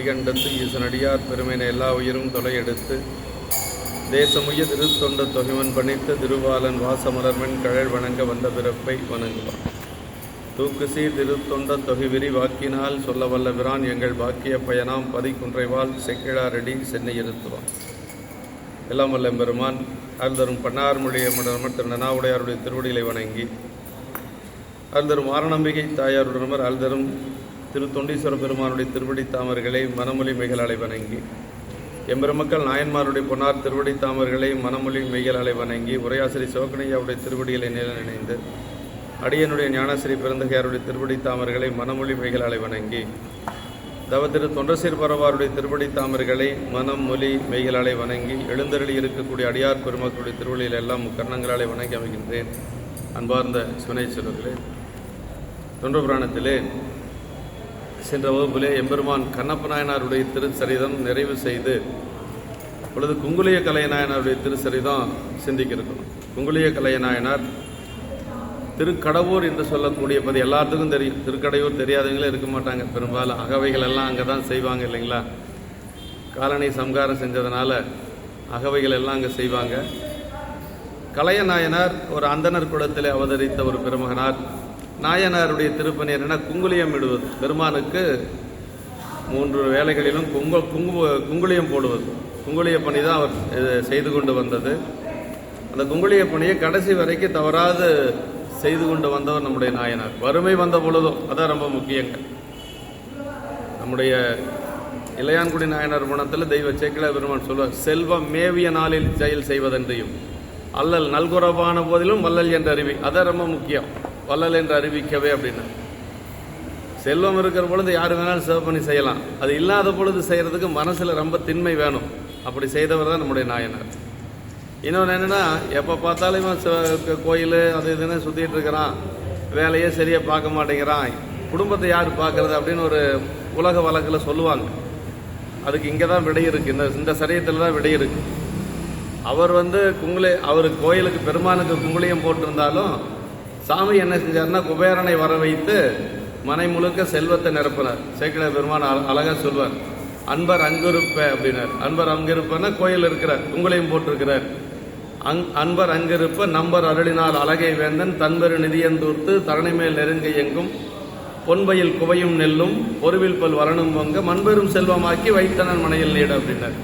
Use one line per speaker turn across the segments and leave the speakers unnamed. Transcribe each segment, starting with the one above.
கண்டத்து ஈசனடியார் பெருமையின எல்லா உயிரும் தொலையெடுத்து தேசமுய திருத்தொண்ட தொகைவன் பணித்த திருவாளன் வாசமலர்மன் கழல் வணங்க வந்த பிறப்பை வணங்குவான். தூக்குசி திருத்தொண்ட தொகைவிரி வாக்கினால் சொல்ல வல்ல பிரான் எங்கள் பாக்கிய பயனாம் பதிக்குன்றைவாள் செக்கிழாரடி சென்னை இருத்துவான். எல்லாம் வல்ல பெருமான் அருள்தரும் பன்னார்மொழியமுடனமர் திரு நனாவுடையாருடைய திருவடிகளை வணங்கி அருள்தரும் ஆரணம்பிகை தாயாருடனமர் அருள்தரும் திரு தொண்டீஸ்வர பெருமானுடைய திருவடி தாமர்களை மனமொழி மெய்களாலை வணங்கி எம்பெருமக்கள் நாயன்மாருடைய பொன்னார் திருவடி தாமர்களை மனமொழி மெய்களாலை வணங்கி உரையாசிரி சிவகணையாவுடைய திருவடிகளை நினைந்து அடியனுடைய ஞானஸ்ரீ பிறந்தகையாருடைய திருவடி தாமர்களை மனமொழி மெய்களாலை வணங்கி திரு தொண்டசீர் பரவாருடைய திருவடி தாமர்களை மனம் மொழி மெய்களாலை வணங்கி எழுந்தருளி இருக்கக்கூடிய அடியார் பெருமக்களுடைய திருவடியில் எல்லாம் கர்ணங்களாலை வணங்கி அமைகின்றேன். அன்பார்ந்த சிவனேஸ்வரர்களே, தொண்ட புராணத்திலே சென்ற வகுப்பிலே எம்பெருமான் கண்ணப்ப நாயனாருடைய திருச்சரிதம் நிறைவு செய்து இப்பொழுது குங்குளிய கலைய நாயனாருடைய திருச்சரிதம் சிந்திக்க இருக்கணும். குங்குளிய கலைய நாயனார் திருக்கடவுர் என்று சொல்லக்கூடிய பதி எல்லாத்துக்கும் தெரியும். திருக்கடையூர் தெரியாதவங்களே இருக்க மாட்டாங்க. பெரும்பாலும் அகவைகள் எல்லாம் அங்கே தான் செய்வாங்க இல்லைங்களா? காலனி சம்காரம் செஞ்சதுனால அகவைகள் எல்லாம் அங்கே செய்வாங்க. கலைய நாயனார் ஒரு அந்தனர் குலத்தில் அவதரித்த ஒரு பெருமகனார். நாயனாருடைய திருப்பணி என்னென்னா குங்குளியம் இடுவது. பெருமானுக்கு 3 வேளைகளிலும் குங்குளியம் போடுவது. குங்குளிய பணி தான் அவர் செய்து கொண்டு வந்தது. அந்த குங்குளிய பணியை கடைசி வரைக்கும் தவறாது செய்து கொண்டு வந்தவர் நம்முடைய நாயனார். வறுமை வந்த பொழுதும் அதான் ரொம்ப முக்கியங்க. நம்முடைய இளையான்குடி நாயனார் குணத்தில் தெய்வ சேக்கிழார் பெருமான் சொல்வார், செல்வம் மேவிய நாளில் செயல் செய்வதென்றையும் அல்லல் நல்குறவான போதிலும் வள்ளல் என்று அறிவி. அதான் ரொம்ப முக்கியம். வள்ளல் என்று அறிவிக்கவே அப்படின்னு. செல்வம் இருக்கிற பொழுது யார் வேணாலும் சிவப்பணி செய்யலாம். அது இல்லாத பொழுது செய்கிறதுக்கு மனசில் ரொம்ப திண்மை வேணும். அப்படி செய்தவர் தான் நம்முடைய நாயனார். இன்னொன்று என்னென்னா, எப்போ பார்த்தாலும் கோயில் அது இதுன்னு சுற்றிட்டு இருக்கிறான், வேலையே சரியாக பார்க்க மாட்டேங்கிறான், குடும்பத்தை யார் பார்க்கறது அப்படின்னு ஒரு உலக வழக்கில் சொல்லுவாங்க. அதுக்கு இங்கே தான் விடை இருக்குது. இந்த சரியத்தில் தான் விடை இருக்குது. அவர் அவர் கோயிலுக்கு பெருமானுக்கு குங்குளியம் போட்டிருந்தாலும் சாமி என்ன செஞ்சார்னா குபேரனை வர வைத்து மனை முழுக்க செல்வத்தை நிரப்பினார். சேக்கிழார் பெருமான் அழகா சொல்வார், அன்பர் அங்கிருப்ப அப்படின்னார். அன்பர் அங்கிருப்பன்னா கோயில் இருக்கிறார், குங்குளியம் போட்டிருக்கிறார். அன்பர் அங்கிருப்ப நம்பர் அருளினால் அழகை வேந்தன் தன்பெரு நிதியந்தூர்த்து தரணை மேல் நெருங்கை எங்கும் பொன்பையில் குவையும் நெல்லும் பொருவில் பல் வரணும் பொங்க மண்பெரும் செல்வமாக்கி வைத்தனன் மனையில் நீட அப்படின்னார்.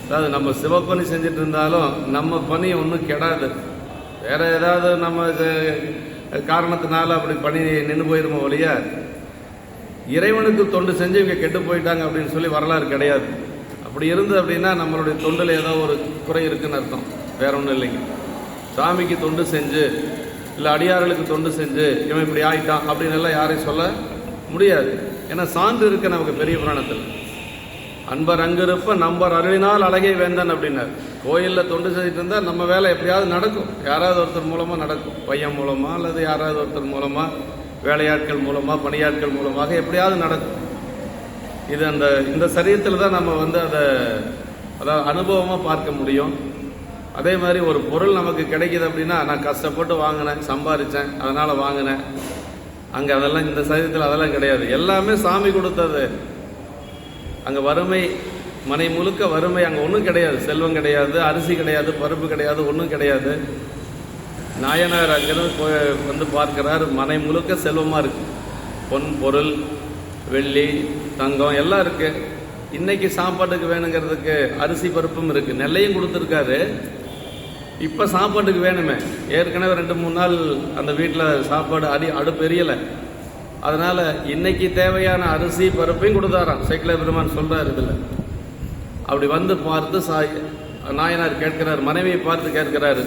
அதாவது நம்ம சிவப்பணி செஞ்சுட்டு இருந்தாலும் நம்ம பணி ஒன்றும் கெடாது. வேற ஏதாவது நம்ம காரணத்தினால அப்படி பணி நின்று போயிருமோ ஒழிய இறைவனுக்கு தொண்டு செஞ்சு இவங்க கெட்டு போயிட்டாங்க அப்படின்னு சொல்லி வரலாறு கிடையாது. அப்படி இருந்தது அப்படின்னா நம்மளுடைய தொண்டில் ஏதோ ஒரு குறை இருக்குன்னு அர்த்தம். வேற ஒன்றும் இல்லைங்க. சாமிக்கு தொண்டு செஞ்சு இல்லை அடியார்களுக்கு தொண்டு செஞ்சு இவன் இப்படி ஆயிட்டான் அப்படின்னு எல்லாம் யாரையும் சொல்ல முடியாது. ஏன்னா சான்று இருக்கு நமக்கு பெரிய புராணத்தில். அன்பர் அங்கிருப்ப நம்பர் அருளினால் அழகை வேந்தன் அப்படின்னார். கோயிலில் தொண்டு செஞ்சுட்டு இருந்தால் நம்ம வேலை எப்படியாவது நடக்கும். யாராவது ஒருத்தர் மூலமாக நடக்கும். பையன் மூலமாக அல்லது யாராவது ஒருத்தர் மூலமாக, வேலையாட்கள் மூலமாக, பணியாட்கள் மூலமாக எப்படியாவது நடக்கும். இது இந்த சரீரத்தில் தான் நம்ம அதாவது அனுபவமாக பார்க்க முடியும். அதே மாதிரி ஒரு பொருள் நமக்கு கிடைக்கிது அப்படின்னா, நான் கஷ்டப்பட்டு வாங்கினேன், சம்பாதிச்சேன், அதனால் வாங்கினேன். அங்கே அதெல்லாம் இந்த சரீரத்தில் அதெல்லாம் கிடையாது. எல்லாமே சாமி கொடுத்தது. அங்கே வறுமை, மனை முழுக்க வறுமை. அங்கே ஒன்றும் கிடையாது. செல்வம் கிடையாது, அரிசி கிடையாது, பருப்பு கிடையாது, ஒன்றும் கிடையாது. நாயனார் அங்கிருந்து பார்க்கிறார், மனை முழுக்க செல்வமாக இருக்கு. பொன் பொருள், வெள்ளி, தங்கம் எல்லாம் இருக்கு. இன்னைக்கு சாப்பாட்டுக்கு வேணுங்கிறதுக்கு அரிசி பருப்பும் இருக்கு. நெல்லையும் கொடுத்துருக்காரு. இப்போ சாப்பாட்டுக்கு வேணுமே. ஏற்கனவே 2-3 நாள் அந்த வீட்டில் சாப்பாடு அடுப்பு எரியலை. அதனால இன்னைக்கு தேவையான அரிசி பருப்பையும் கொடுத்தாராம். சேக்கிழார் பெருமான் சொல்றாரு இதில். அப்படி பார்த்து நாயனார் கேட்கிறார், மனைவியை பார்த்து கேட்கிறாரு,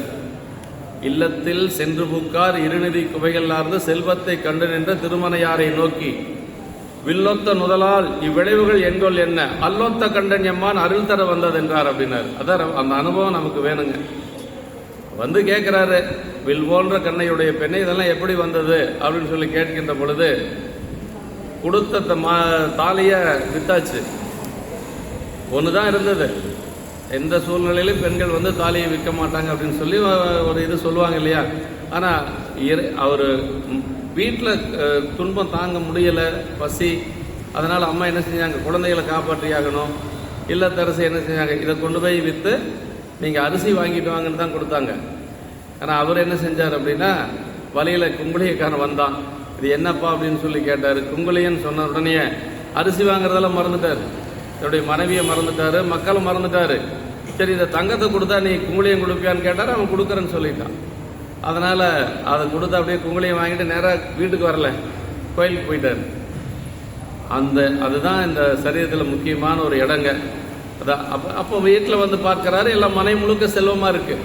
இல்லத்தில் சென்று புக்கார் இருநிதி குவைகளார்ந்து செல்வத்தை கண்டு நின்ற திருமணையாரை நோக்கி வில்லொத்த நுதலால் இவ்விளைவுகள் எங்கொள் என்ன அல்லொத்த கண்டன் எம்மான் அருள் தர வந்தது என்றார் அப்படின்னாரு. அதான் அந்த அனுபவம் நமக்கு வேணுங்க. கேட்கிறாரு, வில் போன்ற கண்ணையுடைய பெண்ணை இதெல்லாம் எப்படி வந்தது அப்படின்னு சொல்லி கேட்கின்ற பொழுது, கொடுத்த தாலிய வித்தாச்சு. ஒண்ணுதான் இருந்தது. எந்த சூழ்நிலையிலும் பெண்கள் தாலியை விற்க மாட்டாங்க அப்படின்னு சொல்லி ஒரு இது சொல்லுவாங்க இல்லையா? ஆனா அவர் வீட்டில் துன்பம் தாங்க முடியலை, பசி அதனால் அம்மா என்ன செஞ்சாங்க, குழந்தைகளை காப்பாற்றியாகணும். இல்லத்தரசு என்ன செஞ்சாங்க, இதை கொண்டு போய் விற்று நீங்கள் அரிசி வாங்கிட்டு வாங்கன்னு தான் கொடுத்தாங்க. ஆனால் அவர் என்ன செஞ்சார் அப்படின்னா, வழியில் குங்குளியக்காரன் வந்தான். இது என்னப்பா அப்படின்னு சொல்லி கேட்டார். குங்குளியன்னு சொன்ன உடனே அரிசி வாங்குறதெல்லாம் மறந்துட்டார், என்னுடைய மனைவியை மறந்துட்டார், மக்களும் மறந்துட்டார். சரி, இந்த தங்கத்தை கொடுத்தா நீ குங்குளியம் கொடுப்பியான்னு கேட்டார். அவன் கொடுக்குறேன்னு சொல்லிட்டான். அதனால் அதை கொடுத்து அப்படியே குங்குளியம் வாங்கிட்டு நேராக வீட்டுக்கு வரல, கோயிலுக்கு போயிட்டார். அதுதான் இந்த சரீரத்தில் முக்கியமான ஒரு இடங்க. அதான் அப்போ வீட்டில் வந்து பார்க்குறாரு, எல்லாம் மனை முழுக்க செல்வமாக இருக்கு.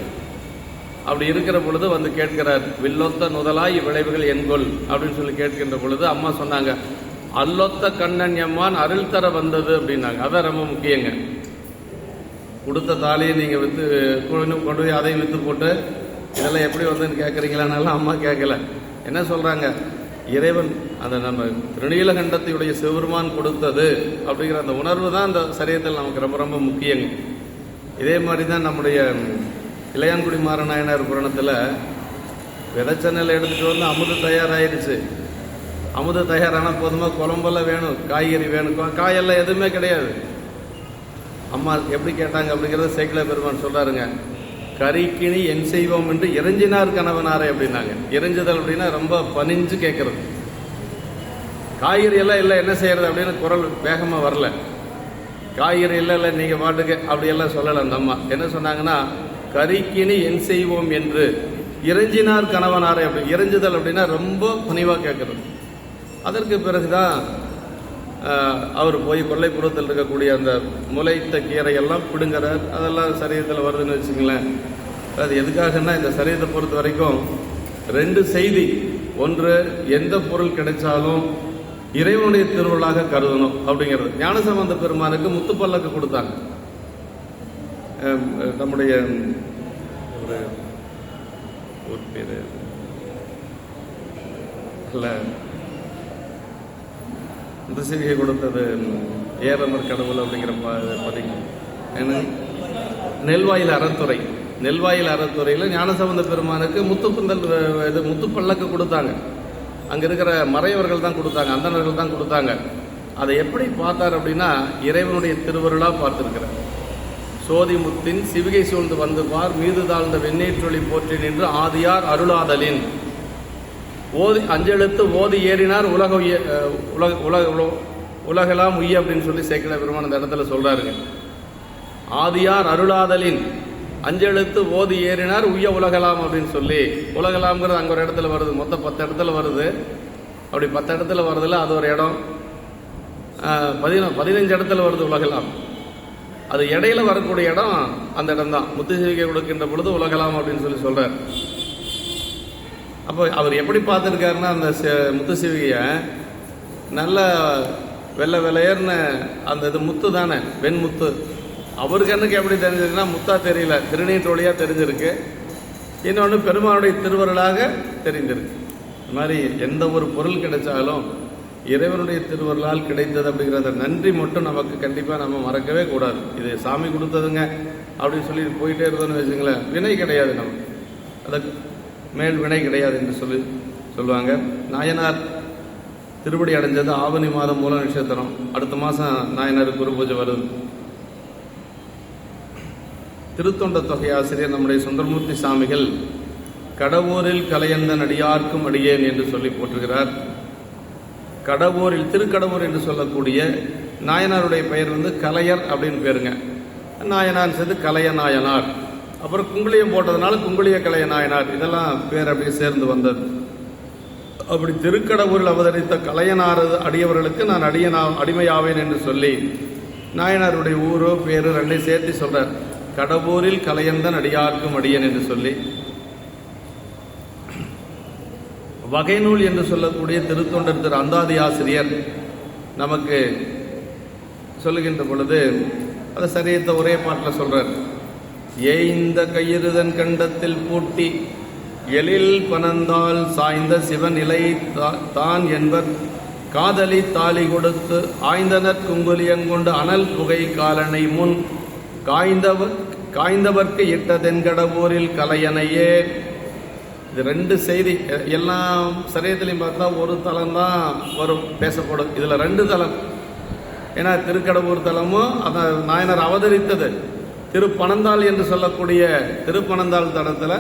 அப்படி இருக்கிற பொழுது வந்து கேட்கிறார், வில்லொத்த நுதலாய் விளைவுகள் என்கொள் அப்படின்னு சொல்லி கேட்கின்ற பொழுது அம்மா சொன்னாங்க, அல்லொத்த கண்ணன் எம்மான் அருள் தர வந்தது அப்படின்னாங்க. அதான் ரொம்ப முக்கியங்க. கொடுத்த தாலியை நீங்கள் விற்று கொண்டு போய் அதையும் விற்று போட்டு இதெல்லாம் எப்படி வந்ததுன்னு கேட்குறீங்களானாலும் அம்மா கேட்கல. என்ன சொல்கிறாங்க, இறைவன் அந்த நம்ம திருநீலகண்டத்தையுடைய சிவபெருமான் கொடுத்தது அப்படிங்கிற அந்த உணர்வு தான் அந்த சரீரத்தில் நமக்கு ரொம்ப ரொம்ப முக்கியங்க. இதே மாதிரி தான் நம்முடைய இளையான்குடி மாறநாயனார் புராணத்தில் விதைச்சென்னல் எடுத்துகிட்டு வந்து அமுது தயாராகிடுச்சு. அமுது தயாரான போதுமா, குழம்பெல்லாம் வேணும், காய்கறி வேணும், காயெல்லாம் எதுவுமே கிடையாது. அம்மா எப்படி கேட்டாங்க அப்படிங்கிறத சேக்கிழ பெருமான் சொல்கிறாருங்க. கறிக்கினி என் செய்வோம் என்று இறைஞ்சினார் கணவனாரே அப்படின்னாங்க. இறைஞ்சுதல் அப்படின்னா ரொம்ப பணிஞ்சு கேட்கறது. காய்கறி எல்லாம் இல்லை என்ன செய்யறது அப்படின்னு குரல் வேகமாக வரல. காய்கறி இல்லை நீங்கள் பாட்டுக்கு அப்படியெல்லாம் சொல்லலை. அந்த அம்மா என்ன சொன்னாங்கன்னா, கறிக்கினி என் செய்வோம் என்று இறைஞ்சினார் கணவனாரே அப்படி. இறைஞ்சுதல் அப்படின்னா ரொம்ப பணிவாக கேட்கறது. அதற்கு பிறகுதான் அவர் போய் கொல்லைப்புறத்தில் இருக்கக்கூடிய அந்த முளைத்த கீரையெல்லாம் பிடுங்கிறார். அதெல்லாம் சரீரத்தில் வருதுன்னு வச்சுங்களேன். அது எதுக்காகன்னா, இந்த சரீரத்தை பொறுத்த வரைக்கும் 2 செய்தி. ஒன்று, எந்த பொருள் கிடைச்சாலும் இறைவனுடைய திருவிழாக கருதணும் அப்படிங்கிறது. ஞானசம்பந்த பெருமானுக்கு முத்துப்பல்லக்கு கொடுத்தாங்க. நம்முடைய ஒரு பேர் அல்ல, இந்த சிவிகை கொடுத்தது ஏரமர் கடவுள் அப்படிங்கிற பதிவு. ஏன்னா நெல்வாயில் அறத்துறை, நெல்வாயில் அறத்துறையில் ஞானசம்பந்த பெருமானுக்கு முத்துப்பல்லக்கு கொடுத்தாங்க. அங்கே இருக்கிற மறையவர்கள் தான் கொடுத்தாங்க, அந்தணர்கள் தான் கொடுத்தாங்க. அதை எப்படி பார்த்தார் அப்படின்னா, இறைவனுடைய திருவருளாக பார்த்துருக்கிறார். சோதி முத்தின் சிவிகை சூழ்ந்து வந்து பார், மீது தாழ்ந்த வெண்ணீற்றொளி போற்றி நின்று ஆதியார் அருளாதலின் ஓதி அஞ்செழுத்து ஓதி ஏறினார் உலகெல்லாம் உய்ய அப்படின்னு சொல்லி சேக்கிழ பெருமான் அந்த இடத்துல சொல்றாருங்க. ஆதியார் அருளாதலின் அஞ்செழுத்து ஓதி ஏறினார் உய்ய உலகலாம் அப்படின்னு சொல்லி, உலகலாம்ங்கிறது அங்கே ஒரு இடத்துல வருது. மொத்தம் 10 இடத்துல வருது. அப்படி 10 இடத்துல வருதுல அது ஒரு இடம். 15 இடத்துல வருது உலகலாம். அது இடையில வரக்கூடிய இடம் அந்த இடம் தான். முத்துசிவிகை கொடுக்கின்ற பொழுது உலகலாம் அப்படின்னு சொல்லி சொல்றார். அப்போ அவர் எப்படி பார்த்துருக்காருன்னா, அந்த முத்துசிவிகையை நல்ல வெள்ளை வெள்ளையர்னு அந்த இது முத்து தானே, வெண்முத்து. அவருக்கு எனக்கு எப்படி தெரிஞ்சதுன்னா, முத்தா தெரியல, திருநீற்றொழியாக தெரிஞ்சிருக்கு. இன்னொன்று பெருமானுடைய திருவருளாக தெரிஞ்சிருக்கு. இந்த மாதிரி எந்த ஒரு பொருள் கிடைச்சாலும் இறைவனுடைய திருவருளால் கிடைத்தது அப்படிங்கிற அந்த நன்றி மட்டும் நமக்கு கண்டிப்பாக நம்ம மறக்கவே கூடாது. இது சாமி கொடுத்ததுங்க அப்படின்னு சொல்லி போயிட்டே இருந்தோன்னு வச்சுங்களேன், வினை கிடையாது, நமக்கு அதுக்கு மேல் வினை கிடையாது என்று சொல்லுவாங்க. நாயனார் திருப்படி அடைஞ்சது ஆவணி மாதம் மூல நட்சத்திரம். அடுத்த மாதம் நாயனார் குரு பூஜை வருது. திருத்தொண்ட தொகை ஆசிரியர் நம்முடைய சுந்தரமூர்த்தி சாமிகள் கடவுரில் கலையந்தன் அடியார்க்கும் அடியேன் என்று சொல்லி போற்றுகிறார். கடவுரில் திருக்கடவுர் என்று சொல்லக்கூடிய நாயனாருடைய பெயர் கலையர் அப்படின்னு பேருங்க. நாயனார் சேர்ந்து கலைய நாயனார். அப்புறம் குங்குளியம் போட்டதுனால குங்குளிய கலைய நாயனார், இதெல்லாம் பேர் அப்படியே சேர்ந்து வந்தது. அப்படி திருக்கடவுரில் அவதரித்த கலையனார் அடியவர்களுக்கு நான் அடிமையாவேன் என்று சொல்லி நாயனாருடைய ஊரோ பேரு ரெண்டையும் சேர்த்து சொல்றார். கடவுரில் கலையந்தன் அடியார்க்கும் அடியன் என்று சொல்லி, வகைநூல் என்று சொல்லக்கூடிய திருத்தொண்டர் திரு அந்தாதி ஆசிரியர் நமக்கு சொல்லுகின்ற பொழுது அதை சரியத்தை ஒரே பாட்டில் சொல்றார். ஏய்ந்த கயிறுதன் கண்டத்தில் பூட்டி எழில் பனந்தால் சாய்ந்த சிவநிலை தான் என்பர் காதலி தாலி கொடுத்து ஆய்ந்தனர் குங்குலியங்கொண்டு அனல் புகை காலனை முன் காய்ந்தவர்க்கு இட்ட தென்கடவூரில் கலையனையே. இது ரெண்டு செய்தி. எல்லாம் சரியத்திலையும் பார்த்தா ஒரு தலம் தான் வரும் பேசப்படும். இதில் ரெண்டு தலம். ஏன்னா திருக்கடவுர் தலமும் அந்த நாயனார் அவதரித்தது திருப்பனந்தாள் என்று சொல்லக்கூடிய திருப்பனந்தாள் தலத்தில்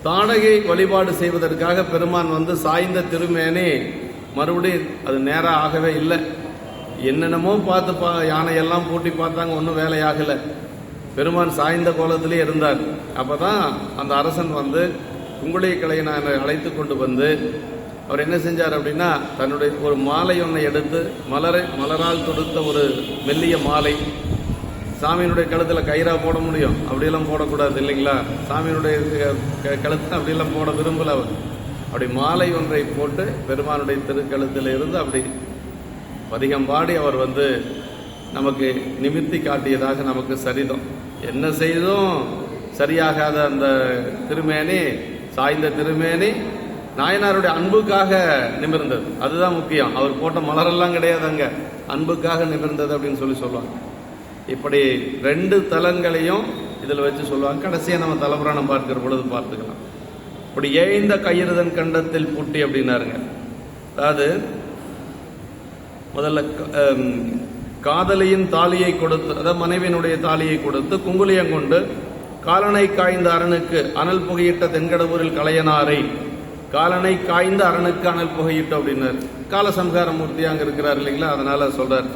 தாடகை வழிபாடு செய்வதற்காக பெருமான் வந்து சாய்ந்த திருமேனி மறுபடியும் அது நேராக ஆகவே இல்லை. என்னென்னமோ பார்த்து யானையெல்லாம் பூட்டி பார்த்தாங்க, ஒன்றும் வேலையாகலை. பெருமான் சாய்ந்த கோலத்திலே இருந்தார். அப்போ தான் அந்த அரசன் வந்து குங்குளிய கலைஞனை அழைத்து கொண்டு வந்து அவர் என்ன செஞ்சார் அப்படின்னா, தன்னுடைய ஒரு மாலை ஒன்றை எடுத்து மலரால் தொடுத்த ஒரு மெல்லிய மாலை, சாமியினுடைய கழுத்தில் கயிறா போட முடியும், அப்படியெல்லாம் போடக்கூடாது இல்லைங்களா, சாமியினுடைய கழுத்தில் அப்படியெல்லாம் போட விரும்பல அவர். அப்படி மாலை ஒன்றை போட்டு பெருமானுடைய திருக்கழுத்தில் இருந்து அப்படி பதிகம் பாடி அவர் வந்து நமக்கு நிமிர்த்தி காட்டியதாக நமக்கு சரிதம். என்ன செய்தும் சரியாகாத அந்த திருமேனி, சாய்ந்த திருமேனி நாயனாருடைய அன்புக்காக நிமிர்ந்தது. அதுதான் முக்கியம். அவர் போட்ட மலரெல்லாம் கிடையாது, அங்க அன்புக்காக நிமிர்ந்தது அப்படின்னு சொல்லுவாங்க. இப்படி 2 தலங்களையும் இதில் வச்சு சொல்லுவாங்க. கடைசியாக நம்ம தலபுராணம் பார்க்கிற பொழுது பார்த்துக்கலாம். இப்படி ஏய்ந்த கயிறுதன் கண்டத்தில் பூட்டி அப்படின்னாருங்க. அதாவது முதல்ல காதலியின் தாலியை கொடுத்து, அதாவது மனைவியினுடைய தாலியை கொடுத்து குங்குலியம் கொண்டு காலனை காய்ந்த அரணுக்கு அனல் புகையிட்ட தென்கடவூரில் கலையனாரை, காலனை காய்ந்த அரணுக்கு அனல் புகையிட்ட அப்படின்னாரு. காலசம்ஹார மூர்த்தி அங்கே இருக்கிறார் இல்லைங்களா, அதனால சொல்றார்.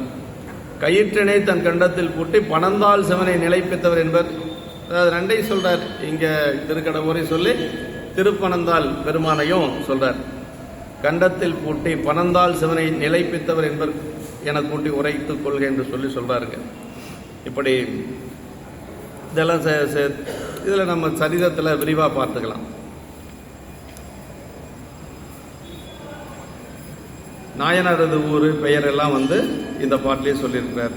கயிற்றினை தன் கண்டத்தில் பூட்டி பனந்தாள் சிவனை நிலைப்பித்தவர் என்பர். அதாவது 2ஐயும் சொல்றார். இங்க திருக்கடவுரை சொல்லி திருப்பனந்தாள் பெருமானையும் சொல்றார். கண்டத்தில் பூட்டி பனந்தாள் சிவனை நிலைப்பித்தவர் என்பர் என கூட்டி உரைத்துக் கொள்க என்று சொல்லி சொல்றாருங்க. இப்படி இதெல்லாம் இதில் நம்ம சரிதத்தில் விரிவாக பார்த்துக்கலாம். நாயனாரது ஊர் பெயர் எல்லாம் வந்து இந்த பாட்டிலே சொல்லியிருக்கிறார்.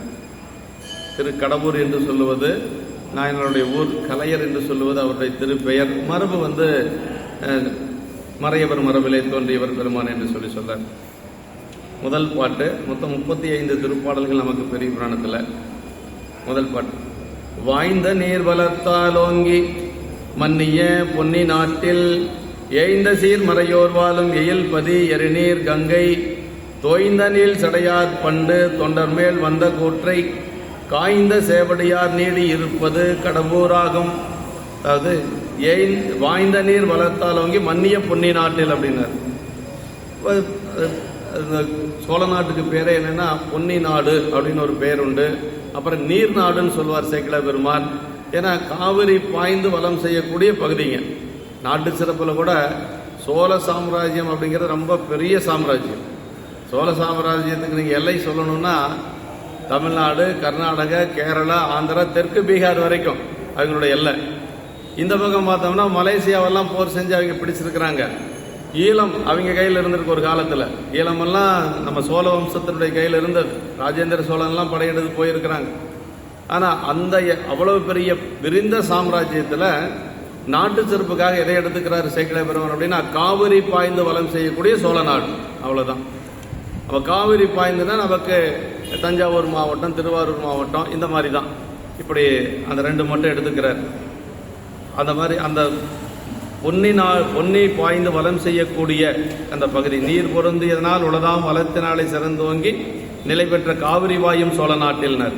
திருக்கடவுர் என்று சொல்லுவது நாயனாருடைய ஊர், கலையர் என்று சொல்லுவது அவருடைய திருப்பெயர். மரபு வந்து மறையவர் மரபிலே தோன்றியவர் பெருமான் என்று சொல்லி சொல்றார். முதல் பாட்டு மொத்தம் 35 திருப்பாடல்கள் நமக்கு பெரிய புராணத்தில். முதல் பாட்டு, வாய்ந்த நீர் வளர்த்தாலோங்கி மன்னிய பொன்னி நாட்டில் ஏய்ந்த சீர் மறையோர் வாழும் எயில் பதி எரிநீர் கங்கை தோய்ந்த நீள் சடையார் பண்டு தொண்டர் மேல் வந்த கூற்றை காய்ந்த சேவடியார் நீடி இருப்பது கடம்பூராகும். அதாவது வாய்ந்த நீர் வளர்த்தாலோங்கி மன்னிய பொன்னி நாட்டில் அப்படின்னார். சோழ நாட்டுக்கு பேரே என்னன்னா பொன்னி நாடு அப்படின்னு ஒரு பேர் உண்டு. அப்புறம் நீர் நாடுன்னு சொல்வார் சேக்கிழ பெருமான். ஏன்னா காவிரி பாய்ந்து வளம் செய்யக்கூடிய பகுதிங்க. நாட்டு சிறப்பில் கூட சோழ சாம்ராஜ்யம் அப்படிங்கிறது ரொம்ப பெரிய சாம்ராஜ்யம். சோழ சாம்ராஜ்யத்துக்கு நீங்கள் எல்லை சொல்லணும்னா தமிழ்நாடு, கர்நாடகா, கேரளா, ஆந்திரா, தெற்கு பீகார் வரைக்கும் அவங்களுடைய எல்லை. இந்த பக்கம் பார்த்தோம்னா மலேசியாவெல்லாம் போர் செஞ்சு அவங்க பிடிச்சிருக்கிறாங்க. ஈழம் அவங்க கையில் இருந்திருக்கு ஒரு காலத்தில். ஈழமெல்லாம் நம்ம சோழ வம்சத்தினுடைய கையில் இருந்தது. ராஜேந்திர சோழன்லாம் படையெடுத்து போயிருக்கிறாங்க. ஆனால் அந்த அவ்வளவு பெரிய விரிந்த சாம்ராஜ்யத்தில் நாட்டு சிறப்புக்காக எதை எடுத்துக்கிறாரு சேக்கிழ பெருமான் அப்படின்னா, காவிரி பாய்ந்து வளம் செய்யக்கூடிய சோழ நாடு. அவ்வளோதான். அப்போ காவிரி பாய்ந்துன்னா நமக்கு தஞ்சாவூர் மாவட்டம், திருவாரூர் மாவட்டம், இந்த மாதிரி தான். இப்படி அந்த 2 மட்டும் எடுத்துக்கிறார். அந்த மாதிரி அந்த பொன்னி பாய்ந்து வளம் செய்யக்கூடிய அந்த பகுதி, நீர் பொருந்தியதனால் உலதாம் வளத்தினாலே சிறந்தோங்கி நிலை பெற்ற காவிரி வாயும் சோழ நாட்டில்னர்.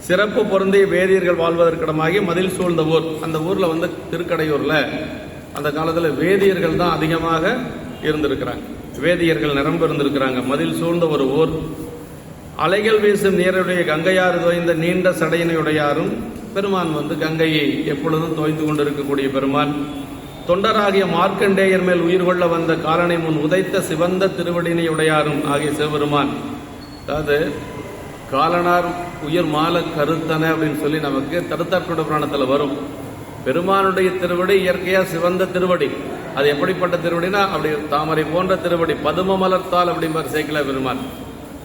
சிறப்பு பொருந்திய வேதியர்கள் வாழ்வதற்கிடமாகி மதில் சூழ்ந்த ஊர். அந்த ஊரில் வந்து திருக்கடையூரில் அந்த காலத்தில் வேதியர்கள் தான் அதிகமாக இருந்திருக்கிறாங்க. வேதியர்கள் நிரம்ப இருந்திருக்கிறாங்க. மதில் சூழ்ந்த ஒரு ஊர். அலைகள் வீசும் நீருடைய கங்கையாறு தோய்ந்த நீண்ட சடையினையுடையாரும் பெருமான் வந்து கங்கையை எப்பொழுதும் தோய்ந்து கொண்டிருக்கக்கூடிய பெருமான். தொண்டராகிய மார்க்கண்டேயர் மேல் உயிர் கொள்ள வந்த காலனை முன் உதைத்த சிவந்த திருவடியினையுடையாரும் ஆகிய சிவபெருமான். அதாவது காலனார் உயிர் மால கருத்தன அப்படின்னு சொல்லி நமக்கு தருத்தாட்குட புராணத்தில் வரும். பெருமானுடைய திருவடி இயற்கையாக சிவந்த திருவடி. அது எப்படிப்பட்ட திருவடினா அப்படி தாமரை போன்ற திருவடி, பதும மலர்த்தால் அப்படிம்பார் சேக்கிழ பெருமான்.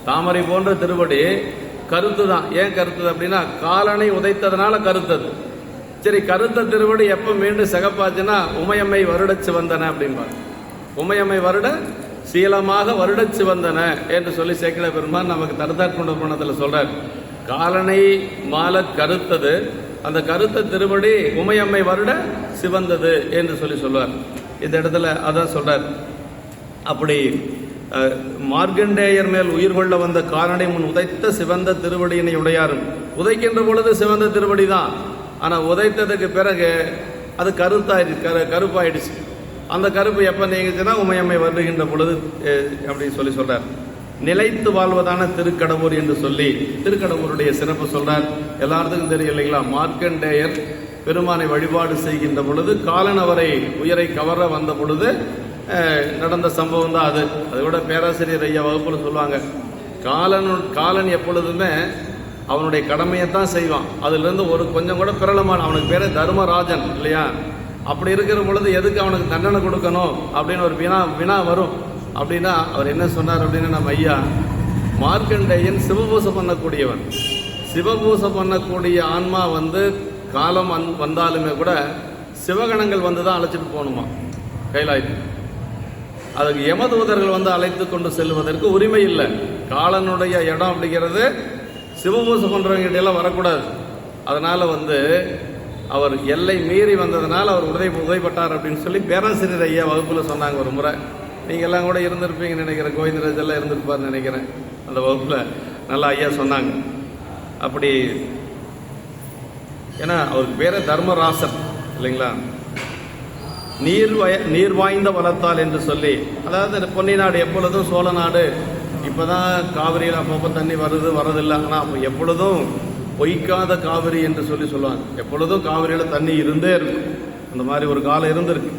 தாமரை போன்ற திருவடி கருத்து தான். ஏன் கருத்துது அப்படின்னா காலனை உதைத்ததுனால கருத்தது. சரி, கருத்த திருவடி எப்போ மீண்டும் சிகப்பாச்சுன்னா உமையம்மை வருடச்சு வந்தன அப்படிம்பார். உமையம்மை வருட சீலமாக வருடச்சு வந்தன என்று சொல்லி சேக்கிழ பெருமான் நமக்கு தருத்தாட்குண்ட புராணத்தில் சொல்றார். காலனை மால கருத்தது, அந்த கருத்த திருவடி உமையம்மை வருட சிவந்தது என்று சொல்லி சொல்வார். இந்த இடத்துல அதான் சொல்றார். அப்படி மார்க்கண்டேயர் மேல் உயிர் கொள்ள வந்த காலனை முன் உதைத்த சிவந்த திருவடியினை உடையாரும். உதைக்கின்ற பொழுது சிவந்த திருவடி தான், ஆனால் உதைத்ததுக்கு பிறகு அது கருப்பாயிடுச்சு. அந்த கருப்பு எப்போ நீங்குச்சுன்னா உமையம்மை வருகின்ற பொழுது அப்படின்னு சொல்றார். நிலைத்து வாழ்வதான திருக்கடவுர் என்று சொல்லி திருக்கடவுருடைய சிறப்பு சொல்றார். எல்லாத்துக்கும் தெரியும் இல்லைங்களா, மார்க்கண்டேயர் பெருமானை வழிபாடு செய்கின்ற பொழுது காலன் அவரை உயிரை கவர வந்த பொழுது நடந்த சம்பவம் தான் அது. அதை விட பேராசிரியர் ஐயா வகுப்புல சொல்லுவாங்க, காலன் எப்பொழுதுமே அவனுடைய கடமையைத்தான் செய்வான். அதுலேருந்து ஒரு கொஞ்சம் கூட பிரளமான, அவனுக்கு பேரே தர்மராஜன் இல்லையா, அப்படி இருக்கிற பொழுது எதுக்கு அவனுக்கு தண்டனை கொடுக்கணும் அப்படின்னு ஒரு வினா வரும். அப்படின்னா அவர் என்ன சொன்னார் அப்படின்னா, நம்ம ஐயா மார்க்கண்டேயன் சிவபூசை பண்ணக்கூடியவன். சிவபூசை பண்ணக்கூடிய ஆன்மா காலம் வந்தாலுமே கூட சிவகணங்கள் தான் அழைச்சிட்டு போகணுமா கைலாயத்துக்கு. அதுக்கு யமதூதர்கள் அழைத்து கொண்டு செல்வதற்கு உரிமை இல்லை. காலனுடைய இடம் அப்படிங்கிறது சிவபூசை பண்றவங்க எல்லாம் வரக்கூடாது. அதனால அவர் எல்லை மீறி வந்ததுனால அவர் உதைப்பட்டார் அப்படின்னு சொல்லி பேராசிரியர் ஐயா வகுப்புல சொன்னாங்க ஒரு முறை. நீங்க எல்லாம் கூட இருந்திருப்பீங்கன்னு நினைக்கிறேன், கோவிந்தராஜ் எல்லாம் இருந்திருப்பாருன்னு நினைக்கிறேன். அந்த வகுப்புல நல்லா ஐயா சொன்னாங்க. அப்படி ஏன்னா அவருக்கு பேரே தர்மராசர் இல்லைங்களா. நீர் வாய்ந்த வளர்த்தால் என்று சொல்லி, அதாவது பொன்னி நாடு எப்பொழுதும் சோழ நாடு. இப்பதான் காவிரியில் அப்பப்போ தண்ணி வரதில்லை. ஆனால் அப்போ எப்பொழுதும் பொய்க்காத காவிரி என்று சொல்லுவாங்க. எப்பொழுதும் காவிரியில் தண்ணி இருந்தே இருக்கும். அந்த மாதிரி ஒரு காலம் இருந்திருக்கு.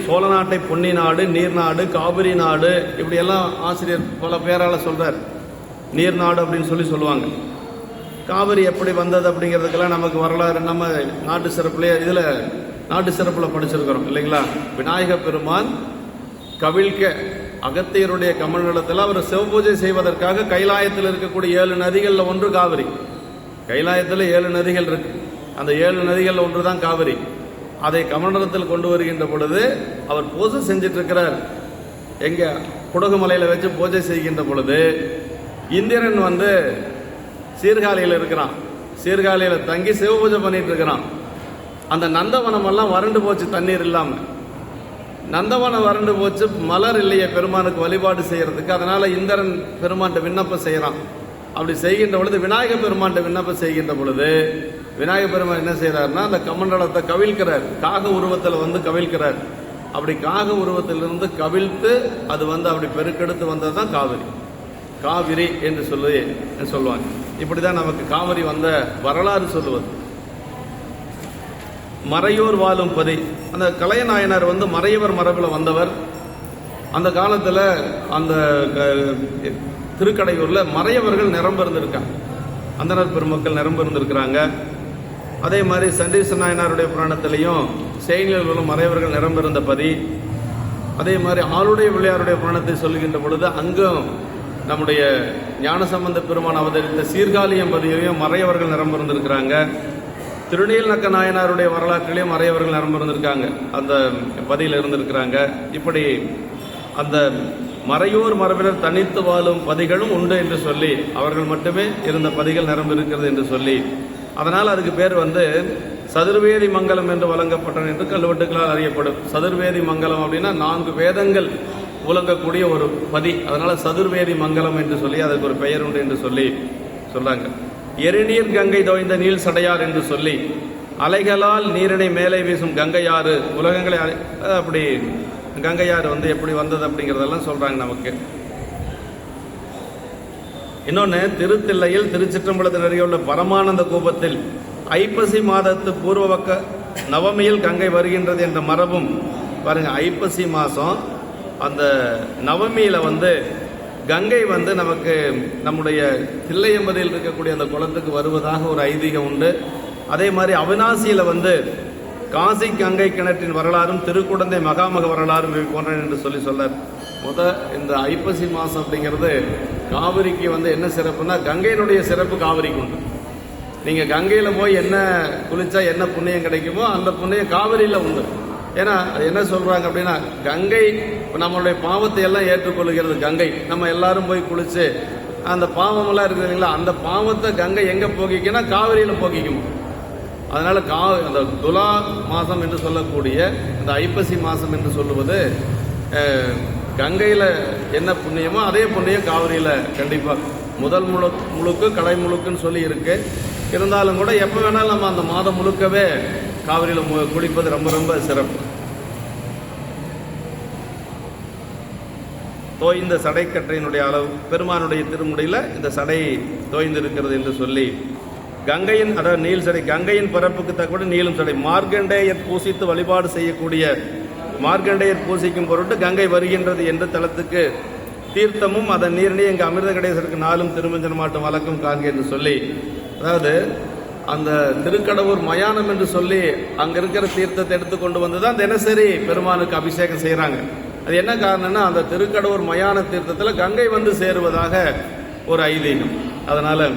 சோழ நாட்டை பொன்னி நாடு, நீர் நாடு, காவிரி நாடு, இப்படி எல்லாம் ஆசிரியர் பல பேரால சொல்றார். நீர் நாடு அப்படின்னு சொல்லுவாங்க. காவிரி எப்படி வந்தது அப்படிங்கிறதுக்கெல்லாம் நமக்கு வரலாறு நம்ம நாட்டு சிறப்புல படிச்சிருக்கிறோம் இல்லைங்களா. விநாயக பெருமான் கவிழ்க்க அகத்தியருடைய கமண்டலத்தில் அவர் சிவபூஜை செய்வதற்காக கைலாயத்தில் இருக்கக்கூடிய 7 நதிகளில் ஒன்று காவிரி. கைலாயத்தில் 7 நதிகள் இருக்கு. அந்த 7 நதிகளில் ஒன்று தான் காவிரி. அதை கமண்டலத்தில் கொண்டு வருகின்ற பொழுது அவர் பூஜை செஞ்சிட்டு இருக்கிறார். எங்க குடகுமலையில வச்சு பூஜை செய்கின்ற பொழுது இந்திரன் சீர்காழியில் இருக்கிறான். சீர்காழியில தங்கி சிவபூஜை பண்ணிட்டு இருக்கிறான். அந்த நந்தவனம் எல்லாம் வறண்டு போச்சு, தண்ணீர் இல்லாம. நந்தவனம் வறண்டு போச்சு, மலர் இல்லையே பெருமானுக்கு வழிபாடு செய்யறதுக்கு. அதனால இந்திரன் பெருமான்கிட்ட விண்ணப்பம் செய்யறான். அப்படி செய்கின்ற பொழுது விநாயக பெருமான்கிட்ட விண்ணப்பம் செய்கின்ற பொழுது விநாயக பெருமான் என்ன செய்யறாருன்னா அந்த கமண்டலத்தை கவிழ்க்கிறார். காக உருவத்தில் கவிழ்க்கிறார். அப்படி காக உருவத்திலிருந்து கவிழ்த்து அது அப்படி பெருக்கெடுத்து வந்ததுதான் காவிரி என்று சொல்லுவாங்க. இப்படிதான் நமக்கு காவிரி வந்த வரலாறு சொல்லுவது. மறையோர் வாழும் பதி, அந்த கலையநாயனார் மறையவர் மரபில் வந்தவர். அந்த காலத்தில் அந்த திருக்கடையூர்ல மறையவர்கள் நிரம்ப இருந்திருக்காங்க. அந்தனர் பெருமக்கள் நிரம்ப இருந்திருக்கிறாங்க. அதே மாதிரி சண்டீச நாயனாருடைய புராணத்திலையும் செய்திகளும் மறையவர்கள் நிரம்ப இருந்த பதி. அதே மாதிரி ஆளுடைய பிள்ளையாருடைய புராணத்தை சொல்லுகின்ற பொழுது அங்கும் நம்முடைய ஞானசம்பந்த பெருமான் அவதரித்த சீர்காழியம் பதியிலையும் மறையவர்கள் நிரம்ப இருந்திருக்கிறாங்க. திருநீலநக்க நாயனாருடைய வரலாற்றிலையும் மறையவர்கள் நிரம்ப இருந்திருக்காங்க, அந்த பதியில் இருந்திருக்கிறாங்க. இப்படி அந்த மறையோர் மரபினர் தனித்து வாழும் பதிகளும் உண்டு என்று சொல்லி, அவர்கள் மட்டுமே இருந்த பதிகள் நிரம்ப இருக்கிறது என்று சொல்லி, அதனால் அதுக்கு பேர் சதுர்வேதி மங்கலம் என்று வழங்கப்பட்டன என்று கல்வெட்டுகளால் அறியப்படும். சதுர்வேதி மங்கலம் அப்படின்னா 4 வேதங்கள் உலங்கக்கூடிய ஒரு பதி. அதனால சதுர்வேதி மங்கலம் என்று சொல்லி அதற்கு ஒரு பெயர் உண்டு என்று சொல்லி சொல்றாங்க. எரிநீர் கங்கை தோய்ந்த நீள் சடையார் என்று சொல்லி, அலைகளால் நீரினை மேலே வீசும் கங்கையாறு, உலகங்களை அப்படி கங்கையாறு எப்படி வந்தது அப்படிங்கிறதெல்லாம் சொல்றாங்க நமக்கு. இன்னொன்னு, திருத்தில்லையில் திருச்சிற்றம்பலத்தில் அருகே பரமானந்த கூபத்தில் ஐப்பசி மாதத்து பூர்வபக்க நவமியில் கங்கை வருகின்றது என்ற மரபும் பாருங்க. ஐப்பசி மாதம் அந்த நவமியில கங்கை நமக்கு நம்முடைய தில்லையம்பதியில் இருக்கக்கூடிய அந்த குளத்துக்கு வருவதாக ஒரு ஐதீகம் உண்டு. அதே மாதிரி அவினாசியில காசி கங்கை கிணற்றின் வரலாறும் திருக்குடந்தை மகாமக வரலாறும் போன்றன என்று சொல்லார். இந்த ஐப்பசி மாசம் அப்படிங்கிறது காவிரிக்கு என்ன சிறப்புன்னா, கங்கையினுடைய சிறப்பு காவிரிக்கு உண்டு. நீங்க கங்கையில போய் என்ன குளிச்சா என்ன புண்ணியம் கிடைக்குமோ அந்த புண்ணியம் காவிரியில உண்டு. ஏன்னா என்ன சொல்றாங்க அப்படின்னா, கங்கை நம்மளுடைய பாவத்தை எல்லாம் ஏற்றுக்கொள்கிறது. கங்கை நம்ம எல்லாரும் போய் குளிச்சு அந்த பாவம் எல்லாம் இருக்குது இல்லைங்களா, அந்த பாவத்தை கங்கை எங்க போகிக்குன்னா காவிரியில போகிக்கும். அதனால அந்த துலா மாசம் என்று சொல்லக்கூடிய அந்த ஐப்பசி மாசம் என்று சொல்லுவது கங்கையில் என்ன புண்ணியமோ அதே புண்ணியம் காவிரியில் கண்டிப்பாக முதல் முழுக்கு கடை முழுக்குன்னு சொல்லி இருக்கு. இருந்தாலும் கூட எப்போ வேணாலும் நம்ம அந்த மாதம் முழுக்கவே காவிரியில் குளிப்பது ரொம்ப ரொம்ப சிறப்பு. தோய்ந்த சடைக்கற்றையினுடைய அளவு பெருமானுடைய திருமுடியில் இந்த சடை தோய்ந்து இருக்கிறது என்று சொல்லி கங்கையின், அதாவது நீல் சடை, கங்கையின் பரப்புக்கு தக்க நீளும் சடை, மார்க்கண்டேயர் பூசித்து வழிபாடு செய்யக்கூடிய மார்க்கண்டேயர் பூசிக்கும் பொருட்டு கங்கை வருகின்றது என்று தலத்துக்கு தீர்த்தமும் அதன் நீரினை எங்கள் அமிர்த கடேசருக்கு நாளும் திருமஞ்சன மாட்டும் வழக்கம் காண்க என்று சொல்லி, அதாவது அந்த திருக்கடவுர் மயானம் என்று சொல்லி அங்கே இருக்கிற தீர்த்தத்தை எடுத்து கொண்டு வந்து தான் தினசரி பெருமானுக்கு அபிஷேகம் செய்கிறாங்க. அது என்ன காரணம்னா அந்த திருக்கடவுர் மயான தீர்த்தத்தில் கங்கை வந்து சேருவதாக ஒரு ஐதீகம். அதனால்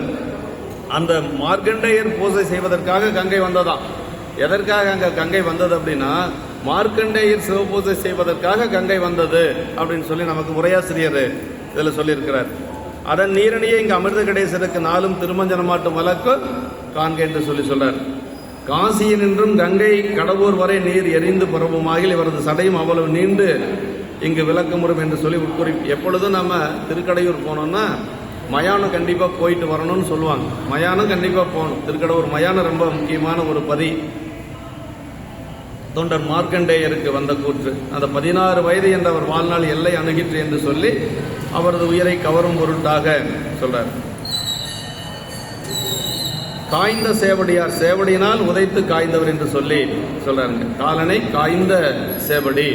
அந்த மார்க்கண்டேயர் பூஜை செய்வதற்காக கங்கை வந்ததாம். எதற்காக அங்கே கங்கை வந்தது அப்படின்னா மார்க்கண்டேயர் சிவபூஜை செய்வதற்காக கங்கை வந்தது அப்படின்னு சொல்லி நமக்கு உரையாசிரியர் இதில் சொல்லியிருக்கிறார். அதன் நீரணியை இங்கே அமிர்த கடேசருக்கு நாளும் திருமஞ்சன மாட்டும் வழக்கு காண்க என்று சொல்றார். காசியினின்றும் கங்கை கடவுர் வரை நீர் எரிந்து பரவுமாகில் இவரது சடையும் அவ்வளவு நீண்டு இங்கு விளக்கமுறும் என்று சொல்லி உட்குறி. எப்பொழுதும் நம்ம திருக்கடையூர் போனோம்னா மயானம் கண்டிப்பாக போயிட்டு வரணும்னு சொல்லுவாங்க. மயானம் கண்டிப்பாக போகணும். திருக்கடவுர் மயானம் ரொம்ப முக்கியமான ஒரு பதி. தொண்டர் மார்க்கண்டேயருக்கு வந்த கூற்று, அந்த 16 வயது என்ற அவர் வாழ்நாள் எல்லை அணுகிற்று என்று சொல்லி அவரது உயிரை கவரும் பொருட்டாக சொல்றார். காய்ந்த சேவடியார், சேவடியினால் உதைத்து காய்ந்தவர் என்று சொல்லி சொல்றாருங்க. காலனை காய்ந்த சேவடி,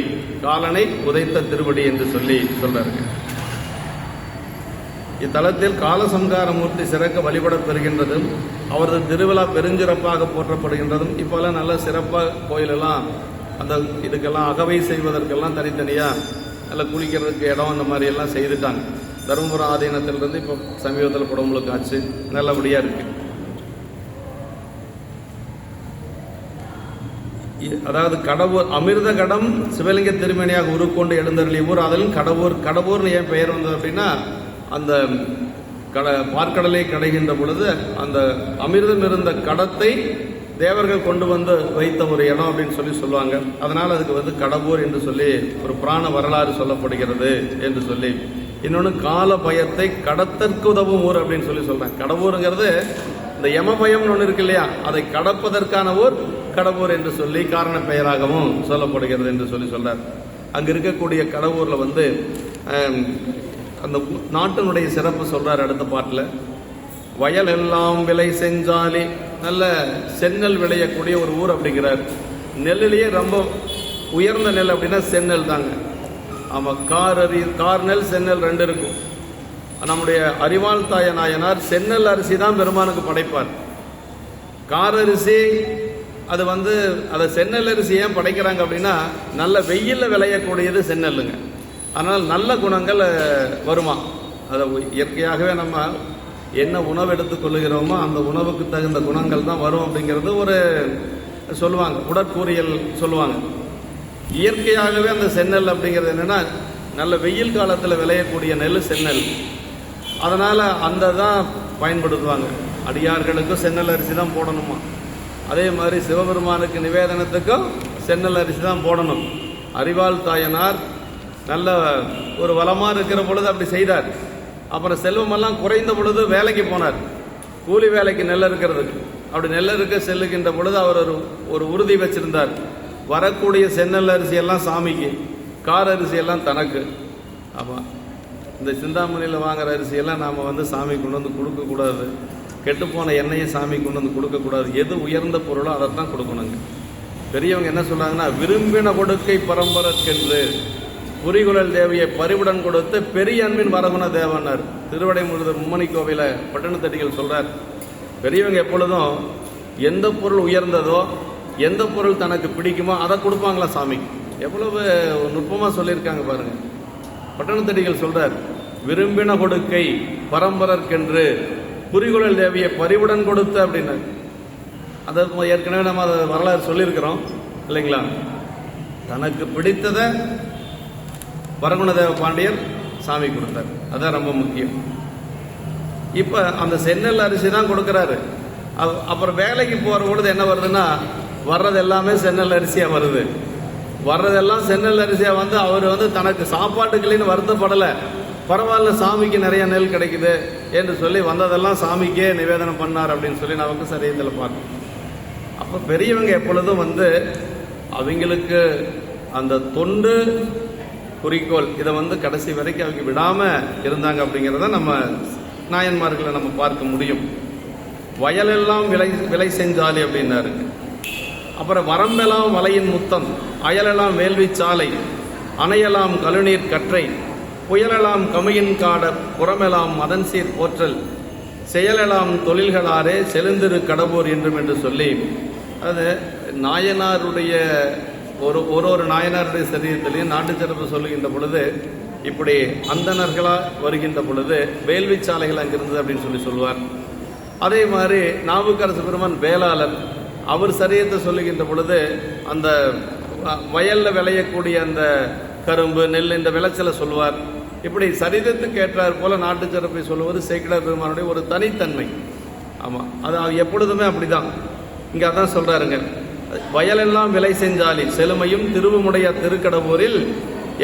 காலனை உதைத்த திருவடி என்று சொல்லி சொல்றாருங்க. இத்தலத்தில் காலசம்காரமூர்த்தி சிறக்க வழிபட பெறுகின்றதும் அவரது திருவிழா பெருஞ்சிறப்பாக போற்றப்படுகின்றதும். இப்போல்லாம் நல்ல சிறப்பாக கோயிலெல்லாம் அந்த இதுக்கெல்லாம் அகவை செய்வதற்கெல்லாம் தனித்தனியாக நல்லா குளிக்கிறதுக்கு இடம் அந்த மாதிரி எல்லாம் செய்துட்டாங்க. தருமபுரம் ஆதீனத்திலிருந்து இப்போ சமீபத்தில் குடமுழுக்கு ஆச்சு, நல்லபடியாக இருக்கு. அதாவது கடவுர் அமிர்த கடம் சிவலிங்க திருமணியாக உருக்கொண்டு எழுந்தருளிய ஊர். அதிலும் கடவுர்னு ஏன் பெயர் வந்தது அப்படின்னா அந்த பார்க்கடலை கடைகின்ற பொழுது அந்த அமிர்தம் இருந்த கடத்தை தேவர்கள் கொண்டு வந்து வைத்த ஒரு இடம் அப்படின்னு சொல்லி சொல்லுவாங்க. அதனால் அதுக்கு வந்து கடவுர் என்று சொல்லி ஒரு புராண வரலாறு சொல்லப்படுகிறது என்று சொல்லி. இன்னொன்று கால பயத்தை கடத்தற்கு உதவும் ஊர் அப்படின்னு சொல்லி சொல்றாங்க. கடவுருங்கிறது இந்த யம பயம்னு ஒன்று இருக்கு இல்லையா, அதை கடப்பதற்கான ஊர் கடவுர் என்று சொல்லி காரண பெயராகவும் சொல்லப்படுகிறது என்று சொல்லி சொல்றார். அங்க இருக்கக்கூடிய கடவுர்ல வந்து அந்த நாட்டினுடைய சிறப்பு சொல்றார். அடுத்த பாட்டில் வயல் எல்லாம் விளை செஞ்சாலே, நல்ல செந்நெல் விளையக்கூடிய ஒரு ஊர் அப்படிங்கிறார். நெல்லிலேயே ரொம்ப உயர்ந்த நெல் அப்படின்னா செந்நெல் தாங்க. ஆமாம், கார் நெல் செந்நெல் ரெண்டு இருக்கும். நம்முடைய அறிவாள் தாய நாயனார் செந்நெல் அரிசி தான் பெருமானுக்கு படைப்பார். கார் அரிசி அது வந்து அதை செந்நெல் அரிசி ஏன் படைக்கிறாங்க அப்படின்னா நல்ல வெயிலில் விளையக்கூடியது செந்நெல்லுங்க. அதனால் நல்ல குணங்கள் வருமா. அதை இயற்கையாகவே நம்ம என்ன உணவு எடுத்துக்கொள்ளுகிறோமோ அந்த உணவுக்கு தகுந்த குணங்கள் தான் வரும் அப்படிங்கிறது ஒரு சொல்லுவாங்க, உடற்கூறியல் சொல்லுவாங்க. இயற்கையாகவே அந்த செந்நெல் அப்படிங்கிறது என்னென்னா நல்ல வெயில் காலத்தில் விளையக்கூடிய நெல் செந்நெல். அதனால் அந்த தான் பயன்படுத்துவாங்க. அடியார்களுக்கும் செந்நெல் அரிசி தான் போடணுமா. அதே மாதிரி சிவபெருமானுக்கு நிவேதனத்துக்கும் செந்நெல் அரிசி தான் போடணும். அறிவாள் தாயனார் நல்ல ஒரு வளமாக இருக்கிற பொழுது அப்படி செய்தார். அப்புறம் செல்வமெல்லாம் குறைந்த பொழுது வேலைக்கு போனார், கூலி வேலைக்கு நெல் இருக்கிறதுக்கு. அப்படி நெல் இருக்க செல்லுகின்ற பொழுது அவர் ஒரு உறுதி வச்சிருந்தார், வரக்கூடிய செந்நெல் அரிசியெல்லாம் சாமிக்கு, கார் அரிசியெல்லாம் தனக்கு. ஆமாம், இந்த சிந்தாமணியில் வாங்குற அரிசியெல்லாம் நாம் வந்து சாமி கொண்டு வந்து கொடுக்கக்கூடாது. கெட்டுப்போன எண்ணெயை சாமி கொண்டு வந்து கொடுக்கக்கூடாது. எது உயர்ந்த பொருளோ அதைத்தான் கொடுக்கணுங்க. பெரியவங்க என்ன சொல்கிறாங்கன்னா, விரும்பின கொடுக்கை பரம்பரற்கென்று புரிகுழல் தேவியை பறிவுடன் கொடுத்து பெரிய அன்பின் வரகுண தேவனார். திருவடை மும்மணி கோவில பட்டணத்தடிகள் சொல்கிறார். பெரியவங்க எப்பொழுதும் எந்த பொருள் உயர்ந்ததோ எந்த பொருள் தனக்கு பிடிக்குமோ அதை கொடுப்பாங்களா சாமிக்கு. எவ்வளவு நுட்பமாக சொல்லியிருக்காங்க பாருங்க. பட்டணத்தடிகள் சொல்றார், விரும்பின கொடுக்கை பரம்பரற்கென்று புரிகுழல் தேவியை பறிவுடன் கொடுத்து அப்படின்னு. அதை ஏற்கனவே நம்ம அதை வரலாறு சொல்லியிருக்கிறோம் இல்லைங்களா. தனக்கு பிடித்ததை வரகுணதேவ பாண்டியர் சாமி கொடுத்தார். அதான் ரொம்ப முக்கியம். இப்போ அந்த செந்நெல் அரிசி தான் கொடுக்குறாரு. அப்புறம் வேலைக்கு போகிற பொழுது என்ன வருதுன்னா வர்றது எல்லாமே செந்நெல் அரிசியாக வருது. வர்றதெல்லாம் சென்னல் அரிசியாக வந்து அவர் வந்து தனக்கு சாப்பாட்டுக்குள்ளேன்னு வருத்தப்படலை, பரவாயில்ல சாமிக்கு நிறைய நெல் கிடைக்குது என்று சொல்லி வந்ததெல்லாம் சாமிக்கே நிவேதனம் பண்ணார் அப்படின்னு சொல்லி நமக்கு சரியத்தில் பார்க்கணும். அப்போ பெரியவங்க எப்பொழுதும் வந்து அவங்களுக்கு அந்த தொண்டு குறிக்கோள் இதை வந்து கடைசி வரைக்கும் அவங்க விடாமல் இருந்தாங்க அப்படிங்கிறத நம்ம நாயன்மார்களை நம்ம பார்க்க முடியும். வயலெல்லாம் விலை செஞ்சாலி அப்படின்னாரு. அப்புறம் வரம்பெல்லாம் வலையின் முத்தம், அயலெல்லாம் வேள்வி சாலை, அணையெல்லாம் கழுநீர் கற்றை, புயலெல்லாம் கமையின் காட, புறமெல்லாம் மதன் சீர் போற்றல், செயலெல்லாம் தொழில்களாரே செலுந்திரு கடவுர் என்றும் என்று சொல்லி, அது நாயனாருடைய ஒரு நாயனாருடைய சரீரத்திலையும் நாட்டு சிறப்பு சொல்லுகின்ற பொழுது இப்படி அந்தணர்களாக வருகின்ற பொழுது வேள்வி சாலைகள் அங்கே இருந்தது அப்படின்னு சொல்லி சொல்லுவார். அதே மாதிரி நாவுக்கரசு பெருமான் வேளாளர், அவர் சரீரத்தை சொல்லுகின்ற பொழுது அந்த வயலில் விளையக்கூடிய அந்த கரும்பு நெல் இந்த விளைச்சலை சொல்லுவார். இப்படி சரீரத்துக்கு ஏற்றார் போல நாட்டு சிறப்பை சொல்லுவது சேக்கிழார் பெருமானுடைய ஒரு தனித்தன்மை. ஆமாம், அது எப்பொழுதுமே அப்படிதான். இங்கே அதான் சொல்கிறாருங்க, வயலெல்லாம் விலை செஞ்சாலி செழுமையும் திருவுமுடைய திருக்கடவூரில்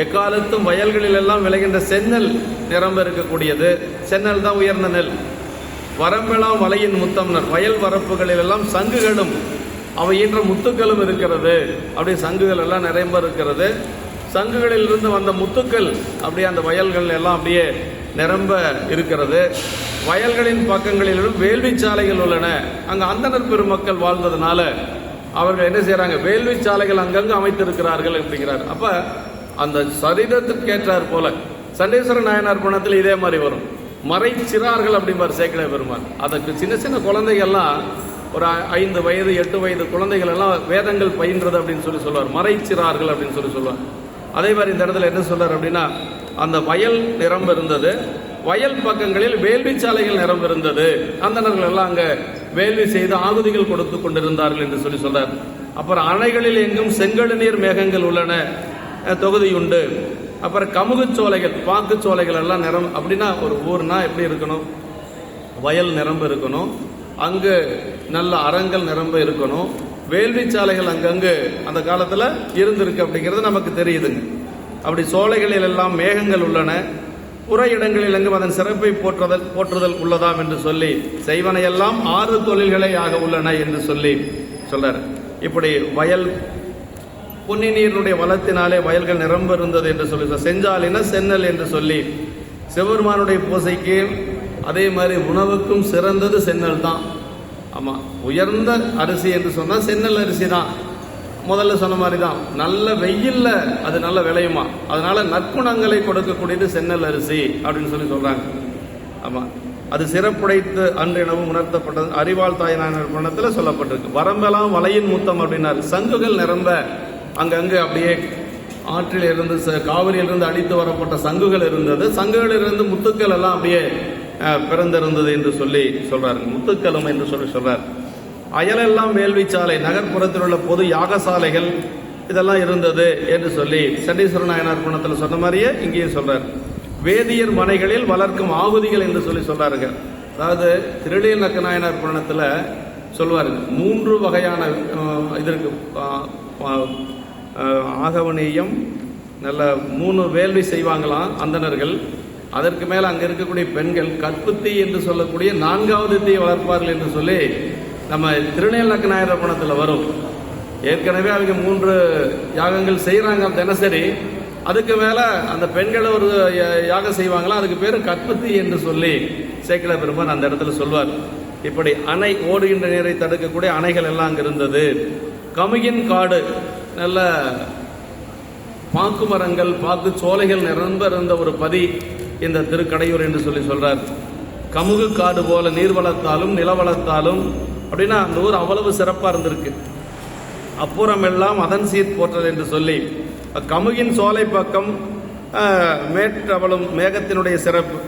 எக்காலத்தும் வயல்களில் எல்லாம் விளைகின்ற செந்நெல் நிரம்ப இருக்கக்கூடியது. செந்நெல் தான் உயர்ந்த நெல். வரம்பெல்லாம் வலையின் முத்தம்னர், வயல் வரப்புகளில் எல்லாம் சங்குகளும் அவை ஈன்ற முத்துக்களும் இருக்கிறது. அப்படியே சங்குகள் எல்லாம் நிரம்ப இருக்கிறது. சங்குகளில் இருந்து வந்த முத்துக்கள் அப்படியே அந்த வயல்கள் எல்லாம் அப்படியே நிரம்ப இருக்கிறது. வயல்களின் பக்கங்களிலும் வேள்வி சாலைகள் உள்ளன. அங்கே அந்தணர் பெருமக்கள் வாழ்ந்ததுனால அவர்கள் என்ன செய்யறாங்க, வேள்வி சாலைகள் அங்கங்கு அமைத்திருக்கிறார்கள் அப்படிங்கிறார். அப்ப அந்த சரீரத்துக்கு ஏற்றார் போல சண்டேஸ்வர நாயனார் புராணத்தில் இதே மாதிரி வரும். மறை சிறார்கள் அப்படிம்பார் சேக்கிழார் பெருமான். அதற்கு சின்ன சின்ன குழந்தைகள்லாம் ஒரு 5 வயது 8 வயது குழந்தைகள் எல்லாம் வேதங்கள் பயின்றது அப்படின்னு சொல்லி சொல்லுவார். மறை சிறார்கள் அப்படின்னு சொல்லி சொல்லுவார். அதே மாதிரி இந்த இடத்துல என்ன சொல்றார் அப்படின்னா, அந்த வயல் நிரம்ப இருந்தது, வயல் பக்கங்களில் வேள்வி சாலைகள் நிரம்ப இருந்தது. அந்தணர்கள் எல்லாம் அங்க வேள்வி செய்து ஆகுதிகள் கொடுத்து கொண்டிருந்தார்கள் என்று சொல்லி சொல்றார். அப்புறம் அணைகளில் எங்கும் செங்கழு நீர் மேகங்கள் உள்ளன, தொகுதி உண்டு. அப்புறம் கமுகு சோலைகள் பாக்கு சோலைகள் எல்லாம் நிரம்ப. அப்படின்னா ஒரு ஊர்னா எப்படி இருக்கணும், வயல் நிரம்ப இருக்கணும், அங்கு நல்ல அறங்கள் நிரம்ப இருக்கணும், வேள்வி சாலைகள் அங்கங்கு அந்த காலத்தில் இருந்திருக்கு அப்படிங்கிறது நமக்கு தெரியுதுங்க. அப்படி சோலைகளில் எல்லாம் மேகங்கள் உள்ளன, புற இடங்களில் எங்கும் அதன் சிறப்பை போற்றுதல் உள்ளதாம் என்று சொல்லி, செய்வனையெல்லாம் 6 தொழில்களே ஆக உள்ளன என்று சொல்லி சொல்றார். இப்படி வயல் பொன்னி நீருடைய வளத்தினாலே வயல்கள் நிரம்ப இருந்தது என்று சொல்லி, செஞ்சாலின சென்னல் என்று சொல்லி, சிவபெருமானுடைய பூசைக்கு அதே மாதிரி உணவுக்கும் சிறந்தது சென்னல் தான். ஆமாம், உயர்ந்த அரிசி என்று சொன்னால் சென்னல் அரிசி தான். முதல்ல சொன்ன மாதிரி தான், நல்ல வெயில்ல அது நல்ல விளையுமா, அதனால நற்குணங்களை கொடுக்கக்கூடியது சென்னல் அரிசி அப்படின்னு சொல்லி சொல்றாங்க. ஆமாம், அது சிறப்புடைத்து அன்றெனவும் உணர்த்தப்பட்டது. அறிவாள் தாயினார் பணத்தில் சொல்லப்பட்டிருக்கு. வரம்பெல்லாம் வலையின் முத்தம் அப்படின்னாரு. சங்குகள் நிரம்ப அங்கங்கு அப்படியே ஆற்றில் இருந்து காவிரியிலிருந்து அடித்து வரப்பட்ட சங்குகள் இருந்தது. சங்குகளிலிருந்து முத்துக்கள் எல்லாம் அப்படியே பிறந்திருந்தது என்று சொல்லி சொல்றாரு. முத்துக்களும் என்று சொல்லி சொல்றார். அயலெல்லாம் வேள்வி சாலை, நகர்ப்புறத்தில் உள்ள பொது யாகசாலைகள் இதெல்லாம் இருந்தது என்று சொல்லி சண்டீஸ்வர நாயனார் புராணத்தில் சொன்ன மாதிரியே இங்கேயும் சொல்றார். வேதியர் மனைகளில் வளர்க்கும் ஆகுதிகள் என்று சொல்லி சொல்றாருங்க. அதாவது திருநீலக்க நாயனார் புராணத்தில் சொல்வார், 3 வகையான இதற்கு ஆகவனீயம் நல்ல 3 வேள்வி செய்வாங்களாம் அந்தணர்கள். அதற்கு மேலே அங்கே இருக்கக்கூடிய பெண்கள் கற்புத்தி என்று சொல்லக்கூடிய 4வது தீயை வளர்ப்பார்கள் என்று சொல்லி நம்ம திருநீலக்க நாயனார் புராணத்தில் வரும். ஏற்கனவே அவங்க 3 யாகங்கள் செய்கிறாங்க தினசரி. அதுக்கு மேலே அந்த பெண்களை ஒரு யாகம் செய்வாங்களா, அதுக்கு பேர் கற்புத்தி என்று சொல்லி சேக்கிழார் பெருமான் அந்த இடத்துல சொல்வார். இப்படி அணை ஓடுகின்ற நீரை தடுக்கக்கூடிய அணைகள் எல்லாம் அங்கே இருந்தது. கமுகின் காடு, நல்ல பாக்கு மரங்கள் பாக்கு சோலைகள் நிரம்ப இருந்த ஒரு பதி இந்த திருக்கடையூர் என்று சொல்லி சொல்றார். கமுகு காடு போல நீர் வளத்தாலும் நில வளத்தாலும் அப்படின்னா அந்த ஊர் அவ்வளவு சிறப்பாக இருந்திருக்கு. அப்புறம் எல்லாம் அதன் சீர் போற்றல் என்று சொல்லி கமுகின் சோலை பக்கம் மேற்றவளும் மேகத்தினுடைய சிறப்பு.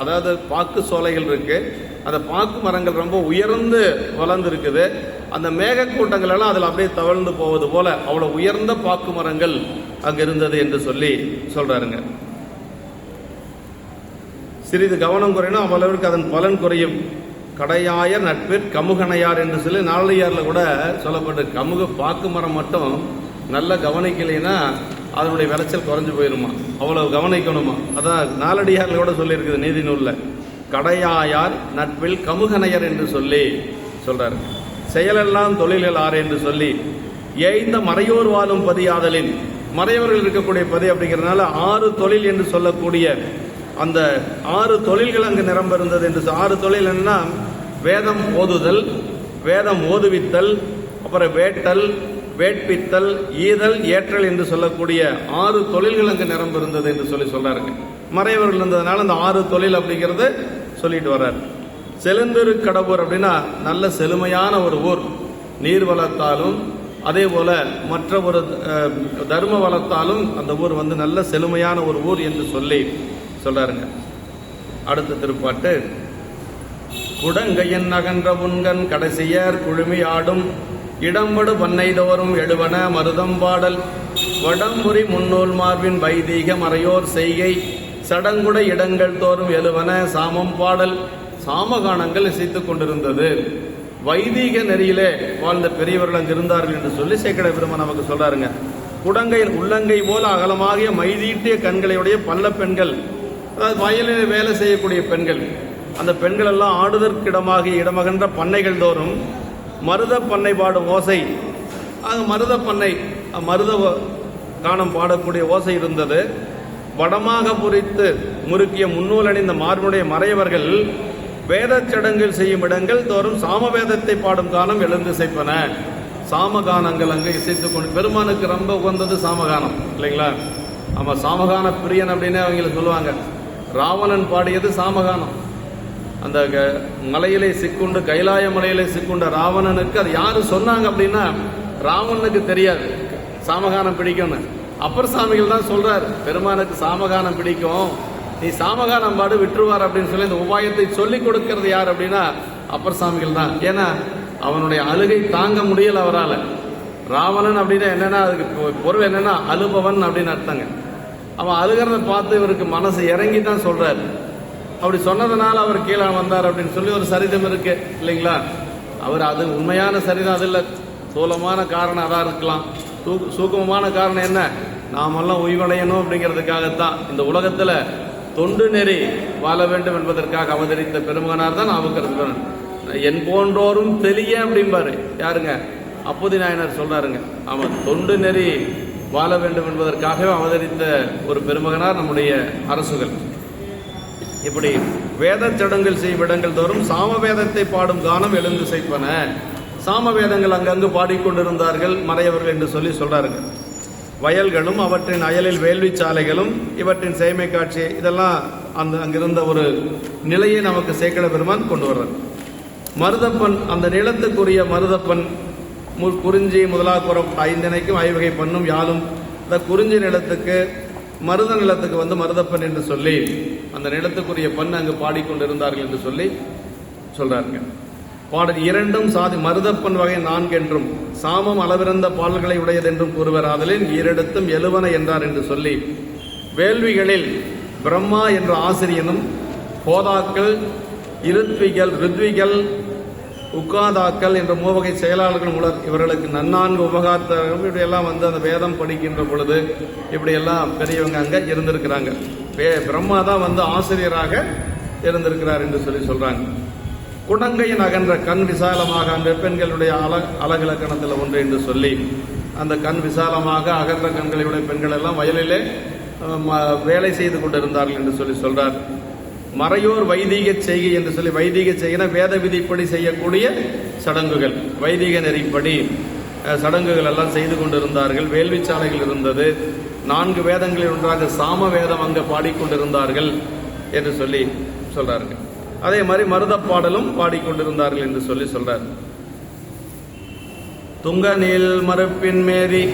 அதாவது பாக்கு சோலைகள் இருக்கு, அந்த பாக்கு மரங்கள் ரொம்ப உயர்ந்து வளர்ந்து இருக்குது. அந்த மேக கூட்டங்கள் எல்லாம் அதில் அப்படியே தவழ்ந்து போவது போல அவ்வளோ உயர்ந்த பாக்கு மரங்கள் அங்கே இருந்தது என்று சொல்லி சொல்றாருங்க. சிறிது கவனம் குறையணும், அவ்வளவுக்கு அதன் பலன் குறையும். கடையாய நட்பிற் கமுகனையார் என்று சொல்லி நாளையாரில் கூட சொல்லப்பட்டு, கமுக பாக்கு மரம் மட்டும் நல்ல கவனிக்கலைன்னா அதனுடைய விளைச்சல் குறைஞ்சு போயிருமா, அவ்வளவு கவனிக்கணுமா. அதான் நாலடியார்கள் கூட சொல்லியிருக்குது நீதி நூலில், கடையாயார் நட்பில் கமுகனையர் என்று சொல்லி சொல்றாரு. செயலெல்லாம் தொழில்கள் ஆறு என்று சொல்லி ஏய்ந்த மறையோர் வாழும் பதியாதலின், மறையவர்கள் இருக்கக்கூடிய பதி அப்படிங்கிறதுனால 6 தொழில் என்று சொல்லக்கூடிய அந்த 6 தொழில்கள் அங்கு நிரம்ப இருந்தது என்று. 6 தொழில் என்னன்னா வேதம் ஓதுதல், வேதம் ஓதுவித்தல், அப்புறம் வேட்டல், வேட்பித்தல், ஈதல், ஏற்றல் என்று சொல்லக்கூடிய 6 தொழில்கள் அங்கு நிரம்ப இருந்தது என்று சொல்றாருங்க. மறையவர்கள் இருந்ததுனால அந்த 6 தொழில் அப்படிங்கிறது சொல்லிட்டு வர்றாரு. செழுந்திரு கடவுர் அப்படின்னா நல்ல செழுமையான ஒரு ஊர், நீர் வளத்தாலும் அதே போல மற்ற ஒரு தர்ம வளத்தாலும் அந்த ஊர் வந்து நல்ல செழுமையான ஒரு ஊர் என்று சொல்லி சொல்றாருங்க. அடுத்த திருப்பாட்டு, குடங்கையன் அகன்ற புன்கண் கடைசியர் குழுமி ஆடும் இடம்படு பண்ணை தோறும் எழுவன மருதம் பாடல் வடம்புரி முன்னூல் மார்பின் வைதீக மறையோர் செய்கை சடங்குட இடங்கள் தோறும் எழுவன சாமம் பாடல். சாமகானங்கள் இசைத்துக் கொண்டிருந்தது. வைதீக நெறியிலே வாழ்ந்த பெரியவர்கள் அங்கு இருந்தார்கள் என்று சொல்லி சேக்கட பெருமான் நமக்கு சொல்றாருங்க. குடங்கையின் உள்ளங்கை போல அகலமாகிய மைதீட்டிய கண்களையுடைய பல்ல பெண்கள், அதாவது வயலில் வேலை செய்யக்கூடிய பெண்கள், அந்த பெண்கள் எல்லாம் ஆடுதற்கிடமாகிய இடமகன்ற பண்ணைகள் தோறும் மருத பண்ணை பாடும் ஓசை, மருத பண்ணை மருத கானம் பாடக்கூடிய ஓசை இருந்தது. வடமாக புரித்து முறுக்கிய முன்னூல் அணிந்த மார்புடைய மறையவர்கள் வேத சடங்கில் செய்யும் இடங்கள் தோறும் சாமவேதத்தை பாடும் காலம் எழுந்து இசைப்பன. சாமகானங்கள் அங்கு இசைத்துக் கொண்டு, பெருமானுக்கு ரொம்ப உகந்தது சாமகானம் இல்லைங்களா? ஆமா, சாமகான பிரியன் அப்படின்னு அவங்கள சொல்லுவாங்க. ராவணன் பாடியது சாமகானம். அந்த மலையிலே சிக்குண்டு, கைலாய மலையிலே சிக்குண்ட ராவணனுக்கு அது யாரு சொன்னாங்க அப்படின்னா ராவணனுக்கு தெரியாது சாமகானம் பிடிக்கும்னு. அப்பர் சாமிகள் தான் சொல்றாரு, பெருமானுக்கு சாமகானம் பிடிக்கும், நீ சாமகானம் பாடு விட்டுருவார் அப்படின்னு சொல்லி இந்த உபாயத்தை சொல்லிக் கொடுக்கிறது யார் அப்படின்னா அப்பர் சாமிகள் தான். ஏன்னா அவனுடைய அழுகை தாங்க முடியல அவரால். ராவணன் அப்படின்னா என்னன்னா அதுக்கு பொருள் என்னன்னா அழுபவன் அப்படின்னு அர்த்தங்க. அவன் அழுகிறத பார்த்து இவருக்கு மனசு இறங்கி தான் சொல்றாரு. அப்படி சொன்னதுனால அவர் கீழே வந்தார் அப்படின்னு சொல்லி ஒரு சரிதம் இருக்கு இல்லைங்களா? அவர் அது உண்மையான சரிதான், அது இல்லை, சூலமான காரணம் அதான் இருக்கலாம். சூக்கமமான காரணம் என்ன, நாமெல்லாம் உய்வடையணும் அப்படிங்கிறதுக்காகத்தான் இந்த உலகத்துல தொண்டு நெறி வாழ வேண்டும் என்பதற்காக அவதரித்த பெருமகனார் தான் நாவுக்கரசர். என் போன்றோரும் தெளிய அப்படிம்பாரு யாருங்க, அப்போதி நாயனார் சொல்றாருங்க. அவன் தொண்டு நெறி வாழ வேண்டும் என்பதற்காகவே அவதரித்த ஒரு பெருமகனார் நம்முடைய அரசுகள். இப்படி வேத சடங்குகள் செய்யும் இடங்கள் தோறும் சாமவேதத்தை பாடும் கானம் எழுந்து செய்ப்பன. சாமவேதங்கள் அங்கங்கு பாடிக்கொண்டிருந்தார்கள் மறையவர்கள் என்று சொல்லி சொல்றாருங்க. வயல்களும் அவற்றின் அயலில் வேள்வி சாலைகளும் இவற்றின் செய்மை காட்சி, இதெல்லாம் அங்கிருந்த ஒரு நிலையை நமக்கு சேக்கட பெருமான் கொண்டு வர்றார். மருதப்பன், அந்த நிலத்துக்குரிய மருதப்பன் குறிஞ்சி முதலாக்குறம் 5 ஐவகை பண்ணும் யாழும், இந்த குறிஞ்சி நிலத்துக்கு மருத நிலத்துக்கு வந்து மருதப்பன் என்று சொல்லி அந்த நிலத்துக்குரிய பண் அங்கு பாடிக்கொண்டிருந்தார்கள் என்று சொல்லி சொல்றாருங்க. பாடல் 2 சாதி மருதப்பன் வகை 4 என்றும் சாமம் அளவிறந்த பாடல்களை உடையதென்றும் கூறுவர். ஆதலின் 2 எழுவன என்றார் என்று சொல்லி வேள்விகளில் பிரம்மா என்ற ஆசிரியனும் போதாக்கள் ருத்விகள் உக்காதாக்கள் என்ற 3 வகை செயலாளர்களும் உலர். இவர்களுக்கு 4 உபகாரத்தரும் இப்படியெல்லாம் வந்து அந்த வேதம் படிக்கின்ற பொழுது இப்படியெல்லாம் பெரியவங்க அங்க இருந்திருக்கிறாங்க. பிரம்மா தான் வந்து ஆசிரியராக இருந்திருக்கிறார் என்று சொல்லி சொல்றாங்க. குடங்கையின் அகன்ற கண் விசாலமாக அந்த பெண்களுடைய அழகிலக்கணத்தில் ஒன்று என்று சொல்லி அந்த கண் விசாலமாக அகன்ற கண்களுடைய பெண்கள் எல்லாம் வயலிலே வேலை செய்து கொண்டிருந்தார்கள் என்று சொல்லி சொல்றார். மறையோர் வைதீக செய்கை என்று சொல்லி, வைதீக செய்கிற வேத விதிப்படி செய்யக்கூடிய சடங்குகள், வைதீக நெறிப்படி சடங்குகள் எல்லாம் செய்து கொண்டிருந்தார்கள். வேள்வி சாலைகள் இருந்தது. 4 வேதங்களில் ஒன்றாக சாம வேதம் அங்கு பாடிக்கொண்டிருந்தார்கள் என்று சொல்லி சொல்றார்கள். அதே மாதிரி மருத பாடலும் பாடிக்கொண்டிருந்தார்கள் என்று சொல்லி சொல்றார். துங்க நீள் மறுப்பின் மேரி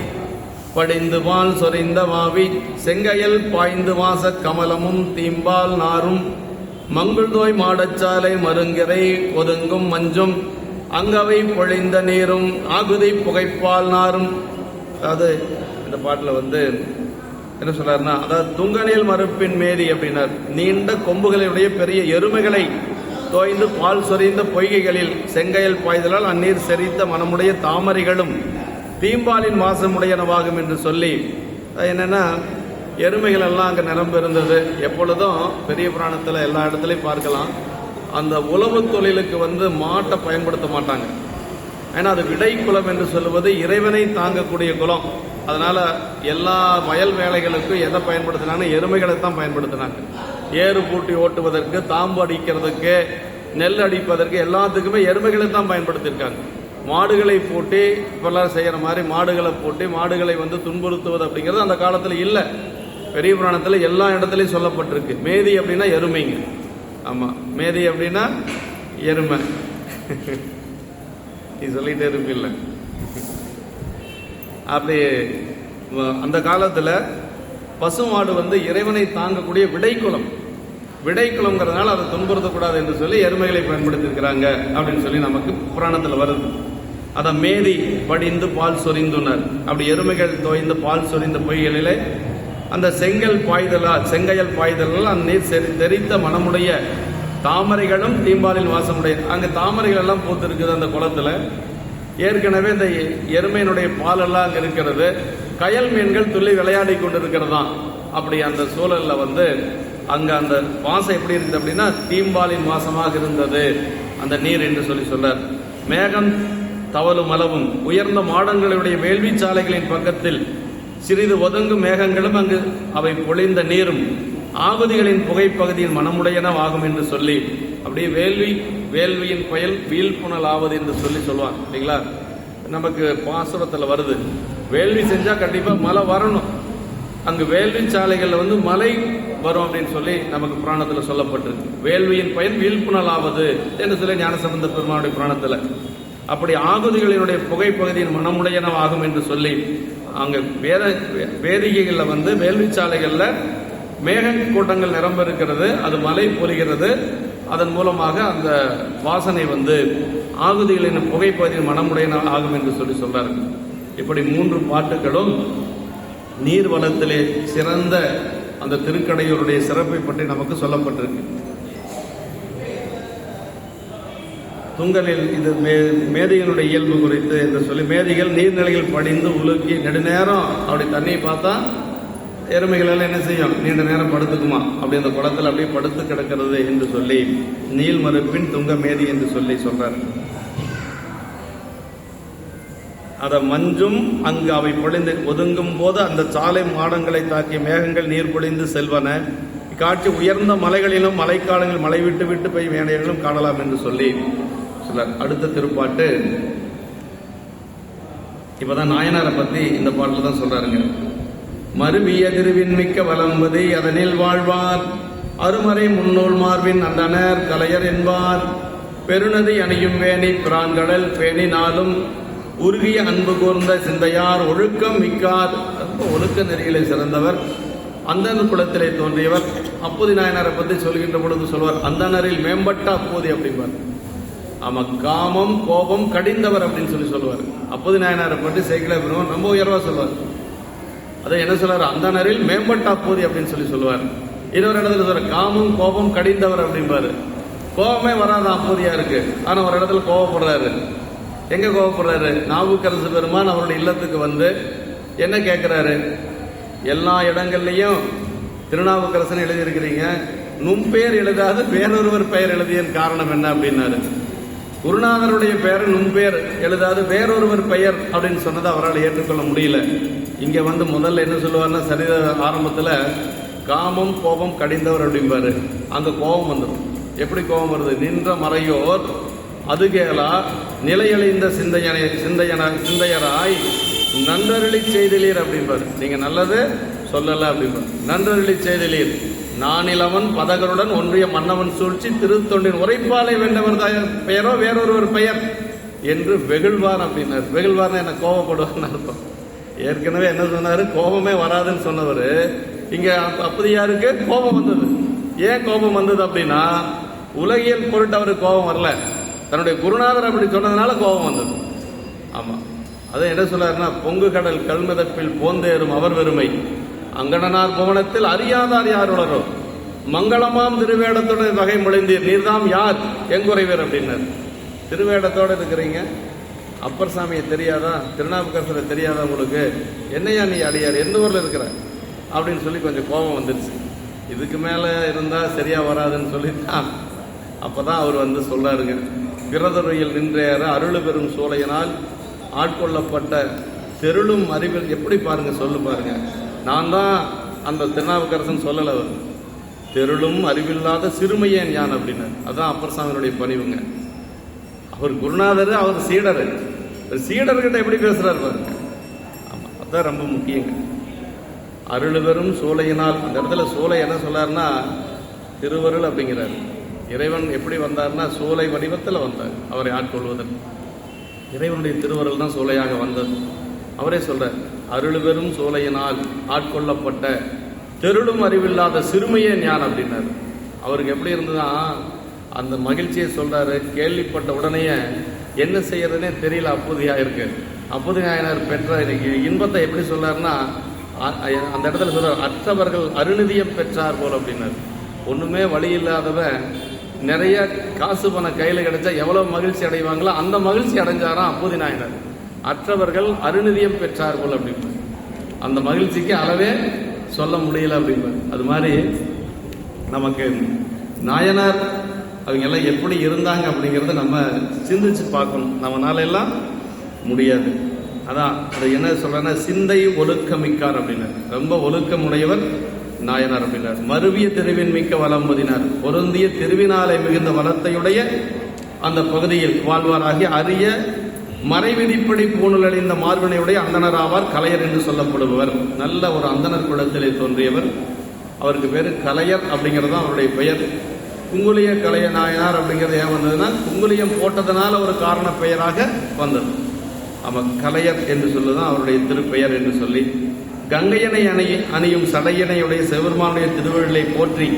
படிந்து வால் சொரிந்த வாவி செங்கையல் பாய்ந்து வாச கமலமும் தீம்பால் நாரும் மங்குள்தோய் மாடச்சாலை மருங்கிறை ஒதுங்கும் மஞ்சும் அங்கவை பொழிந்த நீரும் ஆகுதி புகைப்பால் நாரும். அதாவது இந்த பாட்டில் வந்து என்ன சொல்றாருன்னா, அதாவது துங்கநீள் மறுப்பின் மேரி அப்படின்னார். நீண்ட கொம்புகளுடைய பெரிய எருமைகளை தோய்ந்து பால் சொரிந்த பொய்கைகளில் செங்கையல் பாய்தலால் அந்நீர் செறித்த மனமுடைய தாமரைகளும் தீம்பாலின் வாசமுடையனவாகும் என்று சொல்லி, என்னன்னா எருமைகள் எல்லாம் அங்கே நிரம்ப இருந்தது. எப்பொழுதும் பெரிய புராணத்தில் எல்லா இடத்துலையும் பார்க்கலாம், அந்த உழவு தொழிலுக்கு மாட்டை பயன்படுத்த மாட்டாங்க. ஏன்னா அது விடை குலம் என்று சொல்லுவது இறைவனை தாங்கக்கூடிய குலம். அதனால எல்லா வயல் வேலைகளுக்கும் எதை பயன்படுத்தினாங்கன்னா எருமைகளை தான் பயன்படுத்தினாங்க. ஏறு பூட்டி ஓட்டுவதற்கு, தாம்பு அடிக்கிறதுக்கு, நெல் அடிப்பதற்கு எல்லாத்துக்குமே எருமைகளை தான் பயன்படுத்தியிருக்காங்க. மாடுகளை பூட்டி இப்பெல்லாம் செய்கிற மாதிரி மாடுகளை பூட்டி மாடுகளை துன்புறுத்துவது அப்படிங்கிறது அந்த காலத்தில் இல்லை. பெரிய புராணத்தில் எல்லா இடத்துலையும் சொல்லப்பட்டிருக்கு. மேதி அப்படின்னா எருமைங்க. ஆமாம், மேதி அப்படின்னா எருமை. நீ சொல்லிட்டே இருப்பில்ல. அப்படி அந்த காலத்தில் பசுமாடு இறைவனை தாங்கக்கூடிய விடைக்குளம். விடைக்குளம்ங்கிறதுனால அதை துன்புறுத்தக்கூடாது என்று சொல்லி எருமைகளை பயன்படுத்தியிருக்கிறாங்க அப்படின்னு சொல்லி நமக்கு புராணத்தில் வருது. அதை மேதி படிந்து பால் சொரிந்துனர். அப்படி எருமைகள் தோய்ந்து பால் சொரிந்த பொய்களிலே அந்த செங்கயல் பாய்தலால் அந்த நீர் தெரித்த மனமுடைய தாமரைகளும் தீம்பாலின் வாசமுடைய. அங்கே தாமரைகள் எல்லாம் பூத்திருக்குது அந்த குளத்தில். ஏற்கனவே இந்த எருமையினுடைய பாலெல்லாம் அங்கே இருக்கிறது. கயல் மீன்கள் துள்ளி விளையாடி கொண்டு இருக்கிறதாம். அப்படி அந்த சூழலில் அங்கே அந்த வாசம் எப்படி இருக்குது அப்படின்னா தீம்பாலின் வாசமாக இருந்தது அந்த நீர் என்று சொல்றார். மேகம் தவளும் அளவும் உயர்ந்த மாடங்களுடைய வேள்வி சாலைகளின் பக்கத்தில் சிறிது ஒதுங்கும் மேகங்களும் அங்கு அவை பொழிந்த நீரும் ஆகுதிகளின் புகைப்பகுதியின் மனமுடையனவாகும் என்று சொல்லி, அப்படியே வேள்வியின் பயல் வீழ்ப்புணல் ஆவது என்று சொல்லுவாங்க இல்லைங்களா. நமக்கு பாசுரத்தில் வருது, வேள்வி செஞ்சா கண்டிப்பா மழை வரணும். அங்கு வேள்வி சாலைகள்ல மழை வரும் அப்படின்னு சொல்லி நமக்கு புராணத்தில் சொல்லப்பட்டிருக்கு. வேள்வியின் பயன் வீழ்ப்புணல் ஆவது என்று சொல்லி ஞானசம்பந்த பெருமானுடைய புராணத்தில். அப்படி ஆகுதிகளினுடைய புகைப்பகுதியின் மனமுடையனவாகும் என்று சொல்லி அங்கே வேதிகைகளில் வேள்வி சாலைகளில் மேக கூட்டங்கள் நிரம்ப இருக்கிறது. அது மழை பொழிகிறது. அதன் மூலமாக அந்த வாசனை ஆகுதிகளின் புகைப்பகுதியின் மனமுடையன ஆகும் என்று சொல்றாரு. இப்படி 3 பாட்டுகளும் நீர் வளத்திலே சிறந்த அந்த திருக்கடையூருடைய சிறப்பை பற்றி நமக்கு சொல்லப்பட்டிருக்கு. துங்கலில் இது மேதைகளுடைய இயல்பு குறித்து என்று சொல்லி, மேதைகள் நீர்நிலைகள் படிந்து உலுக்கி நெடுநேரம் அப்படி தண்ணியை பார்த்தா எருமைகள் எல்லாம் என்ன செய்யும், நீண்ட நேரம் படுத்துக்குமா, அப்படி அந்த குளத்தில் அப்படியே படுத்து கிடக்கிறது என்று சொல்லி நீல் மறுப்பின் துங்க மேதி என்று சொல்றார். அதை மஞ்சும் அங்கு அவை பொழிந்து ஒதுங்கும் போது அந்த சாலை மாடங்களை தாக்கிய மேகங்கள் நீர் பொழிந்து செல்வன. காட்சி உயர்ந்த மலைகளிலும் மழைக்காலங்களில் மழை விட்டு விட்டு போய் மேடைகளிலும் காணலாம் என்று சொல்லி சொல்றார். அடுத்த திருப்பாட்டு இப்பதான் நாயனாரை பத்தி இந்த பாட்டில் தான் சொல்றாருங்க. மறுவிய திருவின் மிக்க வலம்பதி அதனில் வாழ்வார் அருமறை முன்னோல் மார்பின் அந்தனர் கலையர் என்பார். பெருநதி அணியும் வேணி பிரான்கடல் பேணி நாளும் உருகிய அன்பு கூர்ந்த சிந்தையார் ஒழுக்கம் மிக்கார். ஒழுக்க நெறிகளை சிறந்தவர், அந்தன குலத்திலே தோன்றியவர். அப்போதி நாயனாரை பற்றி சொல்கின்ற பொழுது சொல்வார், அந்தனரில் மேம்பட்ட அப்போதி அப்படின்பார். ஆமா, காமம் கோபம் கடிந்தவர் அப்படின்னு சொல்லுவார். அப்போதி நாயனாரை பற்றி சேக்கிழார் பெருமான் ரொம்ப உயர்வா சொல்வார். அதை என்ன சொல்றாரு, அந்தனரில் மேம்பட்ட அப்போதி அப்படின்னு சொல்லுவார். இன்னொரு இடத்துல சொல்ற காமம் கோபம் கடிந்தவர் அப்படின்பாரு. கோபமே வராத அப்போதியா இருக்கு, ஆனா ஒரு இடத்துல கோபப்படுறாரு. எங்க கோபப்படுறாரு, நாவுக்கரசு பெருமான் அவருடைய இல்லத்துக்கு என்ன கேட்கிறாரு, எல்லா இடங்கள்லையும் திருநாவுக்கரசன் எழுதியிருக்கிறீங்க, நும்பெயர் எழுதாது வேறொருவர் பெயர் எழுதிய காரணம் என்ன அப்படின்னாரு. குருநாதருடைய பெயர் நும்பெயர் எழுதாது வேறொருவர் பெயர் அப்படின்னு சொன்னதை அவரால் ஏற்றுக்கொள்ள முடியல. இங்க முதல்ல என்ன சொல்லுவாருன்னா, சரித ஆரம்பத்துல காமம் கோபம் கடிந்தவர் அப்படிம்பாரு. அங்க கோபம் வந்துடும். எப்படி கோபம் வருது, நின்ற மறையோர் அதுகேலா நிலையழிந்த சிந்தையராய் நன்றருளி செய்திலீர் அப்படின்பாரு. நீங்க நல்லது சொல்லல அப்படின்பாரு. நன்றருளி செய்திலீர் நானிலவன் பதகருடன் ஒன்றிய மன்னவன் சூழ்ச்சி திருத்தொண்டின் உரைப்பாலை வென்றவர் பெயரோ வேறொருவர் பெயர் என்று வெகுழ்வார் அப்படின்னாரு. வெகுழ்வார்னு என்ன, கோபப்படுவார்னு அர்த்தம். ஏற்கனவே என்ன சொன்னாரு, கோபமே வராதுன்னு சொன்னவர் இங்க அப்படியாருக்கு கோபம் வந்தது. ஏன் கோபம் வந்தது அப்படின்னா, உலகியல் பொருட்டு அவருக்கு கோபம் வரல, தன்னுடைய குருநாதர் அப்படி சொன்னதுனால கோபம் வந்தது. ஆமா, அதை என்ன சொன்னாருன்னா, பொங்கு கடல் கல்மிதப்பில் போந்தேறும் அவர் வெறுமை அங்கடனார் புவனத்தில் அறியாதார் யார் உளரோ மங்களமாம் திருவேடத்தோட வகை முளைந்தீர் நீர்தாம் யார் எங்குறைவர் அப்படின்னாரு. திருவேடத்தோடு இருக்கிறீங்க, அப்பர் சாமியை தெரியாதா, திருநாவுக்கரசரை தெரியாதா உங்களுக்கு, என்னையா நீ அடியார், எந்த ஊரில் இருக்கிற அப்படின்னு சொல்லி கொஞ்சம் கோபம் வந்துருச்சு. இதுக்கு மேலே இருந்தால் சரியாக வராதுன்னு சொல்லித்தான் அப்போ தான் அவர் வந்து சொல்கிறாருங்க, பிறதுறையில் நின்றேற அருள் பெறும் சோலையினால் ஆட்கொள்ளப்பட்ட தெருளும் அறிவில். எப்படி பாருங்க, சொல்லு பாருங்க, நான் தான் அந்த திருநாவுக்கரசன் சொல்லலை, அவர் தெருளும் அறிவில்லாத சிறுமையே ஞான் அப்படின்னார். அதுதான் அப்பர் சாமியினுடைய பணிவுங்க. அவர் குருநாதர், அவர் சீடர். சீடர்கிட்ட எப்படி பேசுறாரு பாருங்க. ஆமாம், அதுதான் ரொம்ப முக்கியங்க. அருள் பெறும் சோலையினால், அந்த இடத்துல சோலை என்ன சொல்லாருன்னா திருவருள் அப்படிங்கிறார். இறைவன் எப்படி வந்தார்னா சோலை வடிவத்தில் வந்தார் அவரை ஆட்கொள்வதற்கு. இறைவனுடைய திருவருள் தான் சோலையாக வந்தது. அவரே சொல்றார், அருள் பெறும் சோலையினால் ஆட்கொள்ளப்பட்ட தெருளும் அறிவில்லாத சிறுமையே ஞான் அப்படின்னாரு. அவருக்கு எப்படி இருந்ததுதான் அந்த மகிழ்ச்சியை சொல்றாரு. கேள்விப்பட்ட உடனேயே என்ன செய்யறதுனே தெரியல, அப்போதையா இருக்கு. அப்போதையாயினார் பெற்ற இன்பத்தை எப்படி சொல்றாருன்னா அந்த இடத்துல சொல்றார், அற்றவர்கள் அருநிதியம் பெற்றார் போல் அப்படின்னாரு. ஒண்ணுமே வழி இல்லாதவன் நிறைய காசு பணம் கையில் கிடைச்சா எவ்வளவு மகிழ்ச்சி அடைவாங்களோ அந்த மகிழ்ச்சி அடைஞ்சாராம் அப்போதி நாயனார். அற்றவர்கள் அருநிதியம் பெற்றார் போல் அப்படின்னு அந்த மகிழ்ச்சிக்கு அளவே சொல்ல முடியல அப்படின்னு. அது மாதிரி நமக்கு நாயனார் அவங்க எல்லாம் எப்படி இருந்தாங்க அப்படிங்கிறத நம்ம சிந்திச்சு பார்க்கணும். நம்மளால எல்லாம் முடியாது. அதான் அது என்ன சொல்றேன்னா, சிந்தை ஒழுக்கமிக்கார் அப்படின்னார். ரொம்ப ஒழுக்கமுடையவர் நாயனார் அப்படின்னார். மருவிய தெருவின் மிக்க வளம் மதினார். பொருந்திய தெருவினாலே மிகுந்த வளத்தையுடைய அந்த பகுதியில் வாழ்வாராகி அரிய மறைவிதிப்படி பூணல் அடைந்த மார்பினையுடைய அந்தனர் ஆவார் கலையர் என்று சொல்லப்படுபவர். நல்ல ஒரு அந்தனர் குலத்திலே தோன்றியவர். அவருக்கு பேரு கலையர் அப்படிங்கிறது தான் அவருடைய பெயர். குங்குலிய கலைய நாயனார் அப்படிங்கிறது ஏன் வந்ததுன்னா குங்குலியம் போட்டதனால ஒரு காரண பெயராக வந்தது. ஆமாம், கலையர் என்று சொல்லுதான் அவருடைய திருப்பெயர் என்று சொல்லி, கங்கையனை அணியும் சடையனையுடைய சிவபெருமானுடைய திருவள்ளுவை போற்றி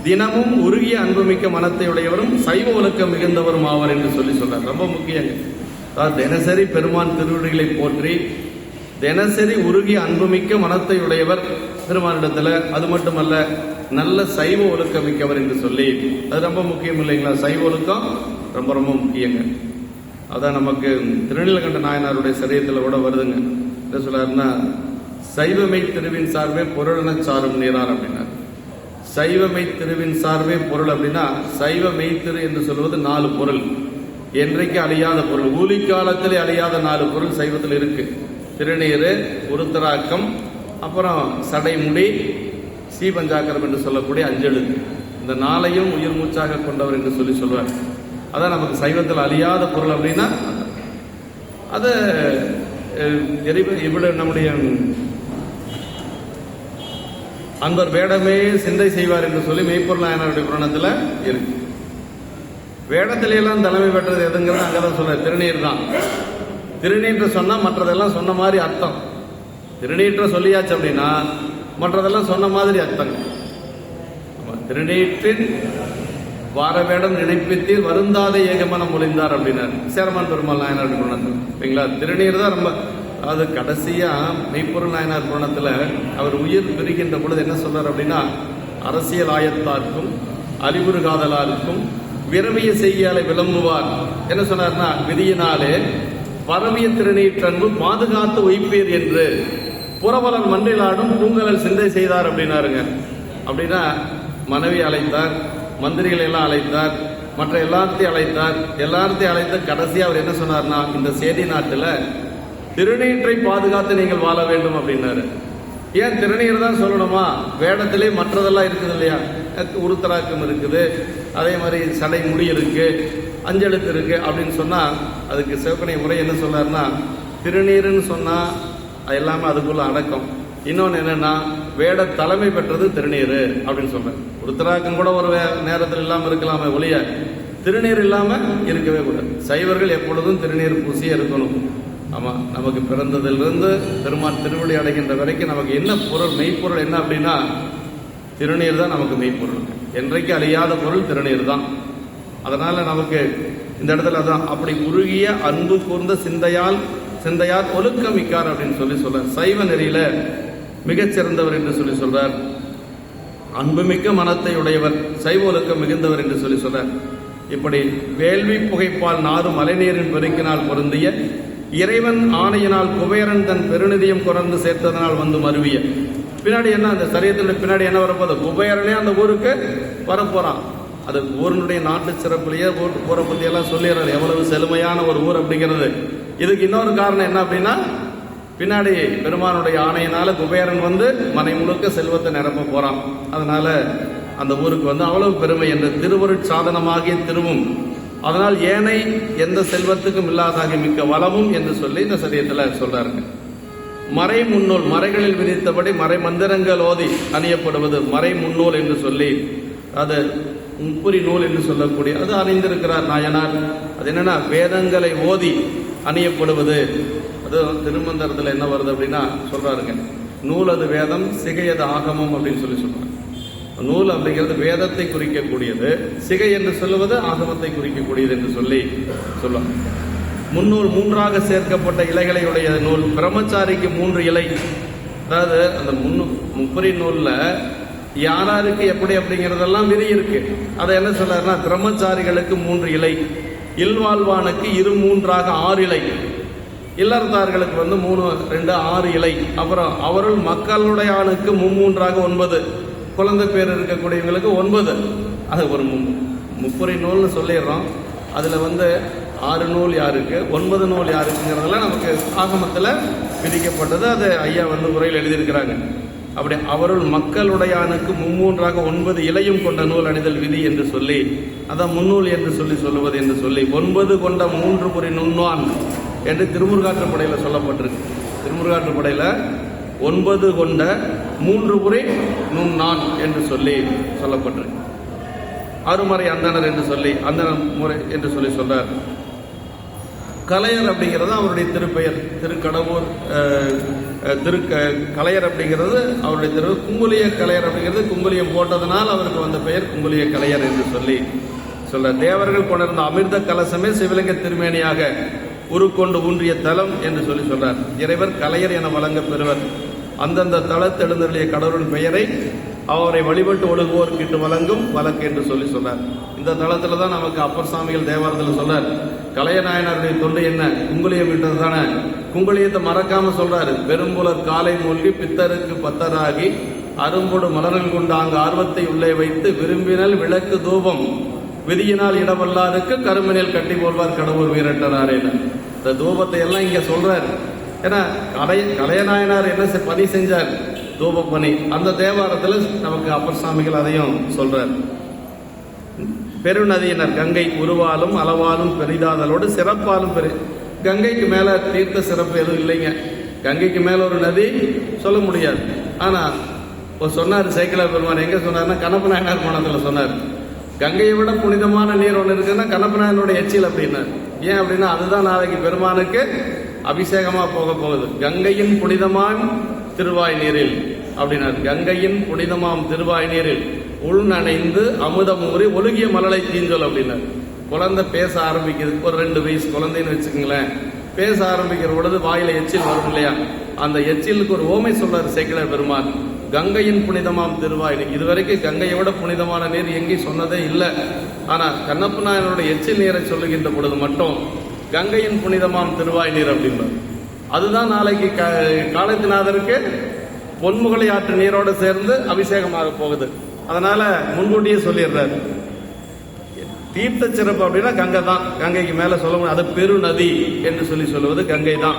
தினமும் உருகிய அன்புமிக்க மனத்தையுடையவரும் சைவ ஒழுக்கம் மிகுந்தவரும் ஆவார் என்று சொல்லி சொல்றார். ரொம்ப முக்கியங்க. அதாவது தினசரி பெருமான் திருவடிகளை போற்றி தினசரி உருகிய அன்புமிக்க மனத்தையுடையவர் பெருமானிடத்துல. அது மட்டுமல்ல, நல்ல சைவ ஒழுக்கம் மிக்கவர் என்று சொல்லி, அது ரொம்ப முக்கியம் இல்லைங்களா? சைவ ஒழுக்கம் ரொம்ப ரொம்ப முக்கியங்க. அதான் நமக்கு திருநீலகண்ட நாயனாருடைய சரீரத்தில் கூட வருதுங்க. என்ன சொல்றாருன்னா, சைவமை திருவின் சார்பே பொருளென சாரும் நீரார் அப்படின்னார். சைவமை திருவின் சார்பே பொருள் அப்படின்னா, சைவ மெய்த்திரு என்று சொல்வது 4 பொருள், என்றைக்கு அழியாத பொருள், ஊழி காலத்திலே அழியாத 4 பொருள் சைவத்தில் இருக்கு. திருநீரு, உருத்தராக்கம், அப்புறம் சடைமுடி, ஸ்ரீபஞ்சாக்கரம் என்று சொல்லக்கூடிய 5 எழுத்து. இந்த 4ஐயும் உயிர் மூச்சாக கொண்டவர் என்று சொல்லி சொல்வார். அதான் நமக்கு சைவத்தில் அழியாத பொருள் அப்படின்னா அது இவ்வளவு நம்முடைய அன்பர் வேடமே சிந்தை செய்வார் என்று சொல்லி மெய்ப்பொருள் நாயனாருடைய புராணத்தில் இருக்கு. வேடத்தில எல்லாம் தலைமை பெற்றது எதுங்கிறது அங்கதான் சொல்ற திருநீர் தான். திருநீற்ற சொன்னா மற்றதெல்லாம் சொன்ன மாதிரி அர்த்தம். திருநீற்ற சொல்லியாச்சு அப்படின்னா மற்றதெல்லாம் சொன்ன மாதிரி அர்த்தம். திருநீற்றின் வார வேடம் நினைப்பித்தீர் வருந்தாத ஏகமனம் மொழிந்தார் அப்படின்னார் சேரமான் பெருமாள் நாயனார் புராணத்தில். சரிங்களா? திருநீர் தான் ரொம்ப, அது கடைசியா மெய்ப்பொருள் நாயனார் புராணத்தில் அவர் உயிர் பிரிகின்ற பொழுது என்ன சொல்றார் அப்படின்னா, அரசியல் ஆயத்தார்க்கும் அறிவுறு காதலாருக்கும் விரவிய செய்யாலை விளம்புவார். என்ன சொன்னார்னா, விதியினாலே பரவிய திருநீற்றன்பு பாதுகாத்து ஒய்ப்பீர் என்று புறவலன் மன்றிலாடும் பூங்கலல் சிந்தை செய்தார் அப்படின்னாருங்க. அப்படின்னா மனைவி அழைத்தார், மந்திரிகளை எல்லாம் அழைத்தார், மற்ற எல்லாத்தையும் அழைத்து கடைசியாக அவர் என்ன சொன்னார்னா, இந்த சேதி நாட்டில் திருநீற்றை பாதுகாத்து நீங்கள் வாழ வேண்டும் அப்படின்னாரு. ஏன் திருநீர் தான் சொல்லணுமா? வேடத்திலே மற்றதெல்லாம் இருக்குது இல்லையா? உருத்தராக்கம் இருக்குது, அதே மாதிரி சடை முடி இருக்கு, 5 எழுத்து இருக்கு அப்படின்னு சொன்னா அதுக்கு சிவக்கணை முறை என்ன சொன்னார்னா, திருநீர்னு சொன்னா எல்லாமே அதுக்குள்ள அடக்கம். இன்னொன்று என்னன்னா, வேட தலைமை பெற்றது திருநீர் அப்படின்னு சொல்றேன். உருத்தராக்கம் கூட ஒரு நேரத்தில் இல்லாமல் இருக்கலாமே ஒழிய திருநீர் இல்லாம இருக்கவே கூடாது. சைவர்கள் எப்பொழுதும் திருநீர் பூசியே இருக்கணும். ஆமா, நமக்கு பிறந்ததிலிருந்து பெருமான் திருவடி அடைகின்ற வரைக்கும் நமக்கு என்ன பொருள், மெய்ப்பொருள் என்ன அப்படின்னா திருநீர் தான் நமக்கு மெய்ப்பொருள். என்றைக்கு அழியாத பொருள் திருநீர் தான். அதனால நமக்கு இந்த இடத்துல தான் அப்படி உருகிய அன்பு கூர்ந்த சிந்தையால் ஒழுக்கமிக்கார் அப்படின்னு சொல்லி சொல்றார். சைவ நெறியில மிகச்சிறந்தவர் என்று சொல்லி சொல்றார். அன்புமிக்க மனத்தை உடையவர், சைவ ஒழுக்கம் மிகுந்தவர் என்று சொல்லி சொல்றார். இப்படி வேள்வி புகைப்பால் நாரும் மழைநீரின் பெருக்கினால் பொருந்திய இறைவன் ஆணையினால் குபேரன் தன் பெருநிதியம் குறைந்து சேர்த்ததனால் வந்து மருவிய. பின்னாடி என்ன, அந்த சரியத்தினுடைய பின்னாடி என்ன வரப்போது, குபேரனே அந்த ஊருக்கு வரப்போறான். அது ஊரினுடைய நாட்டு சிறப்புலேயே ஊரை பற்றி எல்லாம் சொல்லிடுறாரு, எவ்வளவு செழுமையான ஒரு ஊர் அப்படிங்கிறது. இதுக்கு இன்னொரு காரணம் என்ன அப்படின்னா, பின்னாடி பெருமானுடைய ஆணையினால குபேரன் வந்து மனை முழுக்க செல்வத்தை நிரப்ப போறான். அதனால அந்த ஊருக்கு வந்து அவ்வளவு பெருமை என்ற திருவருட் சாதனமாகிய திருவும், அதனால் ஏனை எந்த செல்வத்துக்கும் இல்லாதாகி மிக்க வளமும் என்று சொல்லி இந்த சரியத்தில் சொல்றாருங்க. மறை முன்னூல், மறைகளில் விதித்தபடி மறை மந்திரங்கள் ஓதி அணியப்படுவது மறை முன்னூல் என்று சொல்லி, அது முப்புரி நூல் என்று சொல்லக்கூடிய அது அணிந்திருக்கிறார் நாயனார். அது என்னன்னா வேதங்களை ஓதி அணியப்படுவது. அது திருமந்திரத்தில் என்ன வருது அப்படின்னா சொல்றாருங்க, நூல் அது வேதம், சிகையது ஆகமம் அப்படின்னு சொல்லி சொல்றாங்க. நூல் அப்படிங்கிறது வேதத்தை குறிக்கக்கூடியது, சிகை என்று சொல்லுவது ஆகமத்தை குறிக்கக்கூடியது என்று சொல்லி சொல்லுவாங்க. முன்னூல், மூன்றாக சேர்க்கப்பட்ட இலைகளை உடைய நூல். பிரம்மச்சாரிக்கு 3 இலை. அதாவது அந்த முப்புரி நூல்ல யாராருக்கு எப்படி அப்படிங்கிறதெல்லாம் விதி இருக்கு. அதை என்ன சொல்றாருன்னா, பிரம்மச்சாரிகளுக்கு 3 இலை, இல்வாழ்வானுக்கு 2-3ஆக 6 இலை, இல்லறத்தார்களுக்கு வந்து 3, 2, 6 இலை. அப்புறம் அவருள் மக்களுடைய ஆணுக்கு 3-3ஆக 9, குழந்தை பேர் இருக்கக்கூடியவங்களுக்கு 9. அது ஒரு முப்புரி நூல்னு சொல்லிடுறோம். அதில் வந்து 6 நூல் யாருக்கு, 9 நூல் யாருக்குங்கிறதெல்லாம் நமக்கு ஆகமத்தில் விதிக்கப்பட்டது. அது ஐயா வந்து உரையில் எழுதியிருக்கிறாங்க. அப்படி அவருள் மக்களுடையானுக்கு 3-3ஆக 9 இலையும் கொண்ட நூல் அணிதல் விதி என்று சொல்லி, அதான் முன்னூல் என்று சொல்லுவது என்று சொல்லி, 9 கொண்ட 3 புரி நுண்வான் என்று திருமுருகாற்றுப்படையில் சொல்லப்பட்டிருக்கு. திருமுருகாற்றுப்படையில் 9 கொண்ட 3 புரி நுண்ணான் என்று சொல்லி சொல்லப்பட்டிருக்கு. அருமறை அந்தனர் என்று சொல்லி, அந்தனர் முறை என்று சொல்லி சொல்றார். கலையர் அப்படிங்கிறது அவருடைய திருப்பெயர். திருக்கடவுர் கலையர் அப்படிங்கிறது அவருடைய திரு. குங்குலிய கலையர் அப்படிங்கிறது குங்குலியம் போட்டதனால் அவருக்கு வந்த பெயர் குங்குலிய கலையர் என்று சொல்லி சொல்ற. தேவர்கள் கொண்டிருந்த அமிர்த கலசமே சிவலிங்க திருமேனியாக உருக்கொண்டு ஊன்றிய தலம் என்று சொல்லி சொல்றார். இறைவர் கலையர் என வழங்க பெறுவர். அந்தந்த தளத்து எழுந்தருளிய கடவுளின் பெயரை அவரை வழிபட்டு ஒழுகுவோர் கிட்டு வழங்கும் வழக்கு என்று சொல்லி சொன்னார். இந்த தளத்துல தான் நமக்கு அப்பர் சாமிகள் தேவாரத்தில் சொல்றார், கலையநாயனாருடைய தொண்டு என்ன, குங்குளியம் விட்டது தானே. குங்குளியத்தை மறக்காம சொல்றாரு. பெரும்புலர் காலை மூழ்கி பித்தருக்கு பத்தராகி அரும்பொடு மலர்கள் கொண்டு அங்கு ஆர்வத்தை உள்ளே வைத்து விரும்பினல் விளக்கு தூபம் விதியினால் இடவல்லாருக்கு கரும்பினில் கட்டி போல்வார் கடவுள் வீரட்டனாரே. இந்த தூபத்தை எல்லாம் இங்க சொல்றாரு. ஏன்னா கலையநாயனார் என்ன பணி செஞ்சார், தூப பணி. அந்த தேவாரத்தில் நமக்கு அப்பர் சாமிகள் அதையும் சொல்றார். பெருநதியினர் கங்கை உருவாலும் அளவாலும் பெரிதாதலோடு சிறப்பாலும் கங்கைக்கு மேல தீர்த்த சிறப்பு எதுவும் இல்லைங்க. கங்கைக்கு மேல ஒரு நதி சொல்ல முடியாது. ஆனா சொன்னார் சேக்கிழார் பெருமான், எங்க சொன்னார்னா கண்ணப்ப நாயனார் கோணத்தில் சொன்னார், கங்கையை விட புனிதமான நீர் ஒன்று இருக்குன்னா கண்ணப்ப நாயனோட எச்சில் அப்படின்னார். ஏன் அப்படின்னா அதுதான் நாளைக்கு பெருமானுக்கு அபிஷேகமா போக போகுது. கங்கையின் புனிதமான் திருவாய் நீரில் அப்படின்னார். கங்கையின் புனிதமாம் திருவாய் நீரில் உள் நனைந்து அமுதமூறி ஒழுகிய மலலை தீஞ்சொல் அப்படின்னார். குழந்தை பேச ஆரம்பிக்குது, ஒரு 2 வயசு குழந்தைன்னு வச்சுக்கோங்களேன். பேச ஆரம்பிக்கிற பொழுது வாயில எச்சில் வரும் இல்லையா, அந்த எச்சிலுக்கு ஒரு ஓமை சொல்றாரு சேக்கிழார் பெருமான், கங்கையின் புனிதமாம் திருவாய். இதுவரைக்கும் கங்கையை விட புனிதமான நீர் எங்கேயும் சொன்னதே இல்லை. ஆனா கண்ணப்ப நாயனோட எச்சில் நீரை சொல்லுகின்ற பொழுது மட்டும் கங்கையின் புனிதமாம் திருவாய் நீர் அப்படின்றார். அதுதான் நாளைக்கு காலத்திநாதருக்கு பொன்முகலை ஆற்று நீரோடு சேர்ந்து அபிஷேகமாக போகுது. அதனால முன்கூட்டியே சொல்லிடுறாரு. தீர்த்த சிறப்பு அப்படின்னா கங்கை தான். கங்கைக்கு மேல சொல்ல முடியும். அது பெருநதி என்று சொல்லுவது கங்கை தான்.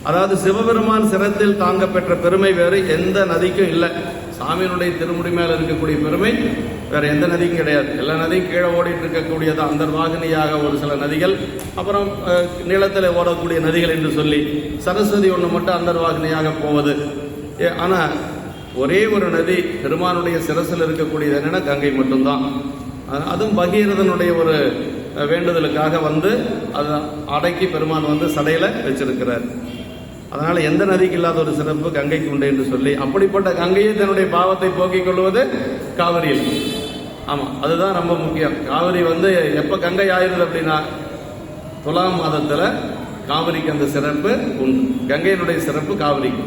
அதாவது சிவபெருமான் சிரத்தில் தாங்க பெற்ற பெருமை வேறு எந்த நதிக்கும் இல்லை. சாமியினுடைய திருமுடி மேல இருக்கக்கூடிய பெருமை வேற எந்த நதிக்கும் கிடையாது. எல்லா நதியும் கீழே ஓடிட்டு இருக்கக்கூடியது அந்தர்வாகினியாக ஒரு சில நதிகள், அப்புறம் நிலத்தில் ஓடக்கூடிய நதிகள் என்று சொல்லி சரஸ்வதி ஒன்று மட்டும் அந்தர்வாகினியாக போவது. ஆனா ஒரே ஒரு நதி பெருமானுடைய சிரசில் இருக்கக்கூடியது என்னன்னா கங்கை மட்டும்தான். அதுவும் பகீரதனுடைய ஒரு வேண்டுதலுக்காக வந்து அதை அடக்கி பெருமான் வந்து சடையில வச்சிருக்கிறார். அதனால எந்த நதிக்கு இல்லாத ஒரு சிறப்பு கங்கைக்கு உண்டு என்று சொல்லி, அப்படிப்பட்ட கங்கையை தன்னுடைய பாவத்தை போக்கிக் கொள்வது காவிரியில். ஆமா, அதுதான் ரொம்ப முக்கியம். காவிரி வந்து எப்ப கங்கை ஆயிருது அப்படின்னா துலாம் மாதத்துல காவிரிக்கு அந்த சிறப்பு உண்டு. கங்கையினுடைய சிறப்பு காவிரிக்கு.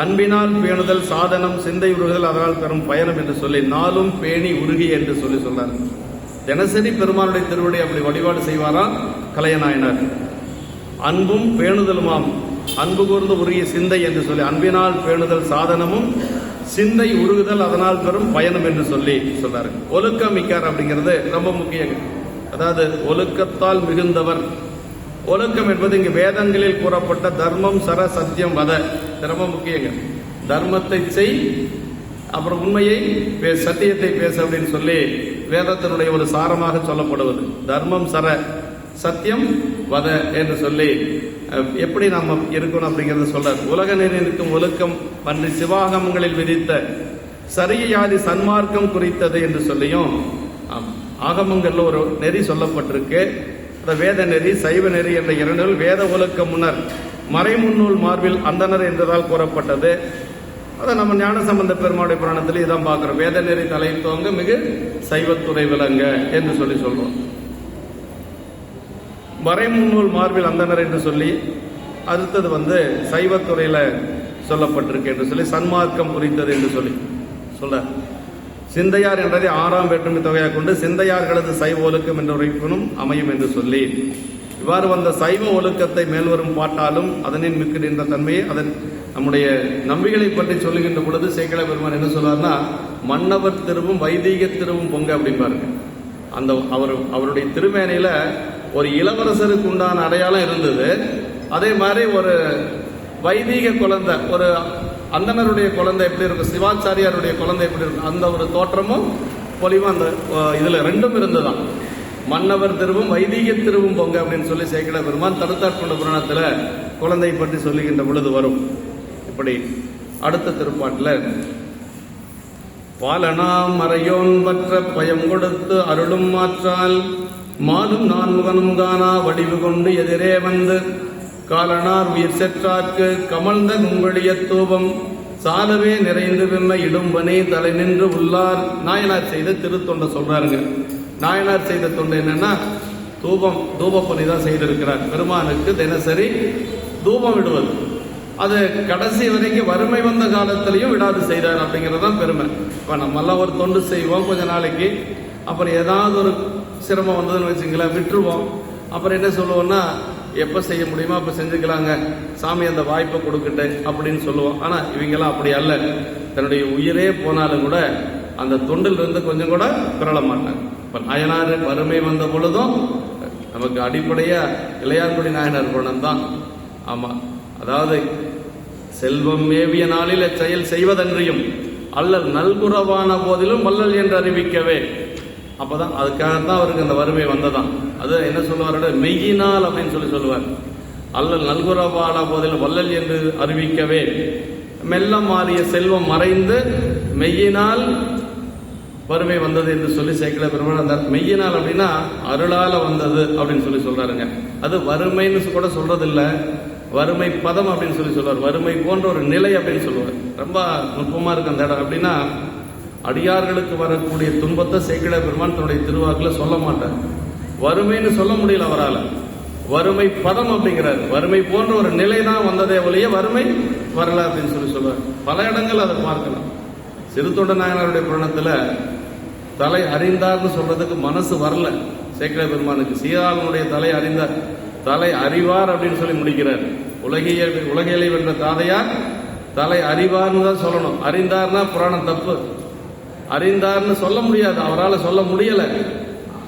அன்பினால் பேணுதல் சாதனம், சிந்தை உருகுதல் அதனால் தரும் பயணம் என்று சொல்லி நாளும் பேணி உருகி என்று சொல்றார். தினசரி பெருமானுடைய திருவடி அப்படி வழிபாடு செய்வாராம் கலையநாயனார். அன்பும் பேணுதலுமாம், அன்பு கூர்ந்து உருகிய சிந்தை என்று சொல்லி அன்பினால் பேணுதல் சாதனமும் சிந்தை உருகுதல் அதனால் பெறும் பயணம் என்று சொல்லி சொல்றாரு. ஒழுக்கம் மிக்கார் அப்படிங்கிறது ரொம்ப முக்கியம். அதாவது ஒழுக்கத்தால் மிகுந்தவர். ஒழுக்கம் என்பது இங்கு வேதங்களில் கூறப்பட்ட தர்மம் சர சத்தியம் வத, ரொம்ப முக்கியங்க. தர்மத்தை செய், அப்புறம் உண்மையை சத்தியத்தை பேச அப்படின்னு சொல்லி வேதத்தினுடைய ஒரு சாரமாக சொல்லப்படுவது. தர்மம் சர சத்தியம் வத என்று சொல்லி எப்படி நாம இருக்கணும் அப்படிங்கறத சொல்றார். உலக நெறி இருக்கும் ஒழுக்கம் பன்றி சிவாகமங்களில் விதித்த சரியையாதி சன்மார்க்கம் குறித்தது என்று சொல்லியும் ஆகமங்கள்ல ஒரு நெறி சொல்லப்பட்டிருக்கு. வேத நெறி சைவ நெறி என்ற இரண்டு வேத ஒழுக்க முன்னர் மறைமுன்னூல் மார்பில் அந்தனர் என்றதால் கூறப்பட்டது. அதை நம்ம ஞானசம்பந்த பெருமாளுடைய புராணத்தில் இதான் பார்க்கிறோம். வேத நெறி தலை தோங்க மிகு சைவத்துறை விளங்க என்று சொல்லி சொல்றோம். மறைமுன்னூல் மார்பில் அந்தனர் என்று சொல்லி அடுத்தது சைவத்துறையில சொல்லப்பட்டிருக்கு என்று சொல்லி சன்மார்க்கம் குறித்தது என்று சொல்லி சொல்ல. சிந்தையார் என்றதை 6ஆம் வேற்றுமை தொகையாக கொண்டு சிந்தையார்களது சைவ ஒழுக்கம் என்ற உரைப்பினும் அமையும் என்று சொல்லி இவ்வாறு வந்த சைவ ஒழுக்கத்தை மேல்வரும் பாட்டாலும் அதனின் மிக்கின்ற தன்மையை அதன் நம்முடைய நம்பிகளை பற்றி சொல்லுகின்ற பொழுது சேக்கிழ பெருமான் என்ன சொல்றாருன்னா, மன்னவர் திருவும் வைதீக திருவும் பொங்க அப்படிம்பாருங்க. அந்த அவருடைய திருமேனையில ஒரு இளவரசருக்கு உண்டான அடையாளம் இருந்தது. அதே மாதிரி ஒரு வைதீக குழந்தை, ஒரு அந்தனருடைய குழந்தை எப்படி இருக்கும், சிவாச்சாரியாருடைய குழந்தை எப்படி இருக்கும், அந்த ஒரு தோற்றமும் பொலிவும் அந்த இதுல ரெண்டும் இருந்துதான். மன்னவர் திருவும் வைதீக திருவும் பொங்க அப்படின்னு சொல்லி சேக்கிழ பெருமான் தடுத்தாட்கொண்ட புராணத்துல குழந்தை பற்றி சொல்லுகின்ற பொழுது வரும். இப்படி அடுத்த திருப்பாட்டுல பாலனாம் மறையோன் பற்ற பயம் கொடுத்து அருளும் மாற்றால் மாலும் நான் முகனும் காணா வடிவு கொண்டு எதிரே வந்து காலனார் உயிர் செற்றார்க்கு கமழ்ந்த குங்கழிய தூபம் சாலவே நிறைந்து விம்ம இடும்பனே தலை நின்று உள்ளார். நாயனார் செய்த திருத்தொண்டை சொல்றாருங்க. நாயனார் செய்த தொண்டு என்னன்னா, தூபப்பணி தான் செய்திருக்கிறார். பெருமானுக்கு தினசரி தூபம் விடுவது, அது கடைசி வரைக்கும் வறுமை வந்த காலத்திலையும் விடாது செய்தார் அப்படிங்கறதுதான் பெருமை. இப்ப நம்ம எல்லாம் ஒரு தொண்டு செய்வோம் கொஞ்ச நாளைக்கு, அப்புறம் ஏதாவது ஒரு சிரமம் வந்ததுன்னு வச்சுங்களேன் விட்டுருவோம். அப்புறம் என்ன சொல்லுவோம்னா, எப்ப செய்ய முடியுமோ அப்ப செஞ்சுக்கலாங்க, சாமி அந்த வாய்ப்பை கொடுக்கட்டு அப்படின்னு சொல்லுவோம். ஆனா இவங்கெல்லாம் அப்படி அல்ல. தன்னுடைய உயிரே போனாலும் கூட அந்த தொண்டில் இருந்து கொஞ்சம் கூட பிறள மாட்டாங்க. இப்ப நாயனார் வறுமை வந்த பொழுதும் நமக்கு அடிப்படையா இளையான்குடி நாயனார் குணம் தான். ஆமா, அதாவது செல்வம் மேவிய நாளில் செயல் செய்வதன்றியும் அல்லல் நல்குறவான போதிலும் வல்லல் என்று அறிவிக்கவே. அப்பதான் அதுக்காகத்தான் அவருக்கு அந்த வறுமை வந்ததான். அது என்ன சொல்லுவார், மெய்யினால் அப்படின்னு சொல்லி சொல்லுவார். அல்லல் நல்குறவான போதிலும் வல்லல் என்று அறிவிக்கவே மெல்லம் மாறிய செல்வம் மறைந்து மெய்யினால் வறுமை வந்தது என்று சொல்லி சேக்கிழ பெருமான் அந்த மெய்யினால் அப்படின்னா அருளால வந்தது அப்படின்னு சொல்லி சொல்றாருங்க. அது வறுமைன்னு கூட சொல்றது இல்ல, வறுமை பதம் அப்படின்னு சொல்லி சொல்லுவார். வறுமை போன்ற ஒரு நிலை அப்படின்னு சொல்லுவார். ரொம்ப நுட்பமா இருக்கு அந்த இடம். அப்படின்னா அடியார்களுக்கு வரக்கூடிய துன்பத்தை சேக்கிழ பெருமான் தன்னுடைய திருவாக்குல சொல்ல மாட்டார். வறுமைன்னு சொல்ல முடியல அவரால், வறுமை பதம் அப்படிங்கிறார். வறுமை போன்ற ஒரு நிலை தான் வந்ததே ஒழிய வறுமை வரல அப்படின்னு சொல்லி சொல்லுவார். பல இடங்கள் அதை பார்க்கலாம். சிறுத்தொண்ட நாயனாருடைய புராணத்துல தலை அறிந்தார்னு சொல்றதுக்கு மனசு வரல சேக்கிழ பெருமானுக்கு. சீராளனுடைய தலை அறிந்தார், தலை அறிவார் அப்படின்னு சொல்லி முடிக்கிறார். உலகியலை வென்ற தாதையார் தலை அறிவார்னு தான் சொல்லணும். அறிந்தார்னா புராணம் தப்பு. அறிந்தார்னு சொல்ல முடியாது, அவரால் சொல்ல முடியல.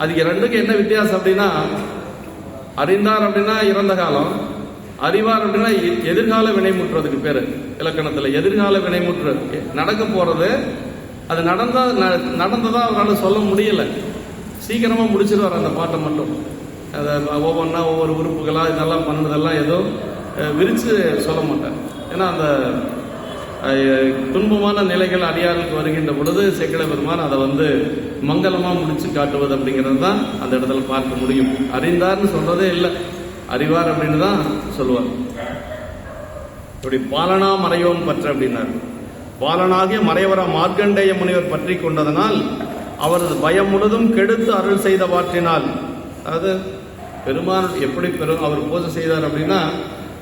அதுக்கு ரெண்டுக்கு என்ன வித்தியாசம் அப்படின்னா, அறிந்தார் அப்படின்னா இறந்த காலம், அறிவார் அப்படின்னா எதிர்கால வினைமுற்றுறதுக்கு பேரு இலக்கணத்துல. எதிர்கால வினைமுற்று நடக்க போறது, அது நடந்ததா அவரால் சொல்ல முடியல. சீக்கிரமா முடிச்சிருவார் அந்த பாட்டை மட்டும். அதை ஒவ்வொன்றா ஒவ்வொரு உறுப்புகளா இதெல்லாம் பண்ணதெல்லாம் ஏதோ விரிச்சு சொல்ல மாட்டார். ஏன்னா அந்த துன்பமான நிலைகள் அடியாருக்கு வருகின்ற பொழுது சேக்கிழ பெருமான் அதை மங்களமா முடிச்சு காட்டுவது அப்படிங்கிறது தான் அந்த இடத்துல பார்க்க முடியும். அறிந்தார்னு சொல்றதே இல்லை, அறிவார் அப்படின்னு தான் சொல்லுவார். இப்படி பாலனா மறையோன் பற்ற அப்படின்னார். பாலனாகிய மறைவரா மார்க்கண்டேய முனிவர் பற்றி கொண்டதனால் அவரது பயம் முழுதும் கெடுத்து அருள் செய்த வாற்றினால். அதாவது பெருமான் எப்படி அவர் பூஜை செய்தார் அப்படின்னா,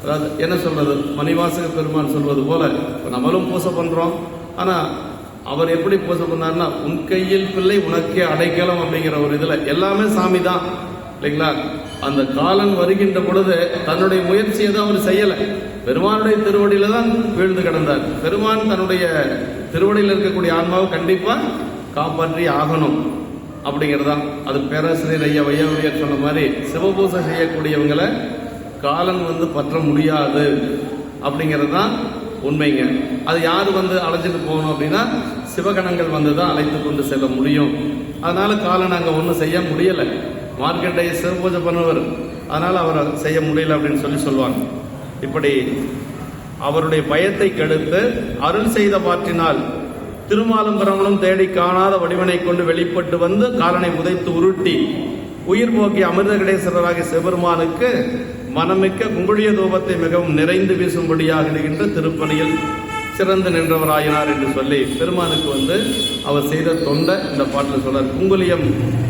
அதாவது என்ன சொல்றது, மணிவாசக பெருமான் சொல்வது போல நம்மளும் பூசை பண்றோம். ஆனா அவர் எப்படி பூசை பண்ணார்னா, உன் கையில் பிள்ளை உனக்கே அடைக்கலம் அப்படிங்கிற ஒரு இதுல எல்லாமே சாமி தான் இல்லைங்களா. அந்த காலன் வருகின்ற பொழுது தன்னுடைய முயற்சியை தான் அவர் செய்யல, பெருமானுடைய திருவடியில தான் வீழ்ந்து கிடந்தார். பெருமான் தன்னுடைய திருவடியில் இருக்கக்கூடிய ஆன்மாவை கண்டிப்பா காப்பாற்றி ஆகணும் அப்படிங்கிறதான். அது பேராசிரியர் ஐயா வையாவுடையார் சொன்ன மாதிரி சிவபூசை செய்யக்கூடியவங்களை காலன் பற்ற முடியாது அப்படிங்கிறது தான் உண்மைங்க. அது யாரு அழைச்சிட்டு போகணும் அப்படின்னா சிவகணங்கள் தான் அழைத்து கொண்டு செல்ல முடியும். அதனால காலன் அங்க ஒன்றும் செய்ய முடியல. மார்க்கண்டைய சிவபூஜை பண்ணுவர், அதனால அவரை செய்ய முடியல அப்படின்னு சொல்லுவாங்க. இப்படி அவருடைய பயத்தை கெடுத்து அருள் செய்த பாற்றினால் திருமாலும் பிரமனும் தேடி காணாத வடிவனை கொண்டு வெளிப்பட்டு வந்து காலனை உதைத்து உருட்டி உயிர் போக்கி அமிர்த கடேஸ்வரராகிய சிவபெருமானுக்கு மனமிக்க குங்குளிய தூபத்தை மிகவும் நிறைந்து வீசும்படியாக இருக்கின்ற திருப்பணியில் சிறந்து நின்றவராயினார் என்று சொல்லி பெருமானுக்கு அவர் செய்த தொண்டை இந்த பாட்டில் சொல்றார். குங்குலியம்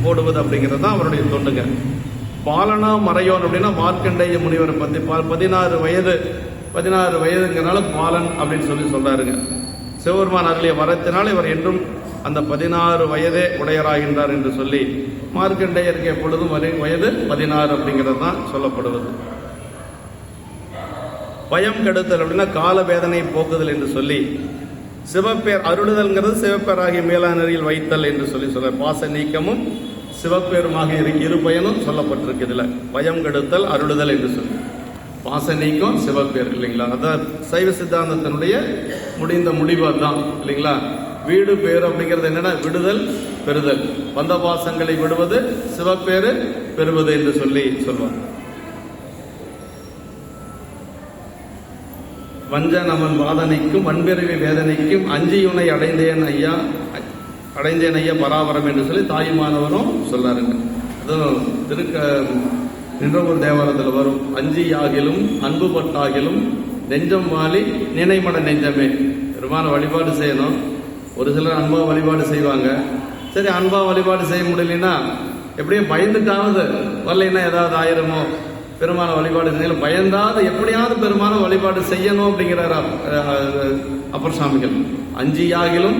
போடுவது அப்படிங்கிறது தான் அவருடைய தொண்டுங்க. பாலனா மறையோன் அப்படின்னா மார்க்கண்டேய முனிவரை பத்தி 16 வயதுங்கிறனால பாலன் அப்படின்னு சொல்றாருங்க. சிவபெருமான் அருளிய வரத்தினால் இவர் என்றும் அந்த 16 வயதே உடையராகின்றார் என்று சொல்லி மார்க்கண்டேயருக்கு எப்பொழுதும் வயது 16 அப்படிங்கிறது தான் சொல்லப்படுவது. பயம் கெடுத்தல் அப்படின்னா கால வேதனை போக்குதல் என்று சொல்லி சிவப்பேர் அருளுதல்ங்கிறது சிவப்பேராகிய மேலானரியில் வைத்தல் என்று சொல்ல பாச நீக்கமும் சிவப்பேருமாக இரு பயனும் சொல்லப்பட்டிருக்கு. இதுல பயம் கெடுத்தல் அருளுதல் என்று சொல்லி பாச நீக்கம் சிவப்பேர் இல்லைங்களா. அதான் சைவ சித்தாந்தத்தினுடைய முடிந்த முடிவு தான் இல்லைங்களா. வீடு பேர் அப்படிங்கிறது என்னன்னா விடுதல் பெறுதல், வந்த பாசங்களை விடுவது, சிவப்பேரு பெறுவது என்று சொல்வார். வஞ்ச நமன் வாதனைக்கும் வன்பிறவி வேதனைக்கும் அஞ்சியுனை அடைந்தேன் ஐயா பராபரம் என்று சொல்லி தாயுமானவரும் சொல்லாருங்க. அதுவும் நின்றவூர் தேவாரத்தில் வரும். அஞ்சியாகிலும் அன்பு பட்டாகிலும் நெஞ்சம் வாலி நினைமட நெஞ்சமே. பெருமான வழிபாடு செய்யணும். ஒரு சிலர் அன்பா வழிபாடு செய்வாங்க. சரி, அன்பா வழிபாடு செய்ய முடியலன்னா எப்படியும் பயந்துட்டாவது வரலைன்னா ஏதாவது ஆயிரமோ. பெருமான வழிபாடு செய்யல பயந்தாது எப்படியாவது பெருமான வழிபாடு செய்யணும் அப்படிங்கிறார் அப்பர் சாமிகள். அஞ்சியாகிலும்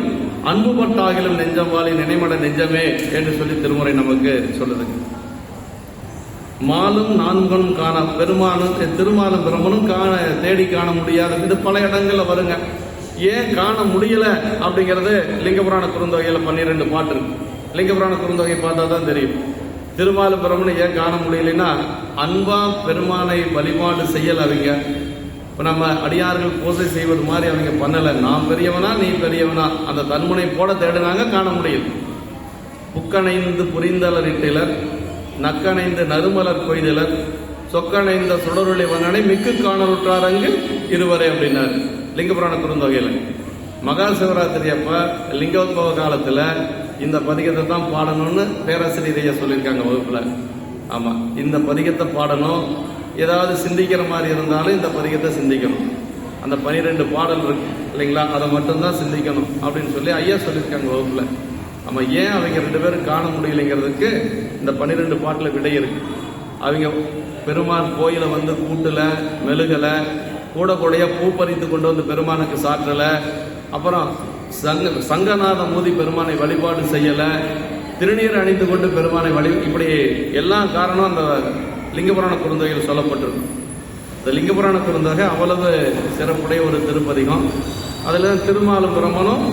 அன்பு பட்டாகிலும் நெஞ்சம் வாலி நினைமட நெஞ்சமே என்று சொல்லி திருமுறை நமக்கு சொல்லுது. மாலும் நான்கும் காண பெருமானும் திருமாலும் பிரம்மனும் தேடி காண முடியாது. இது பல இடங்கள்ல வருங்க. ஏன் காண முடியல அப்படிங்கிறது லிங்கபுராண குறுந்தொகையில 12 பாட்டு இருக்கு. லிங்கபுராண குறுந்தொகை பார்த்தா தான் தெரியும். திருமாலும் பிரம்மனை ஏன் காண முடியலன்னா அன்பா பெருமானை வழிபாடு செய்யல. அவங்க இப்ப நம்ம அடியார்கள் பூசை செய்வது மாதிரி அவங்க பண்ணல. நான் பெரியவனா நீ பெரியவனா அந்த தன்முனை போட தேடினாங்க, காண முடியும். புக்கணைந்து புரிந்தலர் இட்டிலர் நக்கணைந்து நறுமலர் கொய்தலர் சொக்கணைந்த சுடருளை வண்ணனை மிக்கு காணலுற்றாரங்கு இருவரே அப்படின்னாரு லிங்கபுராண குறுந்தொகையில. மகா சிவராத்திரி அப்ப லிங்கோத்பவ காலத்துல இந்த பதிகத்தை தான் பாடணும்னு பேராசிரியரையா சொல்லியிருக்காங்க வகுப்புல. ஆமா, இந்த பதிகத்தை பாடணும். ஏதாவது சிந்திக்கிற மாதிரி இருந்தாலும் இந்த பதிகத்தை சிந்திக்கணும். அந்த 12 பாடல் இருக்கு இல்லைங்களா, அதை மட்டும்தான் சிந்திக்கணும் அப்படின்னு சொல்லி ஐயா சொல்லியிருக்காங்க வகுப்புல. ஆமா, ஏன் அவங்க 2 பேரும் காண முடியலைங்கிறதுக்கு இந்த 12 பாட்டுல விடை இருக்கு. அவங்க பெருமான் கோயில கூட்டுல மெழுகல, கூட கூடையா பூ பறித்து கொண்டு பெருமானுக்கு சாற்றல, அப்புறம் சங்கநாதம் ஊதி பெருமானை வழிபாடு செய்யல, திருநீர் அணிந்து கொண்டு பெருமானை இப்படி எல்லா காரணம் அந்த லிங்கபுராண குறுந்தொகையில் சொல்லப்பட்டிருக்கு. இந்த லிங்கபுராண குறுந்தொகை அவ்வளவு சிறப்புடைய ஒரு திருப்பதிகம். அதுல திருமாலும் பிரம்மனும்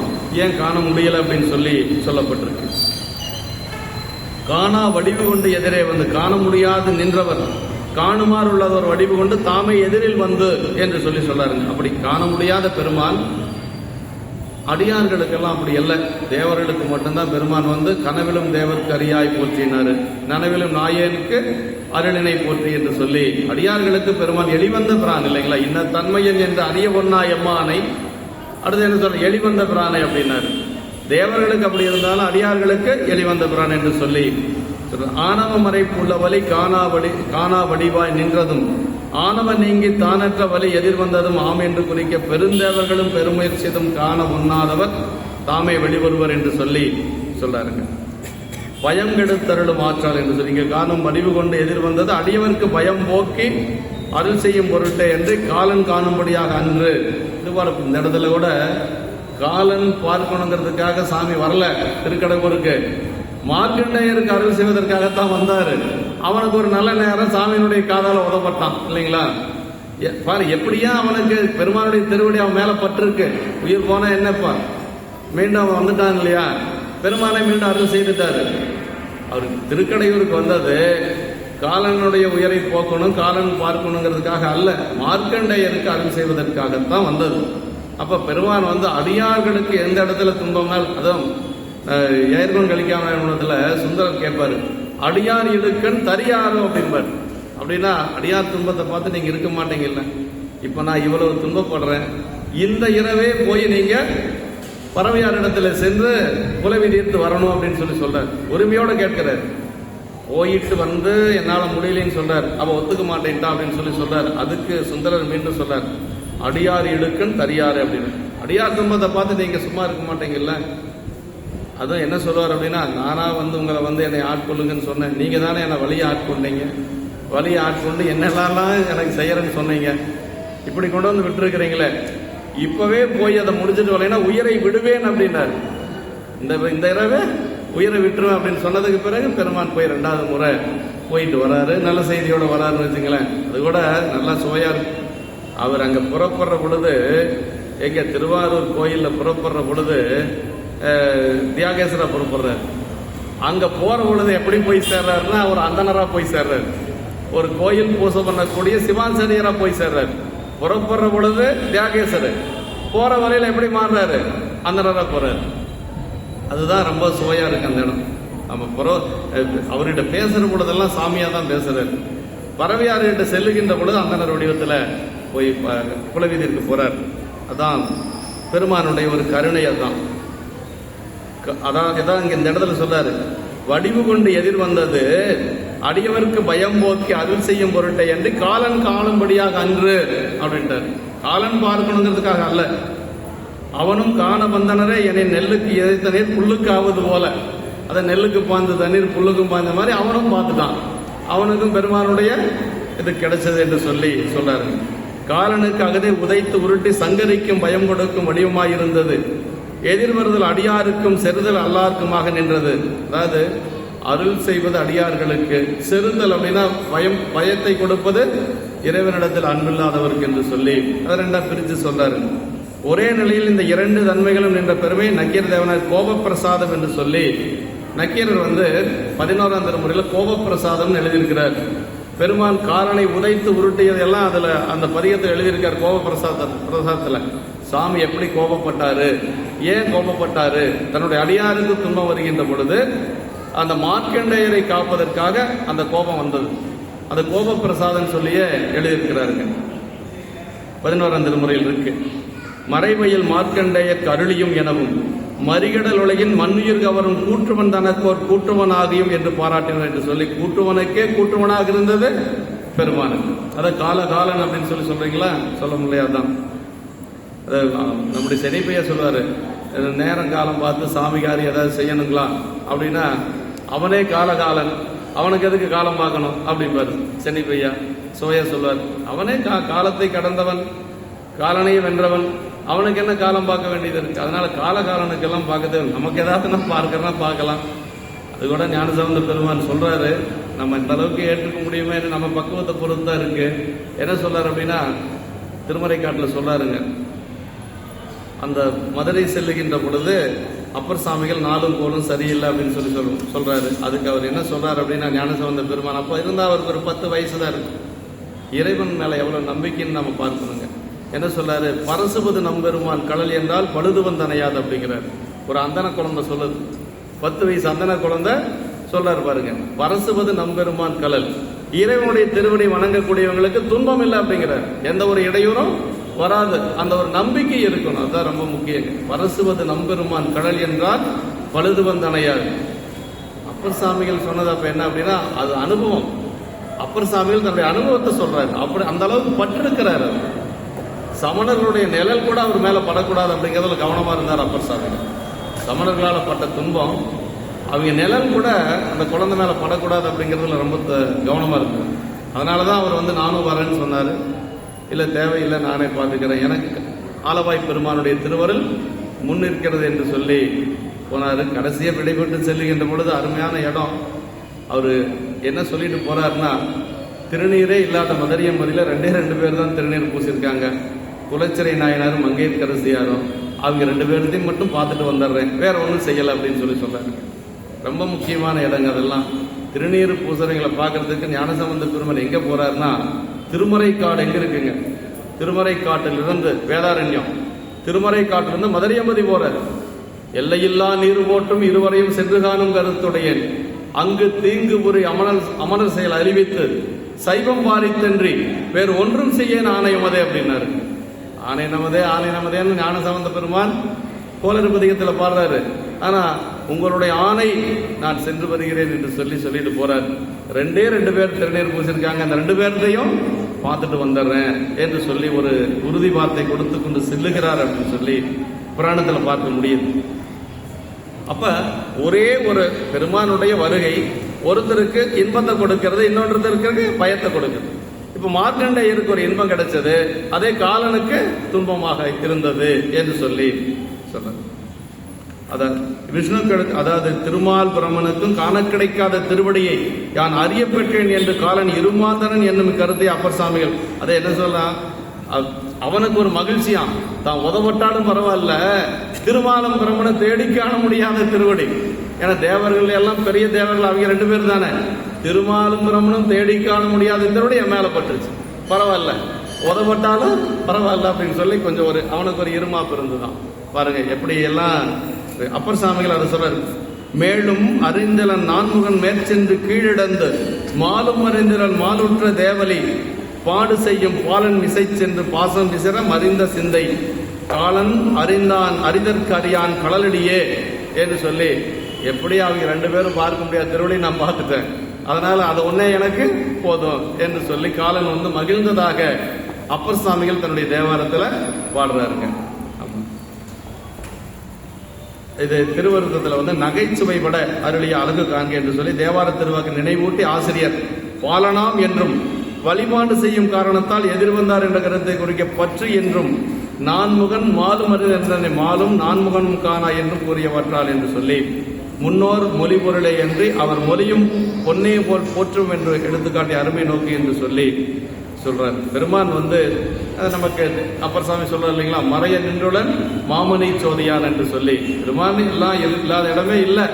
ஏன் காண முடியல அப்படின்னு சொல்லப்பட்டிருக்கு. காணா வடிவு கொண்டு எதிரே காண முடியாது நின்றவர் காணுமாறு உள்ளவர் வடிவு கொண்டு தாமே எதிரில் என்று சொல்றாருங்க. அப்படி காண முடியாத பெருமான் அடியார்களுக்கெல்லாம் அப்படி இல்லை. தேவர்களுக்கு மட்டும்தான் பெருமான் கனவிலும் தேவருக்கு அறியாய் போற்றினாரு, நனவிலும் நாயனுக்கு அருளினை போற்றி என்று சொல்லி அடியார்களுக்கு பெருமான் எளிவந்த பிரான் இல்லைங்களா. இன்ன தன்மையன் என்று அறிய ஒன்னா எம்மானை அடுத்து என்ன சொல்ற எளிவந்த பிரானை அப்படின்னாரு. தேவர்களுக்கு அப்படி இருந்தாலும் அடியார்களுக்கு எளிவந்த பிரான் என்று சொல்லி ஆணவ மறைப்பு உள்ள வழி காணா வடிவாய் நின்றதும் ஆணவ நீங்கி தானற்ற வழி எதிர்வந்ததும் ஆம் என்று குறிக்க பெருந்தேவர்களும் பெருமுயற்சியதும் காண உண்ணாதவர் தாமே வெளிவருவர் என்று சொல்றாருங்க. பயம் கெடுத்தருளும் ஆற்றால் என்று சொல்லி இங்க காணும் வடிவு கொண்டு எதிர்வந்தது அடியவருக்கு பயம் போக்கி அருள் செய்யும் பொருட்டே என்று காலன் காணும்படியாக அன்று. இந்த இடத்துல கூட காலன் பார்க்கணுங்கிறதுக்காக சாமி வரல திருக்கடையூருக்கு, மார்க்கண்டேயருக்கு அருள் செய்வதற்காகத்தான் வந்தாரு. அவனுக்கு ஒரு நல்ல நேரம் சாமியினுடைய காதால உதப்பட்டான் இல்லைங்களா? பாரு எப்படியா அவனுக்கு பெருமானுடைய திருவடி அவன் மேல பட்டிருக்கு. உயிர் போனா என்னப்பா, மீண்டும் அவன் வந்துட்டான் இல்லையா? பெருமானை மீண்டும் அருள் செய்துட்டாரு. அவருக்கு திருக்கடையூருக்கு வந்தது காலனுடைய உயிரை போக்கணும், காலன் பார்க்கணுங்கிறதுக்காக அல்ல, மார்க்கண்டேயருக்கு அருள் செய்வதற்காகத்தான் வந்தது. அப்ப பெருமான் வந்து அடியார்களுக்கு எந்த இடத்துல துன்பங்கள், அதுவும் ஏர்கோன் கலிக்காமத்துல சுந்தரர் கேட்பாரு, அடியார் இடுக்கன் தரியாரோ அப்படின்பார். அப்படின்னா அடியார் துன்பத்தை பார்த்து நீங்க இருக்க மாட்டீங்கல்ல, இப்ப நான் இவ்வளவு துன்பப்படுறேன், இந்த இரவே போய் நீங்க பறவையார் இடத்துல சென்று குலவி தீர்த்து வரணும் அப்படின்னு சொல்லி சொல்றாரு. உரிமையோட கேட்கிறாரு. போயிட்டு வந்து என்னால முடியலன்னு சொல்றாரு. அவ ஒத்துக்க மாட்டேன்ட்டா அப்படின்னு சொல்லி சொல்றாரு. அதுக்கு சுந்தரர் மீண்டும் சொல்றாரு, அடியார் இடுக்கன் தரியாரு அப்படின்னு. அடியார் துன்பத்தை பார்த்து நீங்க சும்மா இருக்க மாட்டீங்கல்ல. அதுவும் என்ன சொல்லுவார் அப்படின்னா, நானா வந்து உங்களை வந்து என்னை ஆட்கொள்ளுங்கன்னு சொன்னேன், நீங்க தானே என்னை வழியை ஆட்கொண்டீங்க, வழியை ஆட்கொண்டு என்னெல்லாம் எனக்கு செய்யறேன்னு சொன்னீங்க, இப்படி கொண்டு வந்து விட்டுருக்கிறீங்களே, இப்பவே போய் அதை முடிச்சுட்டு வரலைன்னா உயிரை விடுவேன் அப்படின்னாரு. இந்த இரவே உயிரை விட்டுருவேன் அப்படின்னு சொன்னதுக்கு பிறகு பெருமான் போய் 2வது முறை போயிட்டு வராரு. நல்ல செய்தியோட வராருன்னு வச்சுங்களேன். அது கூட நல்லா சுவையா இருக்கு. அவர் அங்க புறப்படுற பொழுது, எங்க திருவாரூர் கோயில்ல புறப்படுற பொழுது தியாகேஸ்வரா புறப்படுறாரு. அங்க போற பொழுது எப்படி போய் சேர்றாருன்னா, ஒரு அந்தனரா போய் சேர்றாரு. ஒரு கோயில் பூசை பண்ணக்கூடிய சிவாஞ்சரியரா போய் சேர்றாரு. புறப்படுற பொழுது தியாகேஸ்வரர், போற வரையில எப்படி மாறுறாரு, அந்தனரா போறாரு. அதுதான் ரொம்ப சுவையா இருக்கு அந்த இடம். நம்ம அவர்கிட்ட பேசுற பொழுதெல்லாம் சாமியா தான் பேசுறாரு. பறவையார்கிட்ட செல்லுகின்ற பொழுது அந்தனர் வடிவத்துல போய் குலவீதிற்கு போறார். அதான் பெருமானுடைய ஒரு கருணை. அதான் இங்க இந்த இடத்துல சொல்றாரு, வடிவு கொண்டு எதிர் வந்தது அடியவருக்கு பயம் போக்கி அருள் செய்யும் பொருட்டை என்று காலன் காணும்படியாக அன்று அப்படின்ட்டார். காலன் பார்க்கணுங்கிறதுக்காக அல்ல, அவனும் காண வந்தனரே என்னை நெல்லுக்கு எதிர்த்த நீர் புல்லுக்கு ஆவது போல, அதை நெல்லுக்கு பாய்ந்த தண்ணீர் புல்லுக்கும் பாய்ந்த மாதிரி அவனும் பார்த்துட்டான். அவனுக்கும் பெருமானுடைய இது கிடைச்சது என்று சொல்லி சொல்றாரு. காலனுக்கு அகதை உதைத்து உருட்டி சங்கரிக்கும் பயம் கொடுக்கும் வடிவமாயிருந்தது. எதிர்வருதல் அடியாருக்கும் செறுதல் அல்லாருக்குமாக நின்றது. அதாவது அருள் செய்வது அடியார்களுக்கு, செறுதல் அப்படின்னா பயத்தை கொடுப்பது இறைவனிடத்தில் அன்பில்லாதவருக்கு என்று சொல்லி அதை 2ஆ பிரித்து சொல்றாரு. ஒரே நிலையில் இந்த 2 தன்மைகளும் நின்ற பெருமை நக்கீர தேவனார் கோபப்பிரசாதம் என்று சொல்லி, நக்கீரர் வந்து 11ஆம் திருமுறையில் கோபப்பிரசாதம் எழுதியிருக்கிறார். பெருமான் காலனை உதைத்து உருட்டியதெல்லாம் அதுல அந்த பதிகத்தில் எழுதியிருக்கார். கோபப்பிரசாதத்துல சாமி எப்படி கோபப்பட்டாரு, ஏன் கோபப்பட்டாரு, தன்னுடைய அடியாருக்கு துன்பம் வருகின்ற பொழுது அந்த மார்க்கண்டேயரை காப்பதற்காக அந்த கோபம் வந்தது. அந்த கோபப்பிரசாதம் சொல்லியே எழுதியிருக்கிறாருங்க. 11ஆம் திருமுறையில் இருக்கு. மறைவையில் மார்க்கண்டேயர் அருளியும் எனவும் மறிகடல் உலகின் மண்ணுயிர் கவரும் கூற்றுவன் தனக்கோர் கூற்றுவன் ஆகியும் என்று பாராட்டினார் என்று சொல்லி, கூற்றுவனுக்கே கூற்றுவனாக இருந்தது பெருமானுக்கு. அதை காலன் அப்படின்னு சொல்லி சொல்றீங்களா, சொல்ல முடியாதான். நம்முடைய செனிப்பைய சொல்லுவாரு, நேரம் காலம் பார்த்து சாமிகாரி ஏதாவது செய்யணுங்களா அப்படின்னா, அவனே காலன், அவனுக்கு எதுக்கு காலம் பார்க்கணும் அப்படின்பாரு சென்னிப்பையா. சுவையா சொல்வார், அவனே காலத்தை கடந்தவன், காலனை வென்றவன், அவனுக்கு என்ன காலம் பார்க்க வேண்டியது இருக்கு. அதனால காலனுக்கெல்லாம் பார்க்கறது, நமக்கு ஏதாவது நம்ம பார்க்கறனா பார்க்கலாம். அது கூட ஞானசம்பந்த பெருமான் சொல்றாரு, நம்ம இந்த அளவுக்கு ஏற்றுக்க முடியுமே, நம்ம பக்குவத்தை பொறுத்து தான் இருக்கு. என்ன சொல்றாரு அப்படின்னா, திருமறைக்காட்டுல சொல்றாருங்க, அந்த மதுரை செல்லுகின்ற பொழுது அப்பர் சாமிகள் 4 கோலும் சரியில்லை அப்படின்னு சொல்லி சொல்றாரு. அதுக்கு அவர் என்ன சொல்றாரு அப்படின்னா, ஞானசம்பந்த பெருமான் அப்ப இருந்தா அவருக்கு ஒரு 10 வயசு தான் இருக்கு. இறைவன் மேல எவ்வளவு நம்பிக்கைன்னு நம்ம பார்க்கணுங்க. என்ன சொல்றாரு, பரசுபது நம்பெருமான் கடல் என்றால் பழுதுவன் தனையாது அப்படிங்கிறார். ஒரு அந்தன குழந்தை சொல்லுது, 10 வயசு அந்தன குழந்தை சொல்றாரு பாருங்க, பரசுபது நம்பெருமான் கடல், இறைவனுடைய திருவடி வணங்கக்கூடியவங்களுக்கு துன்பம் இல்லை அப்படிங்கிறார். எந்த ஒரு இடையூறும் வராது, அந்த ஒரு நம்பிக்கை இருக்கணும். அதுதான் ரொம்ப முக்கியம். பரசுவது நம்பெருமான் கடல் என்றால் பழுதுவன் தனையாது. அப்பர் சாமிகள் சொன்னது அப்ப என்ன அப்படின்னா, அது அனுபவம். அப்பர் சாமிகள் தன்னுடைய அனுபவத்தை சொல்றாரு. அப்படி அந்த அளவுக்கு பற்றிருக்கிறாரு. சமணர்களுடைய நிழல் கூட அவர் மேல படக்கூடாது அப்படிங்கிறதுல கவனமா இருந்தார் அப்பர் சாமிகள். சமணர்களால் பட்ட துன்பம் அவங்க நிழல் கூட அந்த குழந்தை மேல படக்கூடாது அப்படிங்கிறதுல ரொம்ப கவனமா இருக்கு. அதனால தான் அவர் வந்து நானும் வரேன்னு சொன்னார். இல்லை தேவையில்லை, நானே பார்த்துக்கிறேன், எனக்கு ஆலவாய் பெருமானுடைய திருவருள் முன்னிற்கிறது என்று சொல்லி போனார். கடைசியாக விடைபெற்று செல்லுகின்ற பொழுது அருமையான இடம். அவர் என்ன சொல்லிட்டு போறாருன்னா, திருநீரே இல்லாத மதுரையம்பதியில் 2 பேர் தான் திருநீர் பூசியிருக்காங்க. குலச்சிறை நாயனாரும் மங்கையர்க்கரசியாரும். அவங்க 2 பேர்த்தையும் மட்டும் பார்த்துட்டு வந்துடுறேன், வேற ஒன்றும் செய்யலை அப்படின்னு சொல்லி சொல்றாரு. ரொம்ப முக்கியமான இடங்க அதெல்லாம். திருநீர் பூசறைகளை பார்க்கறதுக்கு ஞானசம்பந்த பெருமான் எங்கே போறாருன்னா, திருமறைக்காடு எங்கே இருக்குங்க, திருமறைக்காட்டிலிருந்து வேதாரண்யம், திருமறைக்காட்டிலிருந்து மதுரையம்பதி போறார். எல்லையில்லா நீர் போட்டும் இருவரையும் சென்று காணும் கருத்துடையேன், அங்கு தீங்கு புரி அமரர் செயல் அறிவித்து சைவம் பாரித்தன்றி வேறு ஒன்றும் செய்ய ஆணையமதே அப்படின்னாரு. ஆணை நமதேன்னு ஞானசம்பந்த பெருமான் கோளறுபதிகத்தில் பாடுறாரு. ஆனா உங்களுடைய ஆணை நான் சென்று வருகிறேன் என்று சொல்லிட்டு போறார். 2 பேர் திருநீர் பூசிருக்காங்க, அந்த 2 பேர்த்தையும் பார்த்துட்டு வந்துடுறேன் என்று சொல்லி ஒரு உறுதி வார்த்தை கொடுத்து கொண்டு செல்லுகிறார் அப்படின்னு சொல்லி புராணத்தில் பார்க்க முடியுது. அப்ப ஒரே ஒரு பெருமானுடைய வருகை ஒருத்தருக்கு இன்பத்தை கொடுக்கிறது, இன்னொருத்தருக்கு பயத்தை கொடுக்குது. இப்ப மார்க்கண்டேயருக்கு ஒரு இன்பம் கிடைச்சது, அதே காலனுக்கு துன்பமாக இருந்தது என்று சொல்லி சொல்ற. விஷ்ணுக்கு அதாவது திருமால் பிரமனுக்கும் காண கிடைக்காத திருவடியை யான் அறிய பெற்றேன் என்று காலன் இருமாந்தரன் என்னும் கருத்தை அப்பர் சாமிகள் அதை என்ன சொல்லலாம், அவனுக்கு ஒரு மகிழ்ச்சியாம், தான் உதவட்டாலும் பரவாயில்ல, திருமாலம் பிரமனை தேடி காண முடியாத திருவடி. ஏன்னா தேவர்கள் எல்லாம் பெரிய தேவர்கள் அவங்க 2 பேர் தானே. திருமாலும் பிரமனும் தேடி காண முடியாத திருவடி என் மேல பட்டுருச்சு, பரவாயில்ல, உதவட்டாலும் பரவாயில்ல அப்படின்னு சொல்லி கொஞ்சம் அவனுக்கு ஒரு இருமாப்பு இருந்துதான். பாருங்க எப்படி எல்லாம் அப்பர் சாமிகள் அதை சொல்றாரு. மேலும் அறிந்தலன் நான்முகன் மேற்சென்று கீழிடந்து மாலும் அறிந்தலன் மாலுற்ற தேவலி பாடு செய்யும் பாலன் விசை சென்று பாசம் விசிற மறிந்த சிந்தை காலன் அறிந்தான் அறிதற்கு அறியான் கடலடியே என்று சொல்லி, எப்படி அவங்க 2 பேரும் பார்க்க முடியாத திருவடி நான் பார்த்துட்டேன், அதனால அது ஒன்னே எனக்கு போதும் என்று சொல்லி காலன் வந்து மகிழ்ந்ததாக அப்பர் சாமிகள் தன்னுடைய தேவாரத்தில் பாடுறாருங்க. இது திருவருத்தத்தில் வந்து நகைச்சுவை பட அருளிய அழகு காண்க என்று சொல்லி தேவார திருவாக்கு நினைவூட்டி ஆசிரியர் பாலனாம் என்றும் வழிபாடு செய்யும் காரணத்தால் எதிர்வந்தார் என்ற கருத்தை குறிக்க பற்று என்றும் நான்முகன் மாலும் அறிவு என்ற மாலும் நான்முகனும் காணா என்றும் கூறியவற்றால் என்று சொல்லி முன்னோர் மொழி பொருளை என்று அவர் மொழியும் பொன்னே போல் போற்றும் என்று எடுத்துக்காட்டி அருமை நோக்கி என்று சொல்லி சொல்றார். பெருமான் வந்து நமக்கு அப்பர் சாமி சொல்றாரு இல்லைங்களா, மறைய நின்றுடன் மாமணி சோதியான் என்று சொல்லி. பெருமான் எல்லாம் இல்லாத இடமே இல்லை,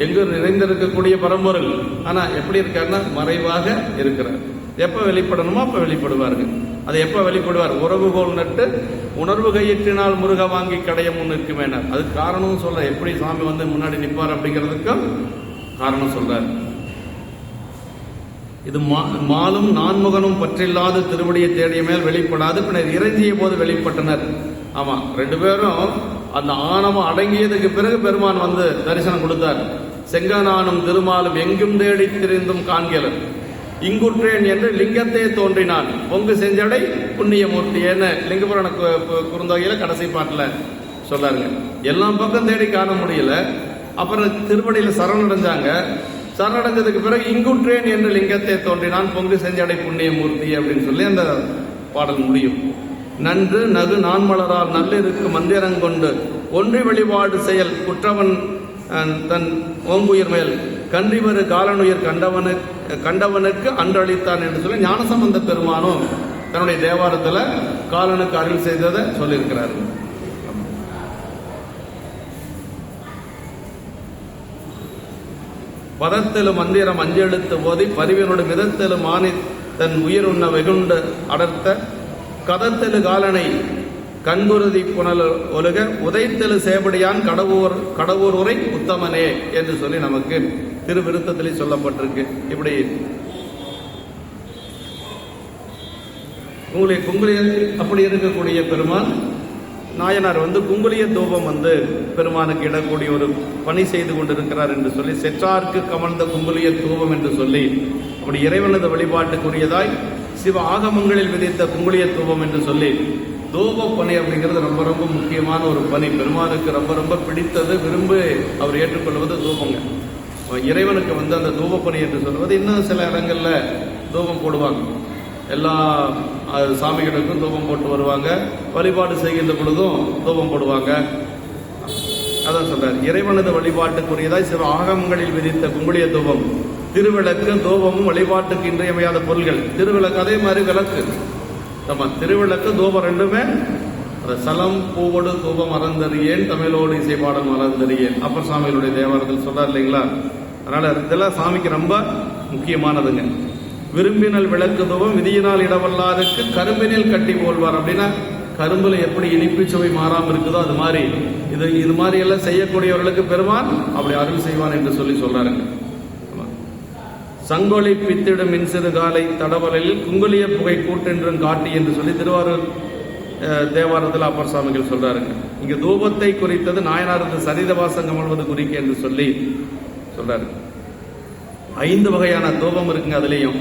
எங்கு நிறைந்திருக்கக்கூடிய பரம்பொருள். ஆனா எப்படி இருக்காருன்னா மறைவாக இருக்கிறார். எப்ப வெளிப்படணுமோ அப்ப வெளிப்படுவார்கள். அது எப்ப வெளிப்படுவார், உறவுகோல் நட்டு உணர்வு கையிற்றினால் முருக வாங்கி கடைய முன்னிற்கு வேண்டாம். அதுக்கு காரணம் சொல்ற, எப்படி சாமி வந்து முன்னாடி நிற்பார் அப்படிங்கிறதுக்கும் காரணம் சொல்றார். இது மாலும் நான்முகனும் பற்றில்லாத திருவடியை தேடிய மேல் வெளிப்படாது, பின்னர் இறைஞ்சிய போது வெளிப்பட்டனர். ஆமா, 2 பேரும் அந்த ஆணவம் அடங்கியதுக்கு பிறகு பெருமான் வந்து தரிசனம் கொடுத்தார். செங்கனானும் திருமாலும் எங்கும் தேடி திரிந்தும் காண்கிறேன், இங்குற்றேன் என்று லிங்கத்தே தோன்றினான் பொங்கு செஞ்சடை புண்ணியமூர்த்தி ஏன்னு லிங்கபுராண குறுந்தொகையில கடைசி பாட்டில் சொல்லாருங்க. எல்லாம் பக்கம் தேடி காண முடியல, அப்புறம் திருவடியில சரணடைஞ்சாங்க. சரணடைஞ்சதுக்கு பிறகு இங்குற்றேன் என்று லிங்கத்தை தோன்றினான் பொங்கு செஞ்சடை புண்ணியமூர்த்தி அப்படின்னு சொல்லி அந்த பாடல் முடியும். நன்று நகு நான்மலரால் நல்லிருக்கு மந்திரங்கொண்டு ஒன்றி வழிபாடு செயல் குற்றவன் தன் ஓங்குயிர் மேல் கன்றிவரு காலனுயிர் கண்டவனுக்கு அன்றளித்தான் என்று சொல்லி ஞானசம்பந்த பெருமானும் தன்னுடைய தேவாரத்தில் காலனுக்கு அருள் செய்ததை சொல்லியிருக்கிறார். பதத்திலும் மந்திரம் அஞ்செழுத்து ஓதி பரிவினோடு மிதத்திலும் ஆணி தன் உயிர் உண்ண வெகுண்டு அடர்த்த கதத்தெழு காலனை கண்குருதி புனல் ஒழுக உதைத்தெழு சேபடியான் கடவுர் உரை உத்தமனே என்று சொல்லி நமக்கு திருவிருத்தத்திலே சொல்லப்பட்டிருக்கு. இப்படி குங்குலிய அப்படி இருக்கக்கூடிய பெருமான் நாயனார் வந்து குங்குலிய தூபம் வந்து பெருமானுக்கு இடக்கூடிய ஒரு பணி செய்து கொண்டிருக்கிறார் என்று சொல்லி செற்றார்க்கு கமழ்ந்த குங்குலிய தூபம் என்று சொல்லி அப்படி இறைவனது வழிபாட்டுக்குரியதாய் சிவ ஆகமங்களில் விதித்த குங்குலிய தூபம் என்று சொல்லி தூப பணி அப்படிங்கிறது ரொம்ப ரொம்ப முக்கியமான ஒரு பணி. பெருமானுக்கு ரொம்ப ரொம்ப பிடித்தது, விரும்பி அவர் ஏற்றுக்கொள்வது தூபங்க. இறைவனுக்கு வந்து அந்த தூப பணி என்று சொல்வது இன்னும் சில இடங்கள்ல தூபம் போடுவாங்க. எல்லா சாமிகளுக்கும் தூபம் போட்டு வருவாங்க. வழிபாடு செய்கின்ற பொழுதும் தூபம் போடுவாங்க. அதான் சொல்றாரு, இறைவனது வழிபாட்டுக்குரியதாய் சில ஆகமங்களில் விதித்த குங்குளிய தூபம், திருவிளக்கு, தூபமும் வழிபாட்டுக்கு இன்றியமையாத பொருள்கள். திருவிளக்கு அதே மாதிரி விளக்கு, நம்ம திருவிளக்கு தூபம் ரெண்டுமே சலம் பூவோடு தூபம் மறந்தறியேன், தமிழோடு இசைப்பாடல் மறந்தறியேன், அப்பர் சாமிகளுடைய தேவாரத்தில் சொல்றாரு இல்லைங்களா. அதனால இதெல்லாம் சாமிக்கு ரொம்ப முக்கியமானதுங்க. விரும்பினல் விளக்கு தூபம் விதியினால் இடவல்லாருக்கு கரும்பினில் கட்டி போல்வார். அப்படின்னா கரும்புல எப்படி இனிப்பு சுவை மாறாமல் இருக்குதோ அது மாதிரி இது மாதிரி எல்லாம் செய்யக்கூடியவர்களுக்கு பெருமான் அப்படி அருள் செய்வான் என்று சொல்லி சொல்றாருங்க. சங்கொலி பித்திடும் மின்சிறு காலை தடவலையில் குங்குலிய புகை கூட்டென்றும் காட்டி என்று சொல்லி திருவாரூர் தேவாரத்தில் அப்பர் சாமிகள் சொல்றாருங்க. இங்க தூபத்தை குறித்தது நாயனாரது சரிதவாசம் கமழ்வது குறிக்க என்று சொல்லி சொல்றாரு. 5 வகையான தூபம் இருக்குங்க. அதுலேயும்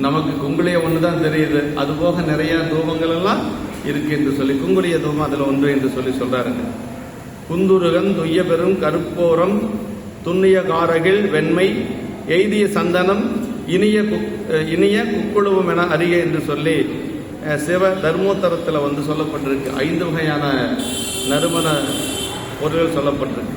நமக்கு குங்குளிய ஒன்று தான் தெரியுது, அது போக நிறைய தூபங்கள் எல்லாம் இருக்கு என்று சொல்லி குங்குளிய தூபம் அதில் ஒன்று என்று சொல்லி சொல்றாருங்க. குந்துருகன் துய்ய பெரும் கருப்போரம் துண்ணிய காரகில் வெண்மை எய்திய சந்தனம் இனிய குக்குழுவும் என அறிய என்று சொல்லி சிவ தர்மோத்தரத்தில் வந்து சொல்லப்பட்டிருக்கு. 5 வகையான நறுமண பொருள்கள் சொல்லப்பட்டிருக்கு.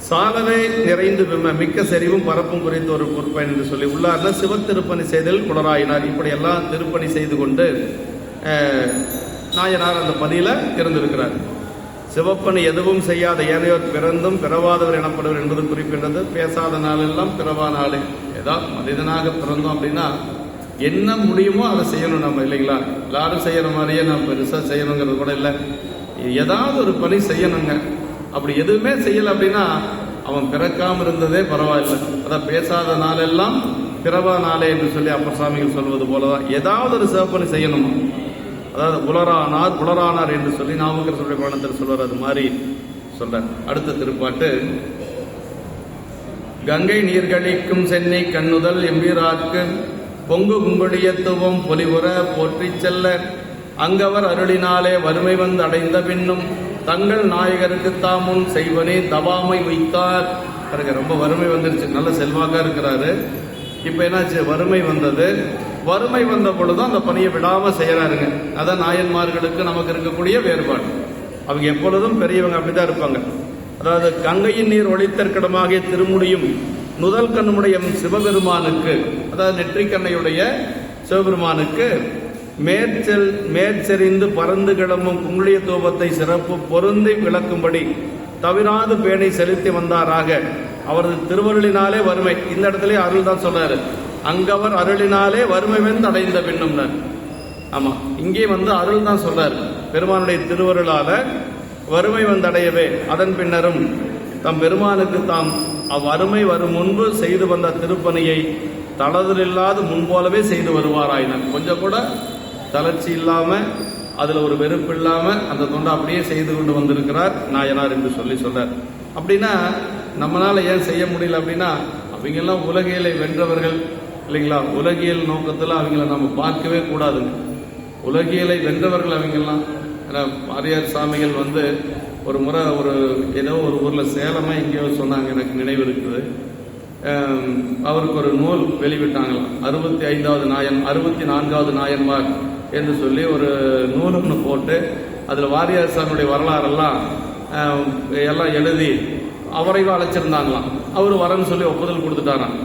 சாலவே நிறைந்து மிக்க செறிவும் பரப்பும் குறித்த ஒரு பொறுப்பேன் என்று சொல்லி உள்ளார்ல சிவ திருப்பணி செய்தல் குளராயினார். இப்படி எல்லாம் திருப்பணி செய்து கொண்டு நாயனார் அந்த பதியில இருந்திருக்கிறார். சிவப்பணி எதுவும் செய்யாத ஏனையோர் பிறந்தும் பிறவாதவர் எனப்படுவர் என்பது குறிப்பின்றது. பேசாத நாளெல்லாம் பிறவா நாளே. ஏதாவது மனிதனாக பிறந்தோம் அப்படின்னா என்ன முடியுமோ அதை செய்யணும் நம்ம, இல்லைங்களா? எல்லாரும் செய்யற மாதிரியே நம்ம பெருசாக செய்யணுங்கிறது கூட இல்லை. ஏதாவது ஒரு பணி செய்யணுங்க. அப்படி எதுவுமே செய்யலை அப்படின்னா அவன் பிறக்காம இருந்ததே பரவாயில்லை. அதான் பேசாத நாளெல்லாம் பிறவா நாளே என்று சொல்லி அப்பர் சாமிகள் சொல்வது போலதான் ஏதாவது ஒரு சிவப்பணி செய்யணுமா. அதாவது புலரானார் என்று சொல்லி நாமக்கல் சொல்ற கோணத்தில் சொல்வார். அது மாதிரி சொல்ற. அடுத்த திருப்பாட்டு, கங்கை நீர்களிக்கும் சென்னை கண்ணுதல் எம்பீராக்கு பொங்கு குங்குளியத்துவம் பொலிவுற போற்றி செல்ல அங்கவர் அருளினாலே வறுமை வந்து அடைந்த பின்னும் தங்கள் நாயகருக்கு தாமுன் செய்வனே தவாமை வைத்தார். ரொம்ப வறுமை வந்துருச்சு, நல்ல செல்வாக்கா இருக்கிறாரு. இப்ப என்னாச்சு, வறுமை வந்தது. வறுமை வந்த பொழுதும் அந்த பணியை விடாம செய்யறாருங்க. அதான் நாயன்மார்களுக்கு நமக்கு இருக்கக்கூடிய வேறுபாடு. அவங்க எப்பொழுதும் பெரியவங்க அப்படிதான் இருப்பாங்க. அதாவது கங்கையின் நீர் ஒளித்தற்கிடமாகிய திருமுடியும் நுதல் கண்ணுடைய சிவபெருமானுக்கு, அதாவது நெற்றிக்கண்ணையுடைய சிவபெருமானுக்கு மேற்செறிந்து பறந்து கிளம்பும் குங்குளிய தூபத்தை சிறப்பு பொருந்தி விளக்கும்படி தவிராது பேணை செலுத்தி வந்தாராக. அவரது திருவருளினாலே வறுமை, இந்த இடத்துல அருள் தான் சொல்றாரு. அங்கவர் அருளினாலே வறுமை வந்து அடைந்த பின்னும். ஆமா, இங்கே வந்து அருள் தான் சொல்றாரு. பெருமானுடைய திருவருளால வறுமை வந்தடையவே அதன் பின்னரும் தம் பெருமானுக்கு தாம் அவ்வறுமை வரும் முன்பு செய்து வந்த திருப்பணியை தளதலில்லாது முன்போலவே செய்து வருவாராயினார். கொஞ்சம் கூட தளர்ச்சி இல்லாம, அதுல ஒரு வெறுப்பு இல்லாம அந்த தொண்டை அப்படியே செய்து கொண்டு வந்திருக்கிறார் நாயனார் என்று சொல்லி சொல்றார். அப்படின்னா நம்மளால ஏன் செய்ய முடியல அப்படின்னா, அவங்கெல்லாம் உலகியலை வென்றவர்கள் இல்லைங்களா? உலகியல் நோக்கத்தில் அவங்கள நம்ம பார்க்கவே கூடாதுங்க. உலகியலை வென்றவர்கள் அவங்கெல்லாம். மாரியார் சாமிகள் வந்து ஒரு முறை ஏதோ ஒரு ஊர்ல சேலமா எங்கேயோ சொன்னாங்க, எனக்கு நினைவு இருக்குது. அவருக்கு ஒரு நூல் வெளிவிட்டாங்களாம். 64வது நாயன்மார் என்று சொல்லி ஒரு நூல் ஒன்று போட்டு அதில் வாரியார் சாமியுடைய வரலாறெல்லாம் எல்லாம் எழுதி அவரையும் அழைச்சிருந்தாங்களாம். அவர் வரன்னு சொல்லி ஒப்புதல் கொடுத்துட்டாராம்.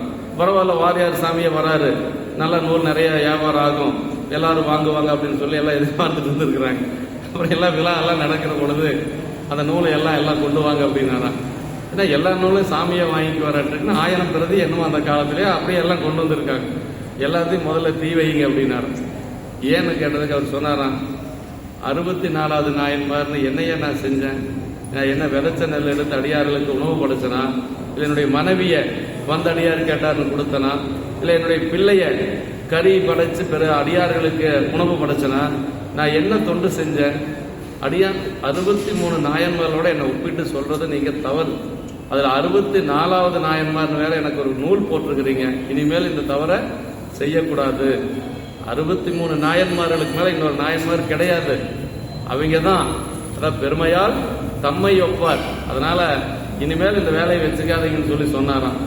பரவாயில்ல, வாரியார் சாமியை வராரு, நல்ல நூல் நிறைய வியாபாரம் ஆகும், எல்லாரும் வாங்குவாங்க அப்படின்னு சொல்லி எல்லாம் எதிர்பார்த்துட்டு இருந்துருக்குறாங்க. அப்புறம் எல்லாம் விழா எல்லாம் நடக்கிற பொழுது அந்த நூலை எல்லாம் கொண்டு வாங்க அப்படின்னாரா. ஏன்னா எல்லா நூலும் சாமியை வாங்கிட்டு வரட்டுன்னு 1000 பிரதி என்னமோ அந்த காலத்திலேயே அப்படியே எல்லாம் கொண்டு வந்திருக்காங்க. எல்லாத்தையும் முதல்ல தீ வைங்க அப்படின்னாரு. ஏன்னு கேட்டதுக்கு அவர் சொன்னாராம், 64வது நாயன்மார்னு என்னையே நான் செஞ்சேன்? நான் என்ன விதைச்ச நெல் எடுத்து அடியார்களுக்கு உணவு படைச்சனா? இல்லை என்னுடைய மனைவியை வந்த அடியார் கேட்டார்னு கொடுத்தனா? இல்லை என்னுடைய பிள்ளைய கறி படைச்சு பிற அடியார்களுக்கு உணவு படைச்சனா? நான் என்ன தொண்டு செஞ்சேன்? அடியான் 63 நாயன்மார்களோட என்னை ஒப்பிட்டு சொல்றது நீங்க தவறு. அதில் 64வது நாயன்மார்னு வேற எனக்கு ஒரு நூல் போட்டிருக்கிறீங்க. இனிமேல் இந்த தவறை செய்யக்கூடாது. 63 நாயன்மார்களுக்கு மேல இன்னொரு நாயன்மார் கிடையாது. அவங்க தான் அதான் பெருமையால் தம்மை ஒப்பார். அதனால இனிமேல் இந்த வேலையை வச்சுக்காதீங்கன்னு சொல்லி சொன்னாராம்.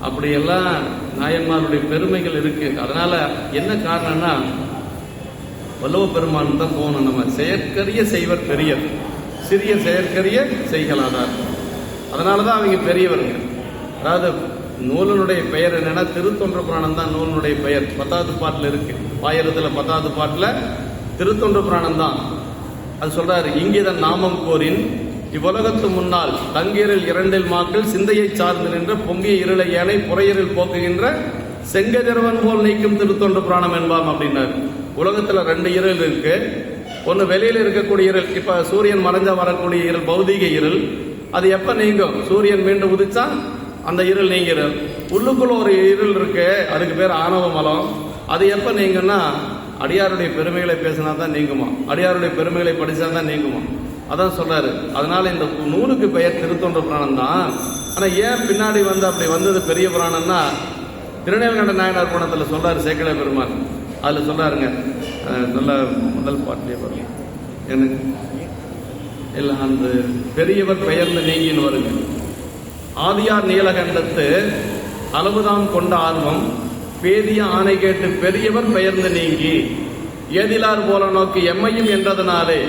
அப்படியெல்லாம் நாயன்மாருடைய பெருமைகள் இருக்கு. அதனால என்ன காரணம்னா வல்லவ பெருமான் தான் போகணும். நம்ம செயற்கரிய செய்வர் பெரியர், சிறிய செயற்கரிய செய்கலாதார். அதனாலதான் அவங்க பெரியவர்கள். அதாவது நூலனுடைய பெயர் என்னன்னா திருத்தொன்ற புராணம் தான் நூலனுடைய பெயர். 10வது பாட்டுல இருக்கு. பாயிரத்துல 10வது பாட்டுல திருத்தொன்ற புராணம் தான். அது சொல்றாரு, இங்கிதன் நாமம் கோரின் இவ்வுலகத்து முன்னால் தங்கீரில் 2 மாக்கள் சிந்தையை சார்ந்து நின்ற பொங்கிய இருளை ஏனை புறையரில் போக்குகின்ற செங்கதிரவன் போல் நீக்கும் திருத்தொன்ற புராணம் என்பாம் அப்படின்னாரு. உலகத்துல 2 இருள் இருக்கு. ஒன்னு வெளியில இருக்கக்கூடிய இருள், இப்ப சூரியன் மறைஞ்சா வரக்கூடிய இருள் பௌதிக இருள். அது எப்ப நீங்கும்? சூரியன் மீண்டும் உதிச்சா அந்த இருள் நீங்கிறது. உள்ளுக்குள்ள ஒரு இருள் இருக்கு, அதுக்கு பேர் ஆணவ மலம். அது எப்ப நீங்கன்னா அடியாருடைய பெருமைகளை பேசினா தான் நீங்குமா, அடியாருடைய பெருமைகளை படிச்சா தான் நீங்குமா. அதான் சொல்றாரு. அதனால இந்த நூலுக்கு பெயர் திருத்தொன்ற புராணம் தான். ஆனா ஏன் பின்னாடி அப்படி வந்தது பெரிய புராணம்னா, திருநீலகண்ட நாயனார் புராணத்துல சொல்றாரு சேக்கிழார் பெருமான். அதுல சொல்றாருங்க, நல்ல முதல் பாட்டிலே பாருங்க, எனக்கு இல்ல அந்த பெரியவர் பெயர்ந்து நீங்கின்னு வருங்க. ஆதியார் நீலகண்டத்து அளவுதாம் கொண்ட ஆர்வம் பேதிய ஆணை கேட்டு பெரியவர் பெயர்ந்து நீங்கி ஏதிலார் போல நோக்கி எம்மையும் என்றதனாலே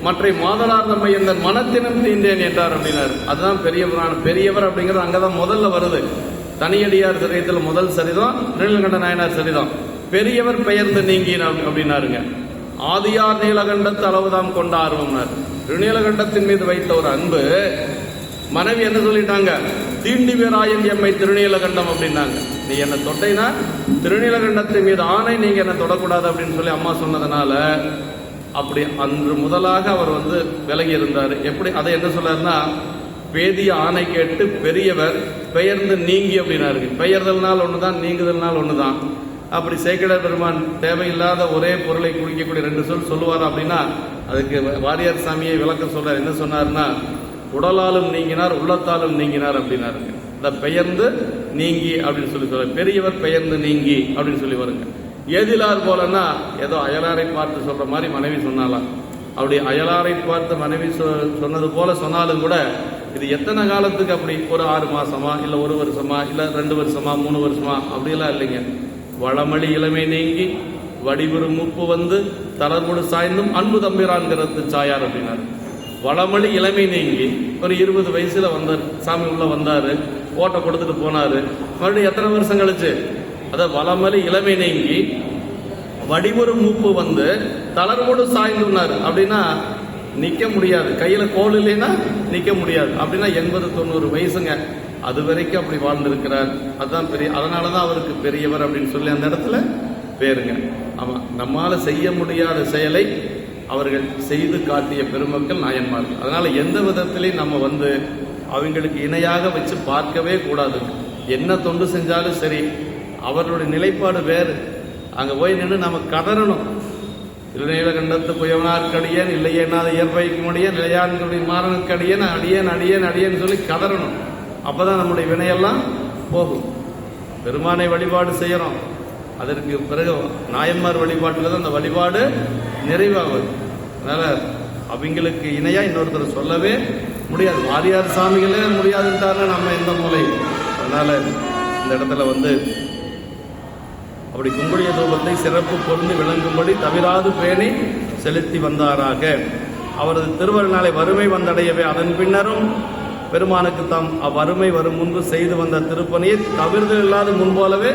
மற்ற மாதலார் தம்மை எந்த மனத்தினம் தீண்டேன் என்றார் அப்படின்னாரு. அதுதான் பெரிய புராணம். பெரியவர் அப்படிங்கிறது அங்கதான் முதல்ல வருது. தனியடியார் சரிதத்தில் முதல் சரிதான், நீலகண்ட நாயனார் சரிதான். பெரியவர் பெயர்ந்து நீங்கி அப்படின்னாருங்க. ஆதியார் நீலகண்டத்து அளவுதாம் கொண்ட ஆர்வம்னார். திருநீலகண்டத்தின் மீது வைத்த ஒரு அன்பு. மனைவி என்ன சொல்லிட்டாங்க? தீண்டி வீராயன் எம்மை திருநீலகண்டம் அப்படின்னாங்க. நீ என்ன தொட்டைனா திருநீலகண்டத்தின் மீது ஆணை, நீங்க என்ன தொடக்கூடாது அப்படின்னு சொல்லி அம்மா சொன்னதுனால அப்படி அன்று முதலாக அவர் விலகி இருந்தார். எப்படி அதை என்ன சொல்றாருன்னா, பேதிய ஆணை கேட்டு பெரியவர் பெயர்ந்து நீங்கி அப்படின்னாரு. பெயர்தல்னால் ஒண்ணுதான், நீங்குதல்னால் ஒண்ணுதான். அப்படி சேக்கிழார் பெருமான் தேவையில்லாத ஒரே பொருளை குறிக்கக்கூடிய 2 சொல் சொல்லுவார் அப்படின்னா, அதுக்கு வாரியார் சாமியை விளக்கம் சொல்றார். என்ன சொன்னார்னா, உடலாலும் நீங்கினார் உள்ளத்தாலும் நீங்கினார் அப்படின்னாரு. இந்த பெயர்ந்து நீங்கி அப்படின்னு சொல்லி சொல்ற, பெரியவர் பெயர்ந்து நீங்கி அப்படின்னு சொல்லி வருங்க. ஏதிலார் போலன்னா ஏதோ அயலாரை பார்த்து சொல்ற மாதிரி மனைவி சொன்னாலாம். அப்படி அயலாரை பார்த்து மனைவி சொன்னது போல சொன்னாலும் கூட இது எத்தனை காலத்துக்கு? அப்படி ஒரு 6 மாசமா, இல்ல 1 வருஷமா, இல்ல 2 வருஷமா, 3 வருஷமா, அப்படியெல்லாம் இல்லைங்க. வளமளி இளமை நீங்கி வடிவுறு மூப்பு தளர்முடு சாய்ந்தும் அன்பு தம்பிரான்கிறது சாயார் அப்படின்னாரு. வளமளி இளமை நீங்கி ஒரு 20 வயசுல வந்தார். சாமி உள்ள வந்தாரு, ஓட்டை கொடுத்துட்டு போனாரு. மறுபடியும் எத்தனை வருஷம் கழிச்சு? அதாவது வளமளி இளமை நீங்கி வடிவுறு மூப்பு தளர்முடு சாய்ந்துனாரு. அப்படின்னா நிக்க முடியாது, கையில கோல் இல்லைன்னா நிக்க முடியாது. அப்படின்னா 80-90 வயசுங்க. அது வரைக்கும் அப்படி வாழ்ந்திருக்கிறார். அதுதான் பெரிய. அதனாலதான் அவருக்கு பெரியவர் அப்படின்னு சொல்லி அந்த இடத்துல பேருங்க. ஆமா, நம்மால செய்ய முடியாத செயலை அவர்கள் செய்து காட்டிய பெருமக்கள் நாயன்மார்கள். அதனால எந்த விதத்திலையும் நம்ம அவங்களுக்கு இணையாக வச்சு பார்க்கவே கூடாது. என்ன தொண்டு செஞ்சாலும் சரி, அவர்களுடைய நிலைப்பாடு வேறு. அங்க போய் நின்று நம்ம கதறணும். திருநீலகண்டத்து புயவனார்க்கடியேன் இல்லையே என்னாத இயற்பைக்கு முடிய நிலையான்களுடைய மாறனுக்கடியேன் அடியேன் அடியேன் அடியேன்னு சொல்லி கதறணும். அப்பதான் நம்முடைய வினையெல்லாம் போகும். பெருமானை வழிபாடு செய்யறோம், அதற்கு பிறகு நாயன்மார் வழிபாட்டுல தான் அந்த வழிபாடு நிறைவாகுது. அதனால அவங்களுக்கு இணையா இன்னொருத்தர் சொல்லவே முடியாது. வாரியார் சாமிகளே முடியாதுன்றாரு, நம்ம எந்த மூலை. அதனால இந்த இடத்துல அப்படி குங்குளிய தூபத்தை சிறப்பு பொருந்து விளங்கும்படி தவிராது பேணி செலுத்தி வந்தாராக. அவரது திருவருளாலை வறுமை வந்தடையவே அதன் பின்னரும் பெருமானுக்கு தாம் அவ்வறுமை வரும் முன்பு செய்து வந்த திருப்பணியை தவிர்த்து இல்லாத முன்போலவே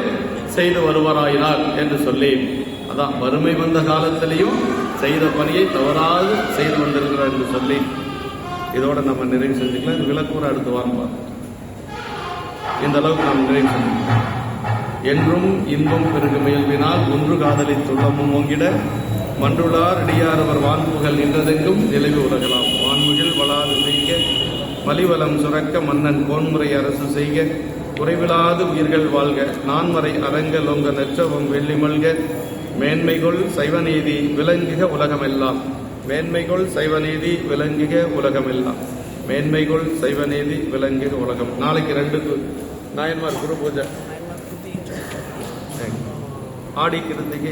செய்து வருவாராயினார் என்று சொல்லி, அதான் வறுமை வந்த காலத்திலையும் செய்த பணியை தவறாது செய்து வந்திருக்கிறார் என்று சொல்லி இதோட நம்ம நிறைவு செஞ்சுக்கலாம். இது விளக்கூற அடுத்து வாரம் இந்த அளவுக்கு நாம் நிறைவு செஞ்சுக்கலாம். என்றும் இன்பம் பெருகு முயல்வினால் ஒன்று காதலித்துள்ளமும் ஓங்கிட மன்றுளார் அடியாரவர் வான்புகள் நின்றதெங்கும் நிலைவு உலகலாம். வான்முகில் வளாது செய்க மலிவலம் சுரக்க மன்னன் கோன்முறை அரசு செய்க குறைவிலாது உயிர்கள் வாழ்க நான்மறை அரங்கலொங்க நெற்றவம் வெள்ளி மல்க மேன்மைகொள் சைவநீதி விளங்குக உலகமெல்லாம். மேன்மைகொள் சைவநீதி விளங்குக உலகமெல்லாம். மேன்மைகொள் சைவநீதி விளங்குக உலகம். நாளைக்கு 2 நாயன்மார் குரு பூஜை. ஆடி கிருத்திகை